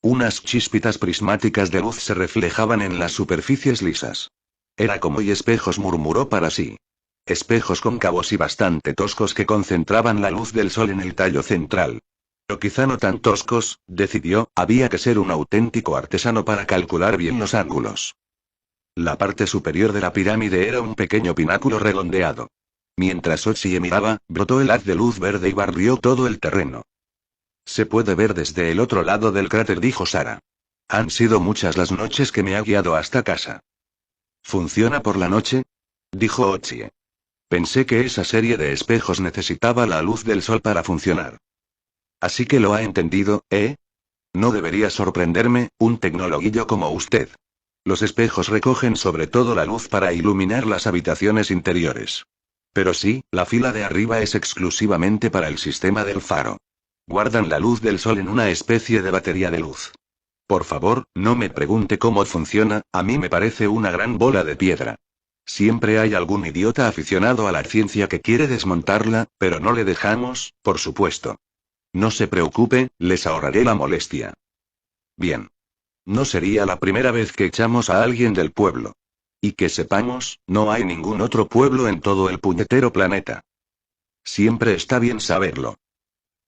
Unas chispitas prismáticas de luz se reflejaban en las superficies lisas. Era como y espejos, murmuró para sí. Espejos cóncavos y bastante toscos que concentraban la luz del sol en el tallo central. Pero quizá no tan toscos, decidió, había que ser un auténtico artesano para calcular bien los ángulos. La parte superior de la pirámide era un pequeño pináculo redondeado. Mientras Ochie miraba, brotó el haz de luz verde y barrió todo el terreno. Se puede ver desde el otro lado del cráter, dijo Sara. Han sido muchas las noches que me ha guiado hasta casa. ¿Funciona por la noche?, dijo Ochie. Pensé que esa serie de espejos necesitaba la luz del sol para funcionar. Así que lo ha entendido, ¿eh? No debería sorprenderme, un tecnologuillo como usted. Los espejos recogen sobre todo la luz para iluminar las habitaciones interiores. Pero sí, la fila de arriba es exclusivamente para el sistema del faro. Guardan la luz del sol en una especie de batería de luz. Por favor, no me pregunte cómo funciona, a mí me parece una gran bola de piedra. Siempre hay algún idiota aficionado a la ciencia que quiere desmontarla, pero no le dejamos, por supuesto. No se preocupe, les ahorraré la molestia. Bien. No sería la primera vez que echamos a alguien del pueblo. Y que sepamos, no hay ningún otro pueblo en todo el puñetero planeta. Siempre está bien saberlo.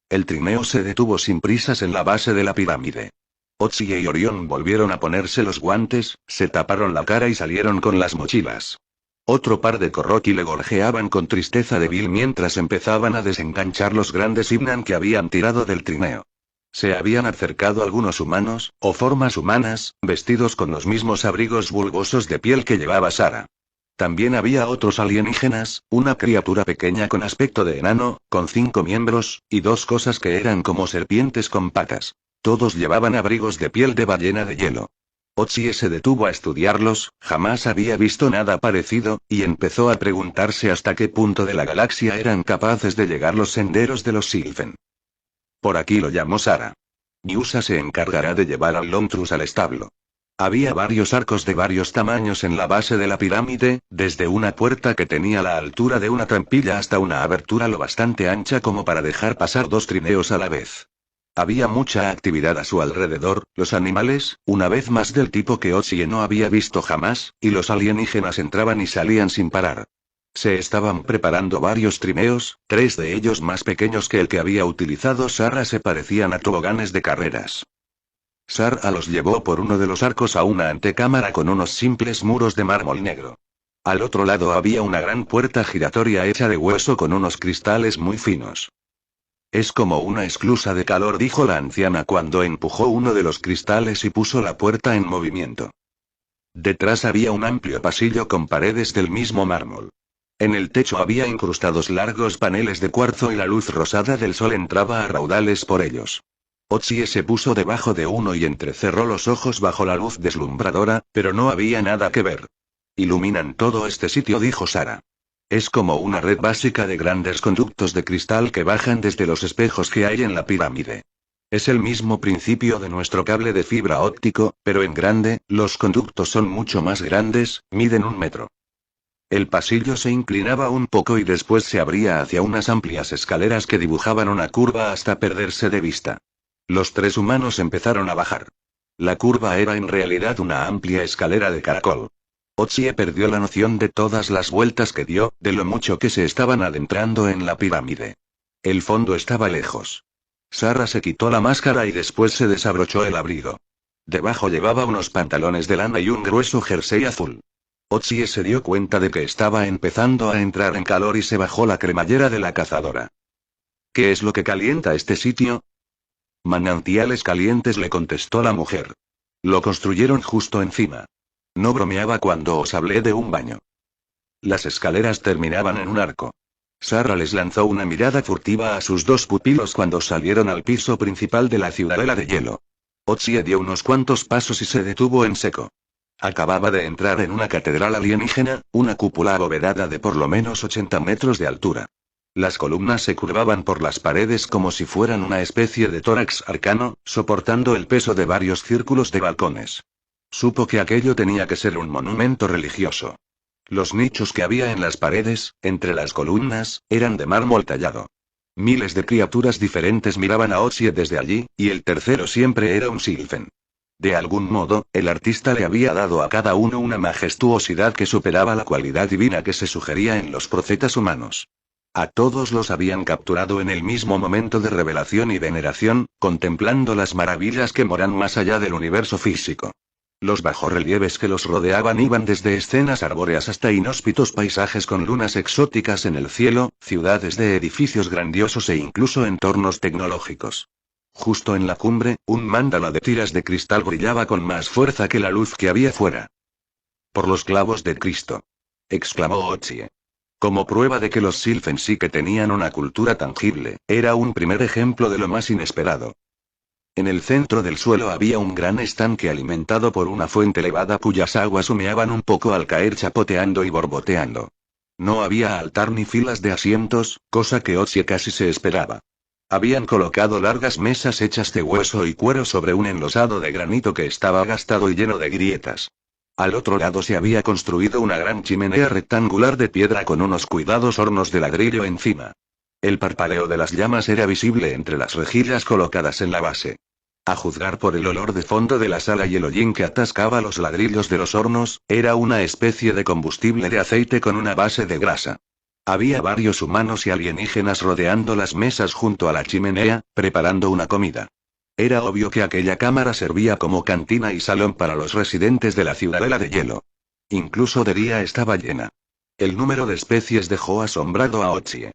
El trineo se detuvo sin prisas en la base de la pirámide. Ochie y Orión volvieron a ponerse los guantes, se taparon la cara y salieron con las mochilas. Otro par de Korroki le gorjeaban con tristeza débil mientras empezaban a desenganchar los grandes himnan que habían tirado del trineo. Se habían acercado algunos humanos, o formas humanas, vestidos con los mismos abrigos bulbosos de piel que llevaba Sara. También había otros alienígenas, una criatura pequeña con aspecto de enano, con 5 miembros, y 2 cosas que eran como serpientes con patas. Todos llevaban abrigos de piel de ballena de hielo. Ochie se detuvo a estudiarlos, jamás había visto nada parecido, y empezó a preguntarse hasta qué punto de la galaxia eran capaces de llegar los senderos de los Sylphen. Por aquí lo llamó Sara. Yusa se encargará de llevar al Lomtrus al establo. Había varios arcos de varios tamaños en la base de la pirámide, desde una puerta que tenía la altura de una trampilla hasta una abertura lo bastante ancha como para dejar pasar 2 trineos a la vez. Había mucha actividad a su alrededor, los animales, una vez más del tipo que Ochie no había visto jamás, y los alienígenas entraban y salían sin parar. Se estaban preparando varios trineos, 3 de ellos más pequeños que el que había utilizado Sara, se parecían a toboganes de carreras. Sara los llevó por uno de los arcos a una antecámara con unos simples muros de mármol negro. Al otro lado había una gran puerta giratoria hecha de hueso con unos cristales muy finos. Es como una esclusa de calor, dijo la anciana cuando empujó uno de los cristales y puso la puerta en movimiento. Detrás había un amplio pasillo con paredes del mismo mármol. En el techo había incrustados largos paneles de cuarzo y la luz rosada del sol entraba a raudales por ellos. Ochie se puso debajo de uno y entrecerró los ojos bajo la luz deslumbradora, pero no había nada que ver. Iluminan todo este sitio, dijo Sara. Es como una red básica de grandes conductos de cristal que bajan desde los espejos que hay en la pirámide. Es el mismo principio de nuestro cable de fibra óptico, pero en grande, los conductos son mucho más grandes, miden 1 metro. El pasillo se inclinaba un poco y después se abría hacia unas amplias escaleras que dibujaban una curva hasta perderse de vista. Los 3 humanos empezaron a bajar. La curva era en realidad una amplia escalera de caracol. Ochie perdió la noción de todas las vueltas que dio, de lo mucho que se estaban adentrando en la pirámide. El fondo estaba lejos. Sara se quitó la máscara y después se desabrochó el abrigo. Debajo llevaba unos pantalones de lana y un grueso jersey azul. Ochie se dio cuenta de que estaba empezando a entrar en calor y se bajó la cremallera de la cazadora. ¿Qué es lo que calienta este sitio? Manantiales calientes, le contestó la mujer. Lo construyeron justo encima. No bromeaba cuando os hablé de un baño. Las escaleras terminaban en un arco. Sara les lanzó una mirada furtiva a sus 2 pupilos cuando salieron al piso principal de la ciudadela de hielo. Ochie dio unos cuantos pasos y se detuvo en seco. Acababa de entrar en una catedral alienígena, una cúpula abovedada de por lo menos 80 metros de altura. Las columnas se curvaban por las paredes como si fueran una especie de tórax arcano, soportando el peso de varios círculos de balcones. Supo que aquello tenía que ser un monumento religioso. Los nichos que había en las paredes, entre las columnas, eran de mármol tallado. Miles de criaturas diferentes miraban a Ochie desde allí, y el tercero siempre era un Sylphen. De algún modo, el artista le había dado a cada uno una majestuosidad que superaba la cualidad divina que se sugería en los profetas humanos. A todos los habían capturado en el mismo momento de revelación y veneración, contemplando las maravillas que moran más allá del universo físico. Los bajorrelieves que los rodeaban iban desde escenas arbóreas hasta inhóspitos paisajes con lunas exóticas en el cielo, ciudades de edificios grandiosos e incluso entornos tecnológicos. Justo en la cumbre, un mándala de tiras de cristal brillaba con más fuerza que la luz que había fuera. «Por los clavos de Cristo», exclamó Ochie. Como prueba de que los Sylphen sí que tenían una cultura tangible, era un primer ejemplo de lo más inesperado. En el centro del suelo había un gran estanque alimentado por una fuente elevada cuyas aguas humeaban un poco al caer chapoteando y borboteando. No había altar ni filas de asientos, cosa que Ochie casi se esperaba. Habían colocado largas mesas hechas de hueso y cuero sobre un enlosado de granito que estaba gastado y lleno de grietas. Al otro lado se había construido una gran chimenea rectangular de piedra con unos cuidados hornos de ladrillo encima. El parpadeo de las llamas era visible entre las rejillas colocadas en la base. A juzgar por el olor de fondo de la sala y el hollín que atascaba los ladrillos de los hornos, era una especie de combustible de aceite con una base de grasa. Había varios humanos y alienígenas rodeando las mesas junto a la chimenea, preparando una comida. Era obvio que aquella cámara servía como cantina y salón para los residentes de la ciudadela de hielo. Incluso de día estaba llena. El número de especies dejó asombrado a Ochie.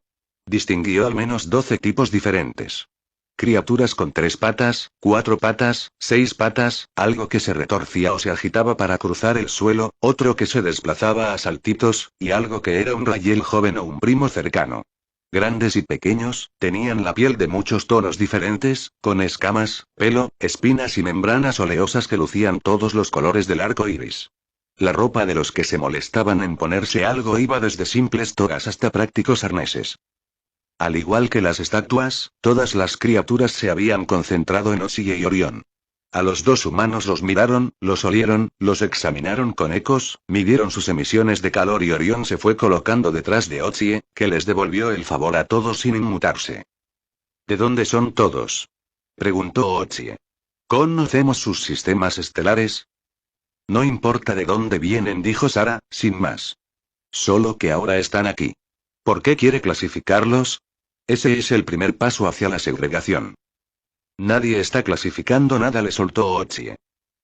Distinguió al menos 12 tipos diferentes. Criaturas con 3 patas, 4 patas, 6 patas, algo que se retorcía o se agitaba para cruzar el suelo, otro que se desplazaba a saltitos, y algo que era un Rayel joven o un primo cercano. Grandes y pequeños, tenían la piel de muchos tonos diferentes, con escamas, pelo, espinas y membranas oleosas que lucían todos los colores del arco iris. La ropa de los que se molestaban en ponerse algo iba desde simples togas hasta prácticos arneses. Al igual que las estatuas, todas las criaturas se habían concentrado en Ochie y Orión. A los dos humanos los miraron, los olieron, los examinaron con ecos, midieron sus emisiones de calor y Orión se fue colocando detrás de Ochie, que les devolvió el favor a todos sin inmutarse. ¿De dónde son todos?, preguntó Ochie. ¿Conocemos sus sistemas estelares? No importa de dónde vienen, dijo Sara, sin más. Solo que ahora están aquí. ¿Por qué quiere clasificarlos? Ese es el primer paso hacia la segregación. Nadie está clasificando nada, le soltó Ochie.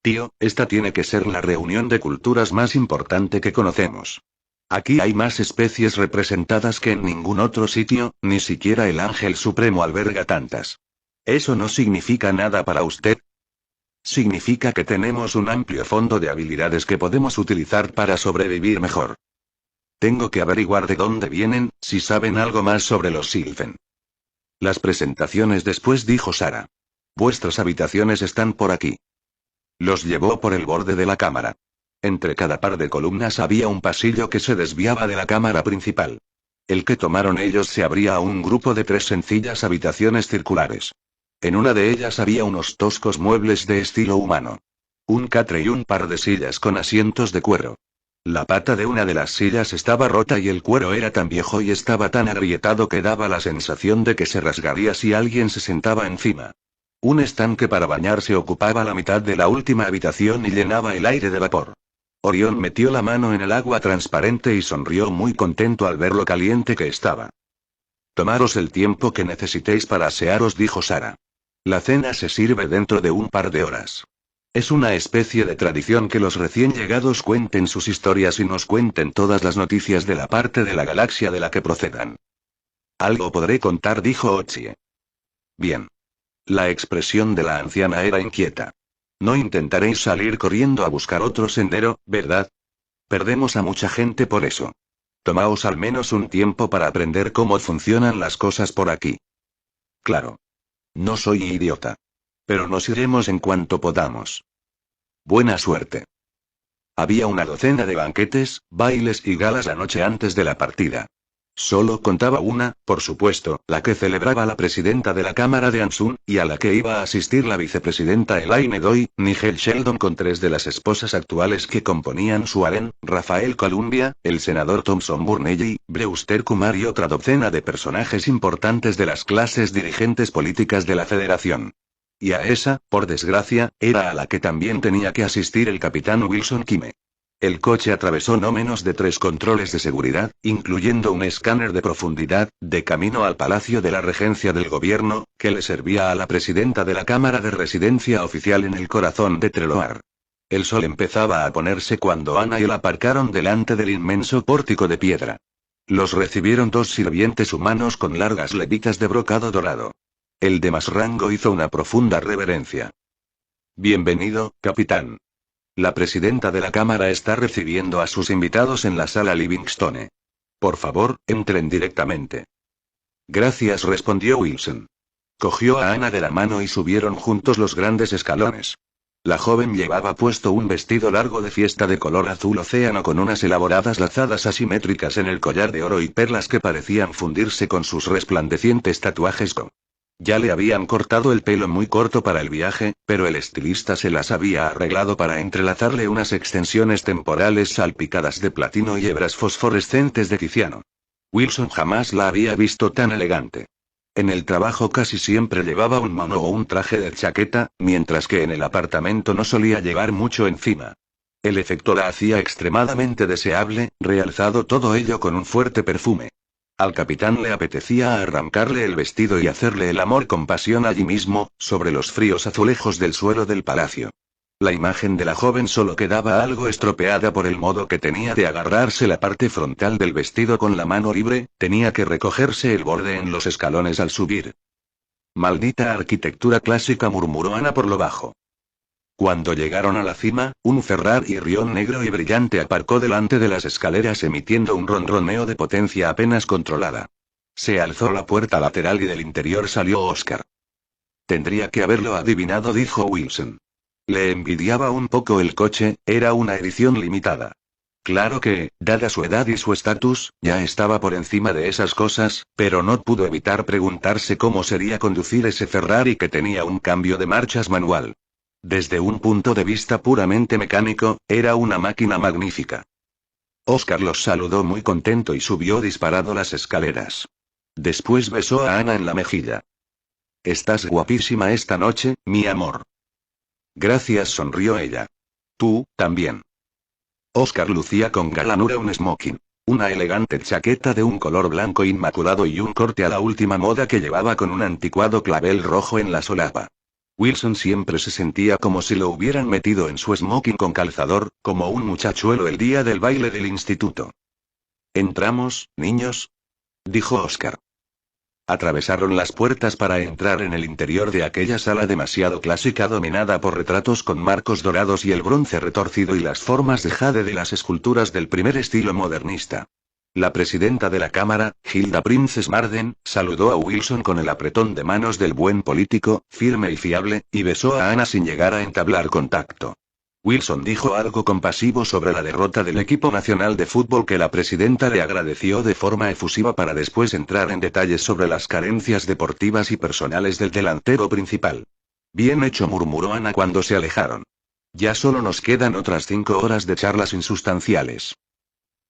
Tío, esta tiene que ser la reunión de culturas más importante que conocemos. Aquí hay más especies representadas que en ningún otro sitio, ni siquiera el Ángel Supremo alberga tantas. ¿Eso no significa nada para usted? Significa que tenemos un amplio fondo de habilidades que podemos utilizar para sobrevivir mejor. Tengo que averiguar de dónde vienen, si saben algo más sobre los Sylphen. Las presentaciones después, dijo Sara. Vuestras habitaciones están por aquí. Los llevó por el borde de la cámara. Entre cada par de columnas había un pasillo que se desviaba de la cámara principal. El que tomaron ellos se abría a un grupo de 3 sencillas habitaciones circulares. En una de ellas había unos toscos muebles de estilo humano. Un catre y un par de sillas con asientos de cuero. La pata de una de las sillas estaba rota y el cuero era tan viejo y estaba tan agrietado que daba la sensación de que se rasgaría si alguien se sentaba encima. Un estanque para bañarse ocupaba la mitad de la última habitación y llenaba el aire de vapor. Orión metió la mano en el agua transparente y sonrió muy contento al ver lo caliente que estaba. Tomaros el tiempo que necesitéis para asearos, dijo Sara. La cena se sirve dentro de un par de horas. Es una especie de tradición que los recién llegados cuenten sus historias y nos cuenten todas las noticias de la parte de la galaxia de la que procedan. Algo podré contar, dijo Ochie. Bien. La expresión de la anciana era inquieta. No intentaréis salir corriendo a buscar otro sendero, ¿verdad? Perdemos a mucha gente por eso. Tomaos al menos un tiempo para aprender cómo funcionan las cosas por aquí. Claro. No soy idiota. Pero nos iremos en cuanto podamos. Buena suerte. Había una docena de banquetes, bailes y galas la noche antes de la partida. Solo contaba una, por supuesto, la que celebraba la presidenta de la Cámara de Ansun, y a la que iba a asistir la vicepresidenta Elaine Doy, Nigel Sheldon con 3 de las esposas actuales que componían su harén, Rafael Columbia, el senador Thompson Burnelli, Brewster Kumar y otra docena de personajes importantes de las clases dirigentes políticas de la Federación. Y a esa, por desgracia, era a la que también tenía que asistir el capitán Wilson Kime. El coche atravesó no menos de 3 controles de seguridad, incluyendo un escáner de profundidad, de camino al Palacio de la Regencia del Gobierno, que le servía a la presidenta de la Cámara de Residencia Oficial en el corazón de Treloar. El sol empezaba a ponerse cuando Ana y él aparcaron delante del inmenso pórtico de piedra. Los recibieron dos sirvientes humanos con largas levitas de brocado dorado. El de más rango hizo una profunda reverencia. Bienvenido, capitán. La presidenta de la Cámara está recibiendo a sus invitados en la sala Livingstone. Por favor, entren directamente. Gracias, respondió Wilson. Cogió a Ana de la mano y subieron juntos los grandes escalones. La joven llevaba puesto un vestido largo de fiesta de color azul océano con unas elaboradas lazadas asimétricas en el collar de oro y perlas que parecían fundirse con sus resplandecientes tatuajes. Ya le habían cortado el pelo muy corto para el viaje, pero el estilista se las había arreglado para entrelazarle unas extensiones temporales salpicadas de platino y hebras fosforescentes de tiziano. Wilson jamás la había visto tan elegante. En el trabajo casi siempre llevaba un mono o un traje de chaqueta, mientras que en el apartamento no solía llevar mucho encima. El efecto la hacía extremadamente deseable, realzado todo ello con un fuerte perfume. Al capitán le apetecía arrancarle el vestido y hacerle el amor con pasión allí mismo, sobre los fríos azulejos del suelo del palacio. La imagen de la joven solo quedaba algo estropeada por el modo que tenía de agarrarse la parte frontal del vestido con la mano libre, tenía que recogerse el borde en los escalones al subir. Maldita arquitectura clásica, murmuró Ana por lo bajo. Cuando llegaron a la cima, un Ferrari Rion negro y brillante aparcó delante de las escaleras emitiendo un ronroneo de potencia apenas controlada. Se alzó la puerta lateral y del interior salió Oscar. Tendría que haberlo adivinado, dijo Wilson. Le envidiaba un poco el coche, era una edición limitada. Claro que, dada su edad y su estatus, ya estaba por encima de esas cosas, pero no pudo evitar preguntarse cómo sería conducir ese Ferrari que tenía un cambio de marchas manual. Desde un punto de vista puramente mecánico, era una máquina magnífica. Oscar los saludó muy contento y subió disparado las escaleras. Después besó a Ana en la mejilla. Estás guapísima esta noche, mi amor. Gracias, sonrió ella. Tú, también. Oscar lucía con galanura un smoking, una elegante chaqueta de un color blanco inmaculado y un corte a la última moda que llevaba con un anticuado clavel rojo en la solapa. Wilson siempre se sentía como si lo hubieran metido en su smoking con calzador, como un muchachuelo el día del baile del instituto. ¿Entramos, niños?, dijo Oscar. Atravesaron las puertas para entrar en el interior de aquella sala demasiado clásica dominada por retratos con marcos dorados y el bronce retorcido y las formas de jade de las esculturas del primer estilo modernista. La presidenta de la Cámara, Hilda Princess Marden, saludó a Wilson con el apretón de manos del buen político, firme y fiable, y besó a Ana sin llegar a entablar contacto. Wilson dijo algo compasivo sobre la derrota del equipo nacional de fútbol que la presidenta le agradeció de forma efusiva para después entrar en detalles sobre las carencias deportivas y personales del delantero principal. Bien hecho, murmuró Ana cuando se alejaron. Ya solo nos quedan otras 5 horas de charlas insustanciales.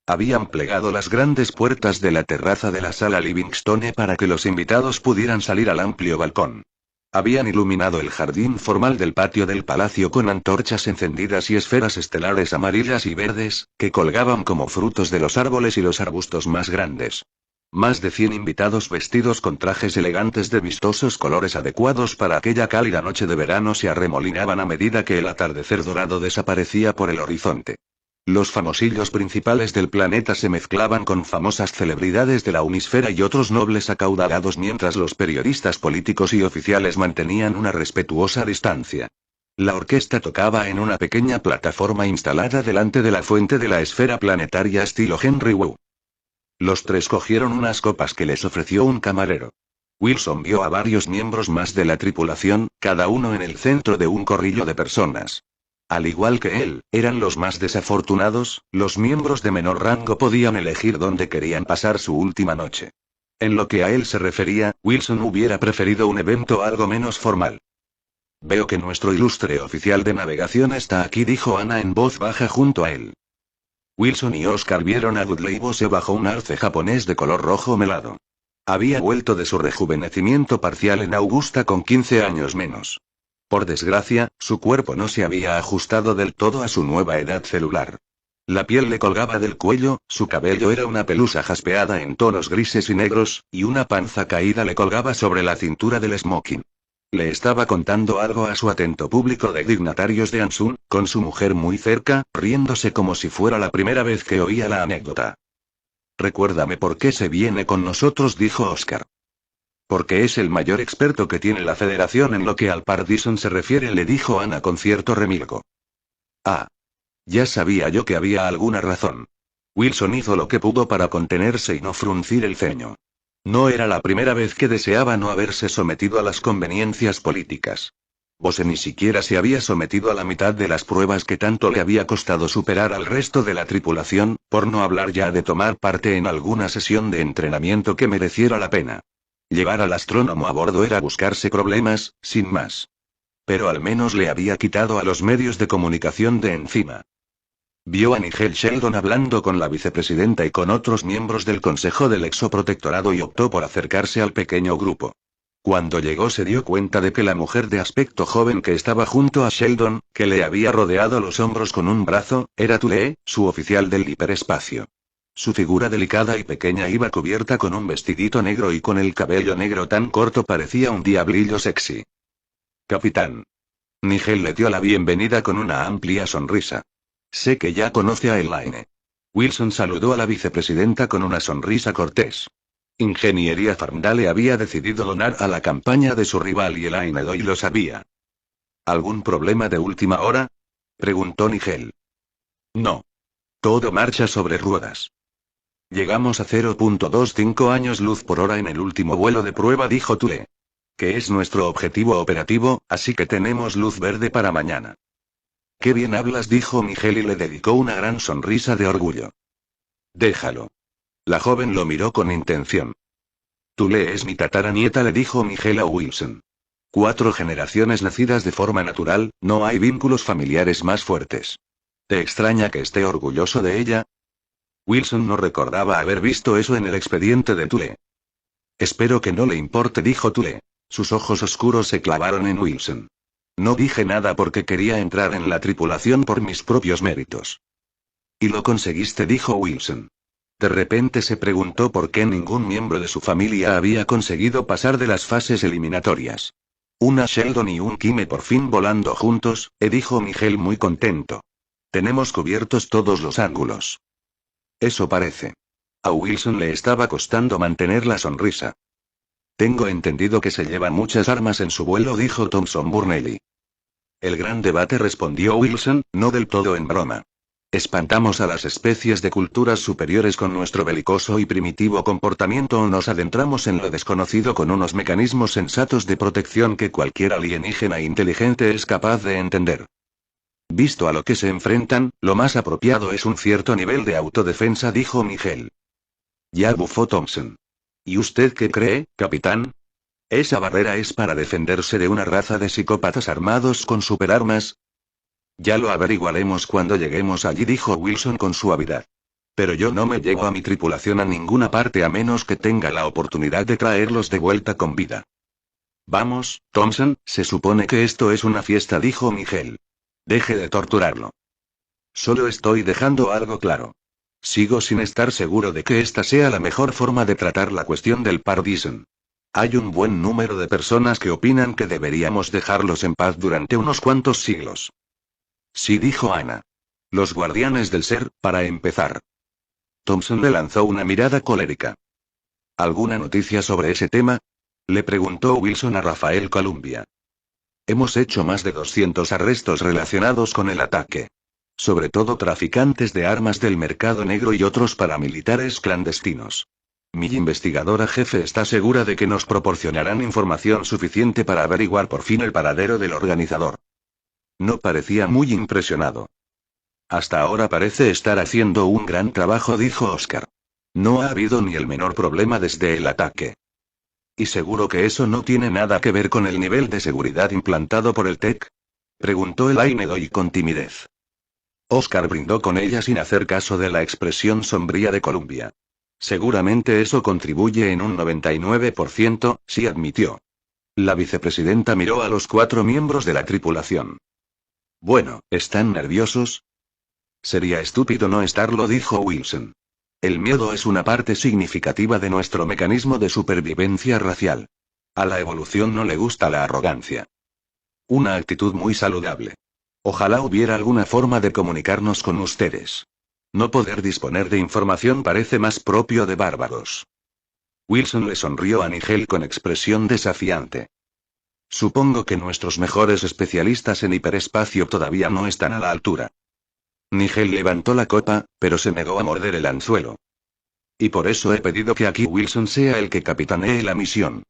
Habían plegado las grandes puertas de la terraza de la sala Livingstone para que los invitados pudieran salir al amplio balcón. Habían iluminado el jardín formal del patio del palacio con antorchas encendidas y esferas estelares amarillas y verdes, que colgaban como frutos de los árboles y los arbustos más grandes. Más de 100 invitados vestidos con trajes elegantes de vistosos colores adecuados para aquella cálida noche de verano se arremolinaban a medida que el atardecer dorado desaparecía por el horizonte. Los famosillos principales del planeta se mezclaban con famosas celebridades de la Unisfera y otros nobles acaudalados mientras los periodistas políticos y oficiales mantenían una respetuosa distancia. La orquesta tocaba en una pequeña plataforma instalada delante de la fuente de la esfera planetaria estilo Henry Wu. Los tres cogieron unas copas que les ofreció un camarero. Wilson vio a varios miembros más de la tripulación, cada uno en el centro de un corrillo de personas. Al igual que él, eran los más desafortunados, los miembros de menor rango podían elegir dónde querían pasar su última noche. En lo que a él se refería, Wilson hubiera preferido un evento algo menos formal. Veo que nuestro ilustre oficial de navegación está aquí, dijo Ana en voz baja junto a él. Wilson y Oscar vieron a Dudley Bose bajo un arce japonés de color rojo melado. Había vuelto de su rejuvenecimiento parcial en Augusta con 15 años menos. Por desgracia, su cuerpo no se había ajustado del todo a su nueva edad celular. La piel le colgaba del cuello, su cabello era una pelusa jaspeada en tonos grises y negros, y una panza caída le colgaba sobre la cintura del smoking. Le estaba contando algo a su atento público de dignatarios de Ansun, con su mujer muy cerca, riéndose como si fuera la primera vez que oía la anécdota. Recuérdame por qué se viene con nosotros, dijo Oscar. Porque es el mayor experto que tiene la federación en lo que al Pardison se refiere, le dijo Ana con cierto remilgo. Ah. Ya sabía yo que había alguna razón. Wilson hizo lo que pudo para contenerse y no fruncir el ceño. No era la primera vez que deseaba no haberse sometido a las conveniencias políticas. Bose ni siquiera se había sometido a la mitad de las pruebas que tanto le había costado superar al resto de la tripulación, por no hablar ya de tomar parte en alguna sesión de entrenamiento que mereciera la pena. Llevar al astrónomo a bordo era buscarse problemas, sin más. Pero al menos le había quitado a los medios de comunicación de encima. Vio a Nigel Sheldon hablando con la vicepresidenta y con otros miembros del Consejo del Exoprotectorado y optó por acercarse al pequeño grupo. Cuando llegó se dio cuenta de que la mujer de aspecto joven que estaba junto a Sheldon, que le había rodeado los hombros con un brazo, era Tulee, su oficial del hiperespacio. Su figura delicada y pequeña iba cubierta con un vestidito negro y con el cabello negro tan corto parecía un diablillo sexy. Capitán. Nigel le dio la bienvenida con una amplia sonrisa. Sé que ya conoce a Elaine. Wilson saludó a la vicepresidenta con una sonrisa cortés. Ingeniería Farmdale había decidido donar a la campaña de su rival y Elaine Doyle lo sabía. ¿Algún problema de última hora? Preguntó Nigel. No. Todo marcha sobre ruedas. Llegamos a 0.25 años luz por hora en el último vuelo de prueba, dijo Tulee. Que es nuestro objetivo operativo, así que tenemos luz verde para mañana. Qué bien hablas, dijo Nigel y le dedicó una gran sonrisa de orgullo. Déjalo. La joven lo miró con intención. Tulee es mi tataranieta, le dijo Nigel a Wilson. 4 generaciones nacidas de forma natural, no hay vínculos familiares más fuertes. ¿Te extraña que esté orgulloso de ella? Wilson no recordaba haber visto eso en el expediente de Tulee. Espero que no le importe, dijo Tulee. Sus ojos oscuros se clavaron en Wilson. No dije nada porque quería entrar en la tripulación por mis propios méritos. Y lo conseguiste, dijo Wilson. De repente se preguntó por qué ningún miembro de su familia había conseguido pasar de las fases eliminatorias. Una Sheldon y un Kime por fin volando juntos, dijo Nigel muy contento. Tenemos cubiertos todos los ángulos. Eso parece. A Wilson le estaba costando mantener la sonrisa. Tengo entendido que se llevan muchas armas en su vuelo, dijo Thompson Burnelly. El gran debate, respondió Wilson, no del todo en broma. ¿Espantamos a las especies de culturas superiores con nuestro belicoso y primitivo comportamiento o nos adentramos en lo desconocido con unos mecanismos sensatos de protección que cualquier alienígena inteligente es capaz de entender? Visto a lo que se enfrentan, lo más apropiado es un cierto nivel de autodefensa, dijo Nigel. Ya bufó Thompson. ¿Y usted qué cree, capitán? ¿Esa barrera es para defenderse de una raza de psicópatas armados con superarmas? Ya lo averiguaremos cuando lleguemos allí, dijo Wilson con suavidad. Pero yo no me llevo a mi tripulación a ninguna parte a menos que tenga la oportunidad de traerlos de vuelta con vida. Vamos, Thompson, se supone que esto es una fiesta, dijo Nigel. Deje de torturarlo. Solo estoy dejando algo claro. Sigo sin estar seguro de que esta sea la mejor forma de tratar la cuestión del Pardison. Hay un buen número de personas que opinan que deberíamos dejarlos en paz durante unos cuantos siglos. Sí, dijo Ana. Los guardianes del ser, para empezar. Thompson le lanzó una mirada colérica. ¿Alguna noticia sobre ese tema? Le preguntó Wilson a Rafael Columbia. Hemos hecho más de 200 arrestos relacionados con el ataque. Sobre todo traficantes de armas del mercado negro y otros paramilitares clandestinos. Mi investigadora jefe está segura de que nos proporcionarán información suficiente para averiguar por fin el paradero del organizador. No parecía muy impresionado. Hasta ahora parece estar haciendo un gran trabajo, dijo Oscar. No ha habido ni el menor problema desde el ataque. ¿Y seguro que eso no tiene nada que ver con el nivel de seguridad implantado por el TEC? Preguntó Elaine Doyle con timidez. Oscar brindó con ella sin hacer caso de la expresión sombría de Columbia. Seguramente eso contribuye en un 99%, sí, admitió. La vicepresidenta miró a los 4 miembros de la tripulación. Bueno, ¿están nerviosos? Sería estúpido no estarlo, dijo Wilson. El miedo es una parte significativa de nuestro mecanismo de supervivencia racial. A la evolución no le gusta la arrogancia. Una actitud muy saludable. Ojalá hubiera alguna forma de comunicarnos con ustedes. No poder disponer de información parece más propio de bárbaros. Wilson le sonrió a Nigel con expresión desafiante. Supongo que nuestros mejores especialistas en hiperespacio todavía no están a la altura. Nigel levantó la copa, pero se negó a morder el anzuelo. Y por eso he pedido que aquí Wilson sea el que capitanee la misión.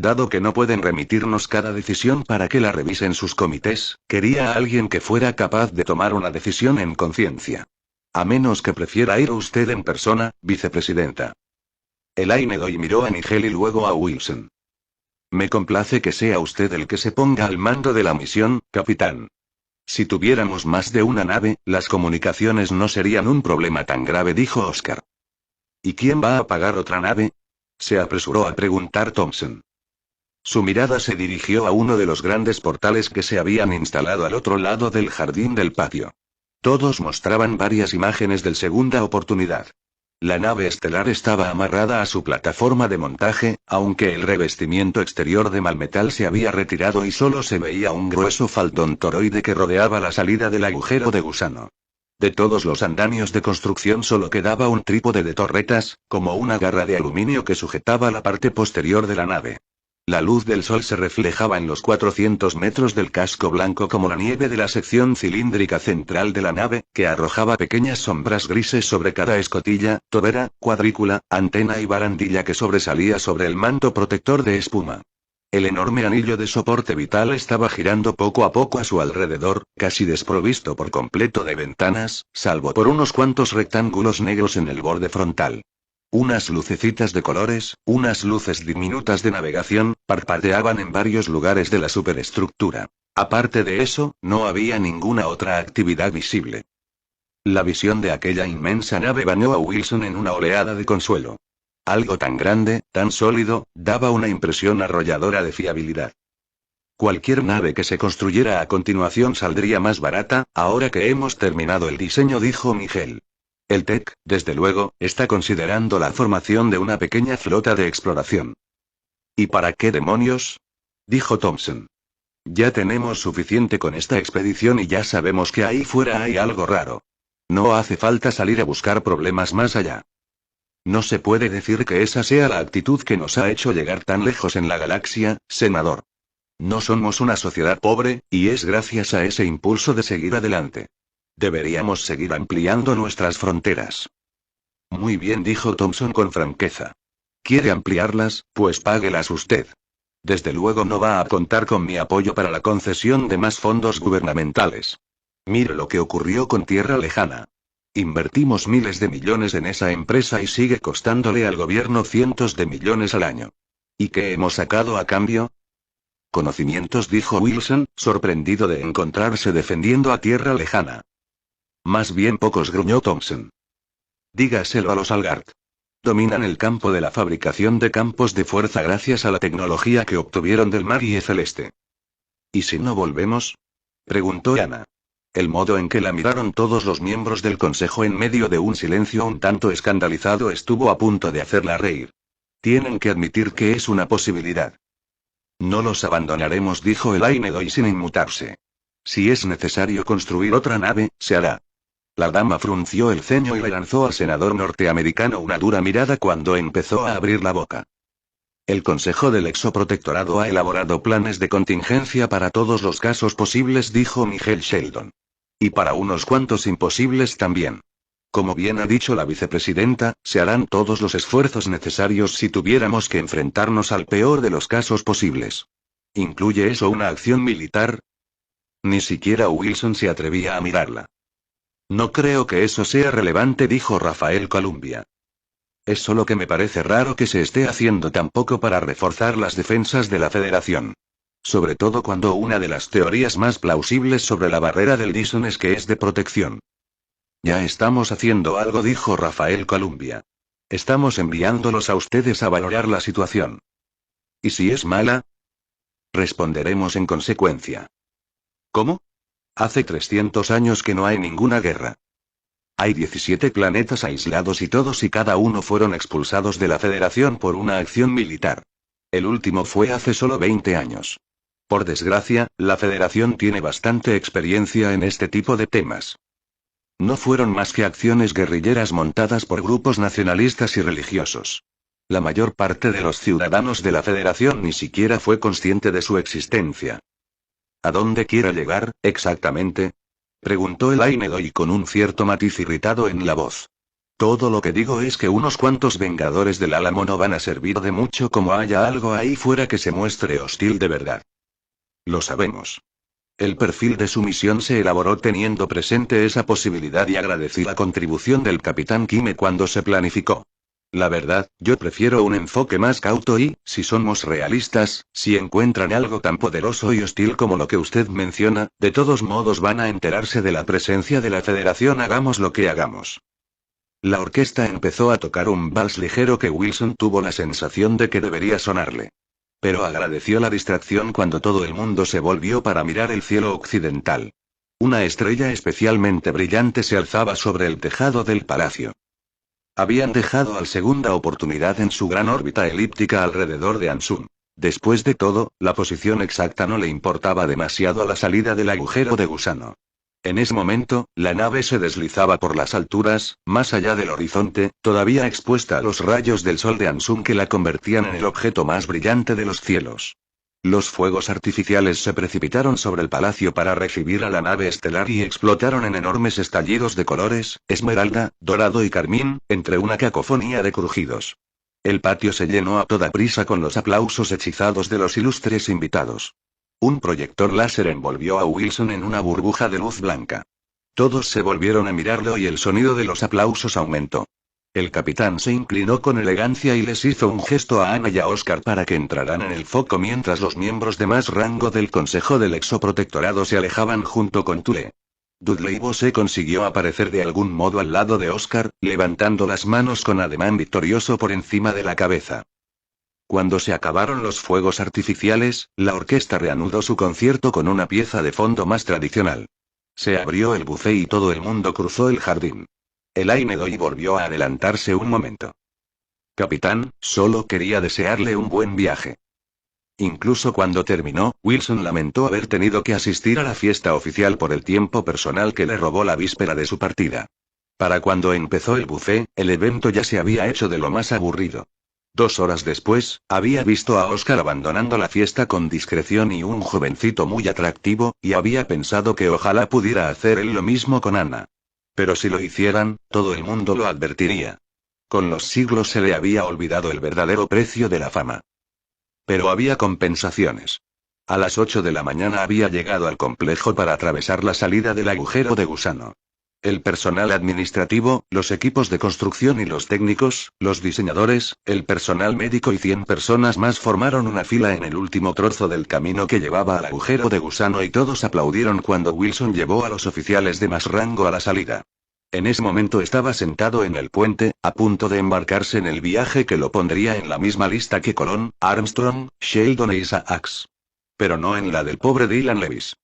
Dado que no pueden remitirnos cada decisión para que la revisen sus comités, quería a alguien que fuera capaz de tomar una decisión en conciencia. A menos que prefiera ir usted en persona, vicepresidenta. Elaine Doy miró a Nigel y luego a Wilson. Me complace que sea usted el que se ponga al mando de la misión, capitán. Si tuviéramos más de una nave, las comunicaciones no serían un problema tan grave, dijo Oscar. ¿Y quién va a pagar otra nave? Se apresuró a preguntar Thompson. Su mirada se dirigió a uno de los grandes portales que se habían instalado al otro lado del jardín del patio. Todos mostraban varias imágenes del Segunda Oportunidad. La nave estelar estaba amarrada a su plataforma de montaje, aunque el revestimiento exterior de malmetal se había retirado y solo se veía un grueso faldón toroide que rodeaba la salida del agujero de gusano. De todos los andamios de construcción solo quedaba un trípode de torretas, como una garra de aluminio que sujetaba la parte posterior de la nave. La luz del sol se reflejaba en los 400 metros del casco blanco como la nieve de la sección cilíndrica central de la nave, que arrojaba pequeñas sombras grises sobre cada escotilla, tobera, cuadrícula, antena y barandilla que sobresalía sobre el manto protector de espuma. El enorme anillo de soporte vital estaba girando poco a poco a su alrededor, casi desprovisto por completo de ventanas, salvo por unos cuantos rectángulos negros en el borde frontal. Unas lucecitas de colores, unas luces diminutas de navegación, parpadeaban en varios lugares de la superestructura. Aparte de eso, no había ninguna otra actividad visible. La visión de aquella inmensa nave bañó a Wilson en una oleada de consuelo. Algo tan grande, tan sólido, daba una impresión arrolladora de fiabilidad. Cualquier nave que se construyera a continuación saldría más barata, ahora que hemos terminado el diseño, dijo Nigel. El TEC, desde luego, está considerando la formación de una pequeña flota de exploración. ¿Y para qué demonios? Dijo Thompson. Ya tenemos suficiente con esta expedición y ya sabemos que ahí fuera hay algo raro. No hace falta salir a buscar problemas más allá. No se puede decir que esa sea la actitud que nos ha hecho llegar tan lejos en la galaxia, senador. No somos una sociedad pobre, y es gracias a ese impulso de seguir adelante. Deberíamos seguir ampliando nuestras fronteras. Muy bien, dijo Thompson con franqueza. ¿Quiere ampliarlas? Pues páguelas usted. Desde luego no va a contar con mi apoyo para la concesión de más fondos gubernamentales. Mire lo que ocurrió con Tierra Lejana. Invertimos miles de millones en esa empresa y sigue costándole al gobierno cientos de millones al año. ¿Y qué hemos sacado a cambio? Conocimientos, dijo Wilson, sorprendido de encontrarse defendiendo a Tierra Lejana. Más bien pocos, gruñó Thompson. Dígaselo a los Algard. Dominan el campo de la fabricación de campos de fuerza gracias a la tecnología que obtuvieron del Marie Celeste. ¿Y si no volvemos? Preguntó Ana. El modo en que la miraron todos los miembros del consejo en medio de un silencio un tanto escandalizado estuvo a punto de hacerla reír. Tienen que admitir que es una posibilidad. No los abandonaremos, dijo Elaine Doy sin inmutarse. Si es necesario construir otra nave, se hará. La dama frunció el ceño y le lanzó al senador norteamericano una dura mirada cuando empezó a abrir la boca. El Consejo del Exoprotectorado ha elaborado planes de contingencia para todos los casos posibles, dijo Nigel Sheldon. Y para unos cuantos imposibles también. Como bien ha dicho la vicepresidenta, se harán todos los esfuerzos necesarios si tuviéramos que enfrentarnos al peor de los casos posibles. ¿Incluye eso una acción militar? Ni siquiera Wilson se atrevía a mirarla. No creo que eso sea relevante, dijo Rafael Columbia. Es solo que me parece raro que se esté haciendo tan poco para reforzar las defensas de la Federación. Sobre todo cuando una de las teorías más plausibles sobre la barrera del Dyson es que es de protección. Ya estamos haciendo algo, dijo Rafael Columbia. Estamos enviándolos a ustedes a valorar la situación. ¿Y si es mala? Responderemos en consecuencia. ¿Cómo? Hace 300 años que no hay ninguna guerra. Hay 17 planetas aislados y todos y cada uno fueron expulsados de la Federación por una acción militar. El último fue hace solo 20 años. Por desgracia, la Federación tiene bastante experiencia en este tipo de temas. No fueron más que acciones guerrilleras montadas por grupos nacionalistas y religiosos. La mayor parte de los ciudadanos de la Federación ni siquiera fue consciente de su existencia. ¿A dónde quiere llegar, exactamente? Preguntó el Ainedoy con un cierto matiz irritado en la voz. Todo lo que digo es que unos cuantos vengadores del Álamo no van a servir de mucho como haya algo ahí fuera que se muestre hostil de verdad. Lo sabemos. El perfil de su misión se elaboró teniendo presente esa posibilidad y agradecí la contribución del capitán Kime cuando se planificó. La verdad, yo prefiero un enfoque más cauto y, si somos realistas, si encuentran algo tan poderoso y hostil como lo que usted menciona, de todos modos van a enterarse de la presencia de la Federación hagamos lo que hagamos. La orquesta empezó a tocar un vals ligero que Wilson tuvo la sensación de que debería sonarle. Pero agradeció la distracción cuando todo el mundo se volvió para mirar el cielo occidental. Una estrella especialmente brillante se alzaba sobre el tejado del palacio. Habían dejado al segunda oportunidad en su gran órbita elíptica alrededor de Ansun. Después de todo, la posición exacta no le importaba demasiado a la salida del agujero de gusano. En ese momento, la nave se deslizaba por las alturas, más allá del horizonte, todavía expuesta a los rayos del sol de Ansun que la convertían en el objeto más brillante de los cielos. Los fuegos artificiales se precipitaron sobre el palacio para recibir a la nave estelar y explotaron en enormes estallidos de colores, esmeralda, dorado y carmín, entre una cacofonía de crujidos. El patio se llenó a toda prisa con los aplausos hechizados de los ilustres invitados. Un proyector láser envolvió a Wilson en una burbuja de luz blanca. Todos se volvieron a mirarlo y el sonido de los aplausos aumentó. El capitán se inclinó con elegancia y les hizo un gesto a Ana y a Oscar para que entraran en el foco mientras los miembros de más rango del Consejo del Exoprotectorado se alejaban junto con Tule. Dudley Bose consiguió aparecer de algún modo al lado de Oscar, levantando las manos con ademán victorioso por encima de la cabeza. Cuando se acabaron los fuegos artificiales, la orquesta reanudó su concierto con una pieza de fondo más tradicional. Se abrió el buffet y todo el mundo cruzó el jardín. El Ainedoy volvió a adelantarse un momento. Capitán, solo quería desearle un buen viaje. Incluso cuando terminó, Wilson lamentó haber tenido que asistir a la fiesta oficial por el tiempo personal que le robó la víspera de su partida. Para cuando empezó el buffet, el evento ya se había hecho de lo más aburrido. 2 horas después, había visto a Oscar abandonando la fiesta con discreción y un jovencito muy atractivo, y había pensado que ojalá pudiera hacer él lo mismo con Ana. Pero si lo hicieran, todo el mundo lo advertiría. Con los siglos se le había olvidado el verdadero precio de la fama. Pero había compensaciones. A las 8 de la mañana había llegado al complejo para atravesar la salida del agujero de gusano. El personal administrativo, los equipos de construcción y los técnicos, los diseñadores, el personal médico y 100 personas más formaron una fila en el último trozo del camino que llevaba al agujero de gusano y todos aplaudieron cuando Wilson llevó a los oficiales de más rango a la salida. En ese momento estaba sentado en el puente, a punto de embarcarse en el viaje que lo pondría en la misma lista que Colón, Armstrong, Sheldon e Isaacs. Pero no en la del pobre Dylan Lewis.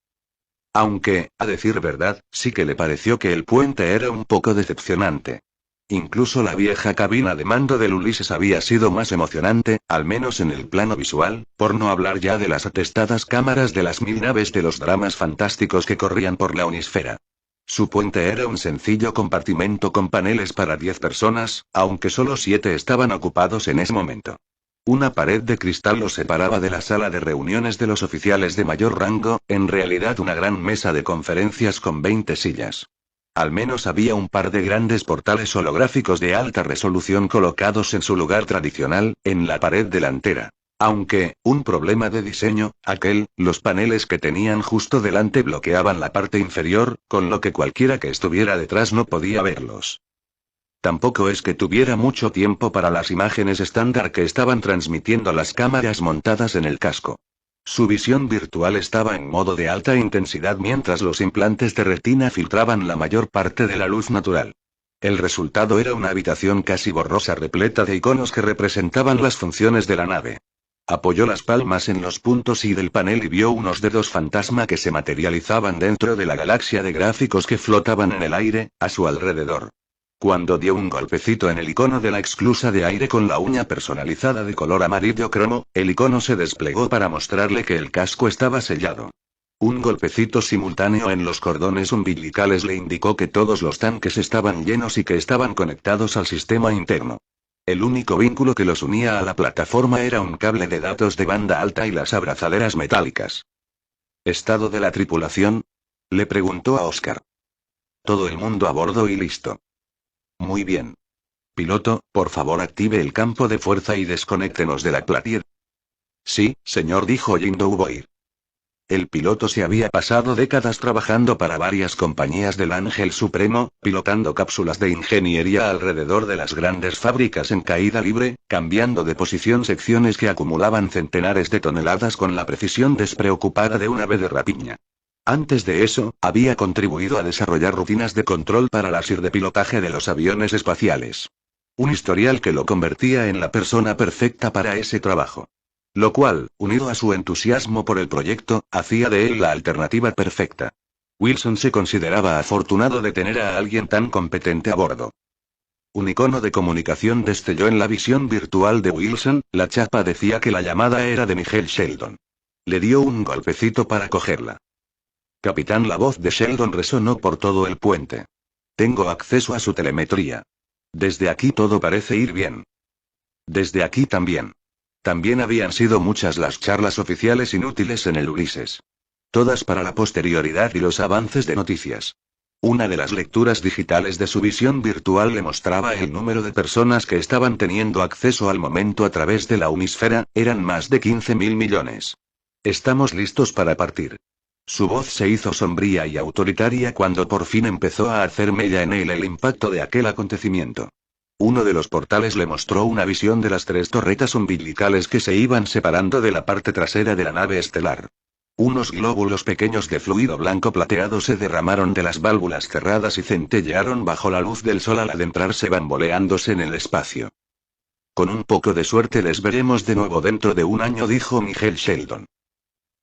Aunque, a decir verdad, sí que le pareció que el puente era un poco decepcionante. Incluso la vieja cabina de mando del Ulises había sido más emocionante, al menos en el plano visual, por no hablar ya de las atestadas cámaras de las 1000 naves de los dramas fantásticos que corrían por la Unisfera. Su puente era un sencillo compartimento con paneles para 10 personas, aunque solo 7 estaban ocupados en ese momento. Una pared de cristal lo separaba de la sala de reuniones de los oficiales de mayor rango, en realidad una gran mesa de conferencias con 20 sillas. Al menos había un par de grandes portales holográficos de alta resolución colocados en su lugar tradicional, en la pared delantera. Aunque, un problema de diseño, los paneles que tenían justo delante bloqueaban la parte inferior, con lo que cualquiera que estuviera detrás no podía verlos. Tampoco es que tuviera mucho tiempo para las imágenes estándar que estaban transmitiendo las cámaras montadas en el casco. Su visión virtual estaba en modo de alta intensidad mientras los implantes de retina filtraban la mayor parte de la luz natural. El resultado era una habitación casi borrosa repleta de iconos que representaban las funciones de la nave. Apoyó las palmas en los puntos y del panel y vio unos dedos fantasma que se materializaban dentro de la galaxia de gráficos que flotaban en el aire, a su alrededor. Cuando dio un golpecito en el icono de la esclusa de aire con la uña personalizada de color amarillo cromo, el icono se desplegó para mostrarle que el casco estaba sellado. Un golpecito simultáneo en los cordones umbilicales le indicó que todos los tanques estaban llenos y que estaban conectados al sistema interno. El único vínculo que los unía a la plataforma era un cable de datos de banda alta y las abrazaderas metálicas. ¿Estado de la tripulación? Le preguntó a Oscar. Todo el mundo a bordo y listo. Muy bien. Piloto, por favor active el campo de fuerza y desconéctenos de la platir. Sí, señor, dijo Jindu Boy. El piloto se había pasado décadas trabajando para varias compañías del Ángel Supremo, pilotando cápsulas de ingeniería alrededor de las grandes fábricas en caída libre, cambiando de posición secciones que acumulaban centenares de toneladas con la precisión despreocupada de un ave de rapiña. Antes de eso, había contribuido a desarrollar rutinas de control para la SIR de pilotaje de los aviones espaciales. Un historial que lo convertía en la persona perfecta para ese trabajo. Lo cual, unido a su entusiasmo por el proyecto, hacía de él la alternativa perfecta. Wilson se consideraba afortunado de tener a alguien tan competente a bordo. Un icono de comunicación destelló en la visión virtual de Wilson, la chapa decía que la llamada era de Nigel Sheldon. Le dio un golpecito para cogerla. Capitán, la voz de Sheldon resonó por todo el puente. Tengo acceso a su telemetría. Desde aquí todo parece ir bien. Desde aquí también. También habían sido muchas las charlas oficiales inútiles en el Ulises. Todas para la posterioridad y los avances de noticias. Una de las lecturas digitales de su visión virtual le mostraba el número de personas que estaban teniendo acceso al momento a través de la Unisfera, eran más de 15.000 millones. Estamos listos para partir. Su voz se hizo sombría y autoritaria cuando por fin empezó a hacer mella en él el impacto de aquel acontecimiento. Uno de los portales le mostró una visión de las 3 torretas umbilicales que se iban separando de la parte trasera de la nave estelar. Unos glóbulos pequeños de fluido blanco plateado se derramaron de las válvulas cerradas y centellearon bajo la luz del sol al adentrarse bamboleándose en el espacio. Con un poco de suerte les veremos de nuevo dentro de un año, dijo Nigel Sheldon.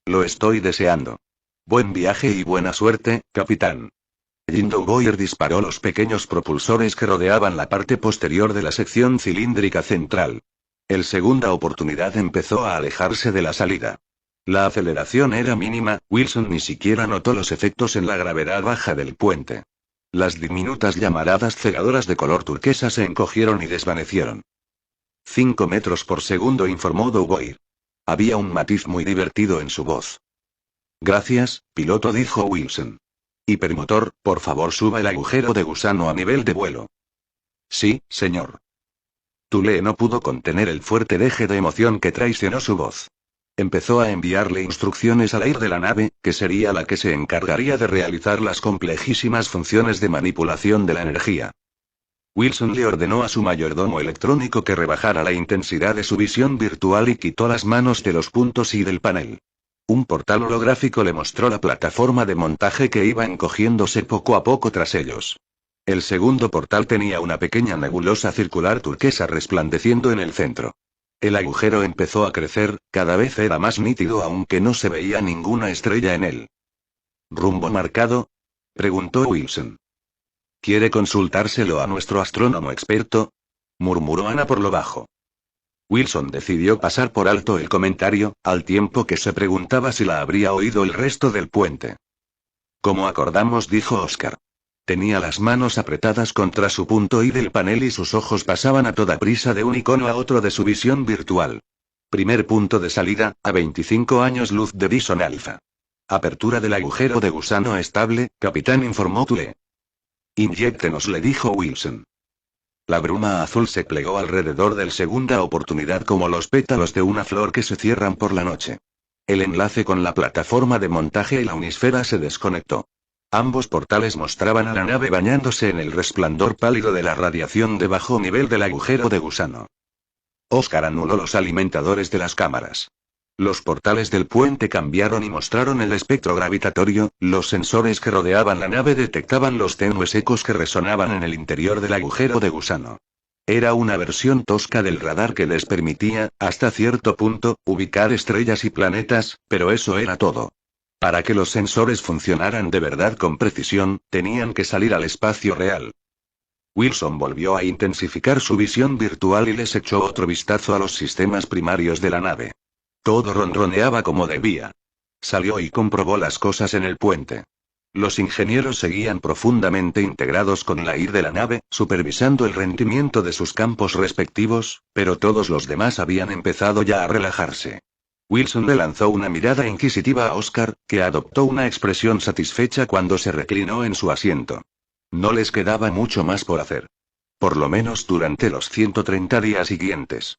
Lo estoy deseando. Buen viaje y buena suerte, capitán. Jindu Boyer disparó los pequeños propulsores que rodeaban la parte posterior de la sección cilíndrica central. El segunda oportunidad empezó a alejarse de la salida. La aceleración era mínima, Wilson ni siquiera notó los efectos en la gravedad baja del puente. Las diminutas llamaradas cegadoras de color turquesa se encogieron y desvanecieron. 5 metros por segundo, informó Dubois. Había un matiz muy divertido en su voz. Gracias, piloto, dijo Wilson. Hipermotor, por favor suba el agujero de gusano a nivel de vuelo. Sí, señor. Tule no pudo contener el fuerte deje de emoción que traicionó su voz. Empezó a enviarle instrucciones al aire de la nave, que sería la que se encargaría de realizar las complejísimas funciones de manipulación de la energía. Wilson le ordenó a su mayordomo electrónico que rebajara la intensidad de su visión virtual y quitó las manos de los puntos y del panel. Un portal holográfico le mostró la plataforma de montaje que iba encogiéndose poco a poco tras ellos. El segundo portal tenía una pequeña nebulosa circular turquesa resplandeciendo en el centro. El agujero empezó a crecer, cada vez era más nítido aunque no se veía ninguna estrella en él. ¿Rumbo marcado?, preguntó Wilson. ¿Quiere consultárselo a nuestro astrónomo experto?, murmuró Ana por lo bajo. Wilson decidió pasar por alto el comentario, al tiempo que se preguntaba si la habría oído el resto del puente. Como acordamos, dijo Oscar. Tenía las manos apretadas contra su punto I del panel y sus ojos pasaban a toda prisa de un icono a otro de su visión virtual. Primer punto de salida, a 25 años luz de Bison Alpha. Apertura del agujero de gusano estable, capitán, informó Tule. Inyéctenos, le dijo Wilson. La bruma azul se plegó alrededor del segunda oportunidad como los pétalos de una flor que se cierran por la noche. El enlace con la plataforma de montaje y la unisfera se desconectó. Ambos portales mostraban a la nave bañándose en el resplandor pálido de la radiación de bajo nivel del agujero de gusano. Oscar anuló los alimentadores de las cámaras. Los portales del puente cambiaron y mostraron el espectro gravitatorio, los sensores que rodeaban la nave detectaban los tenues ecos que resonaban en el interior del agujero de gusano. Era una versión tosca del radar que les permitía, hasta cierto punto, ubicar estrellas y planetas, pero eso era todo. Para que los sensores funcionaran de verdad con precisión, tenían que salir al espacio real. Wilson volvió a intensificar su visión virtual y les echó otro vistazo a los sistemas primarios de la nave. Todo ronroneaba como debía. Salió y comprobó las cosas en el puente. Los ingenieros seguían profundamente integrados con la IR de la nave, supervisando el rendimiento de sus campos respectivos, pero todos los demás habían empezado ya a relajarse. Wilson le lanzó una mirada inquisitiva a Oscar, que adoptó una expresión satisfecha cuando se reclinó en su asiento. No les quedaba mucho más por hacer. Por lo menos durante los 130 días siguientes.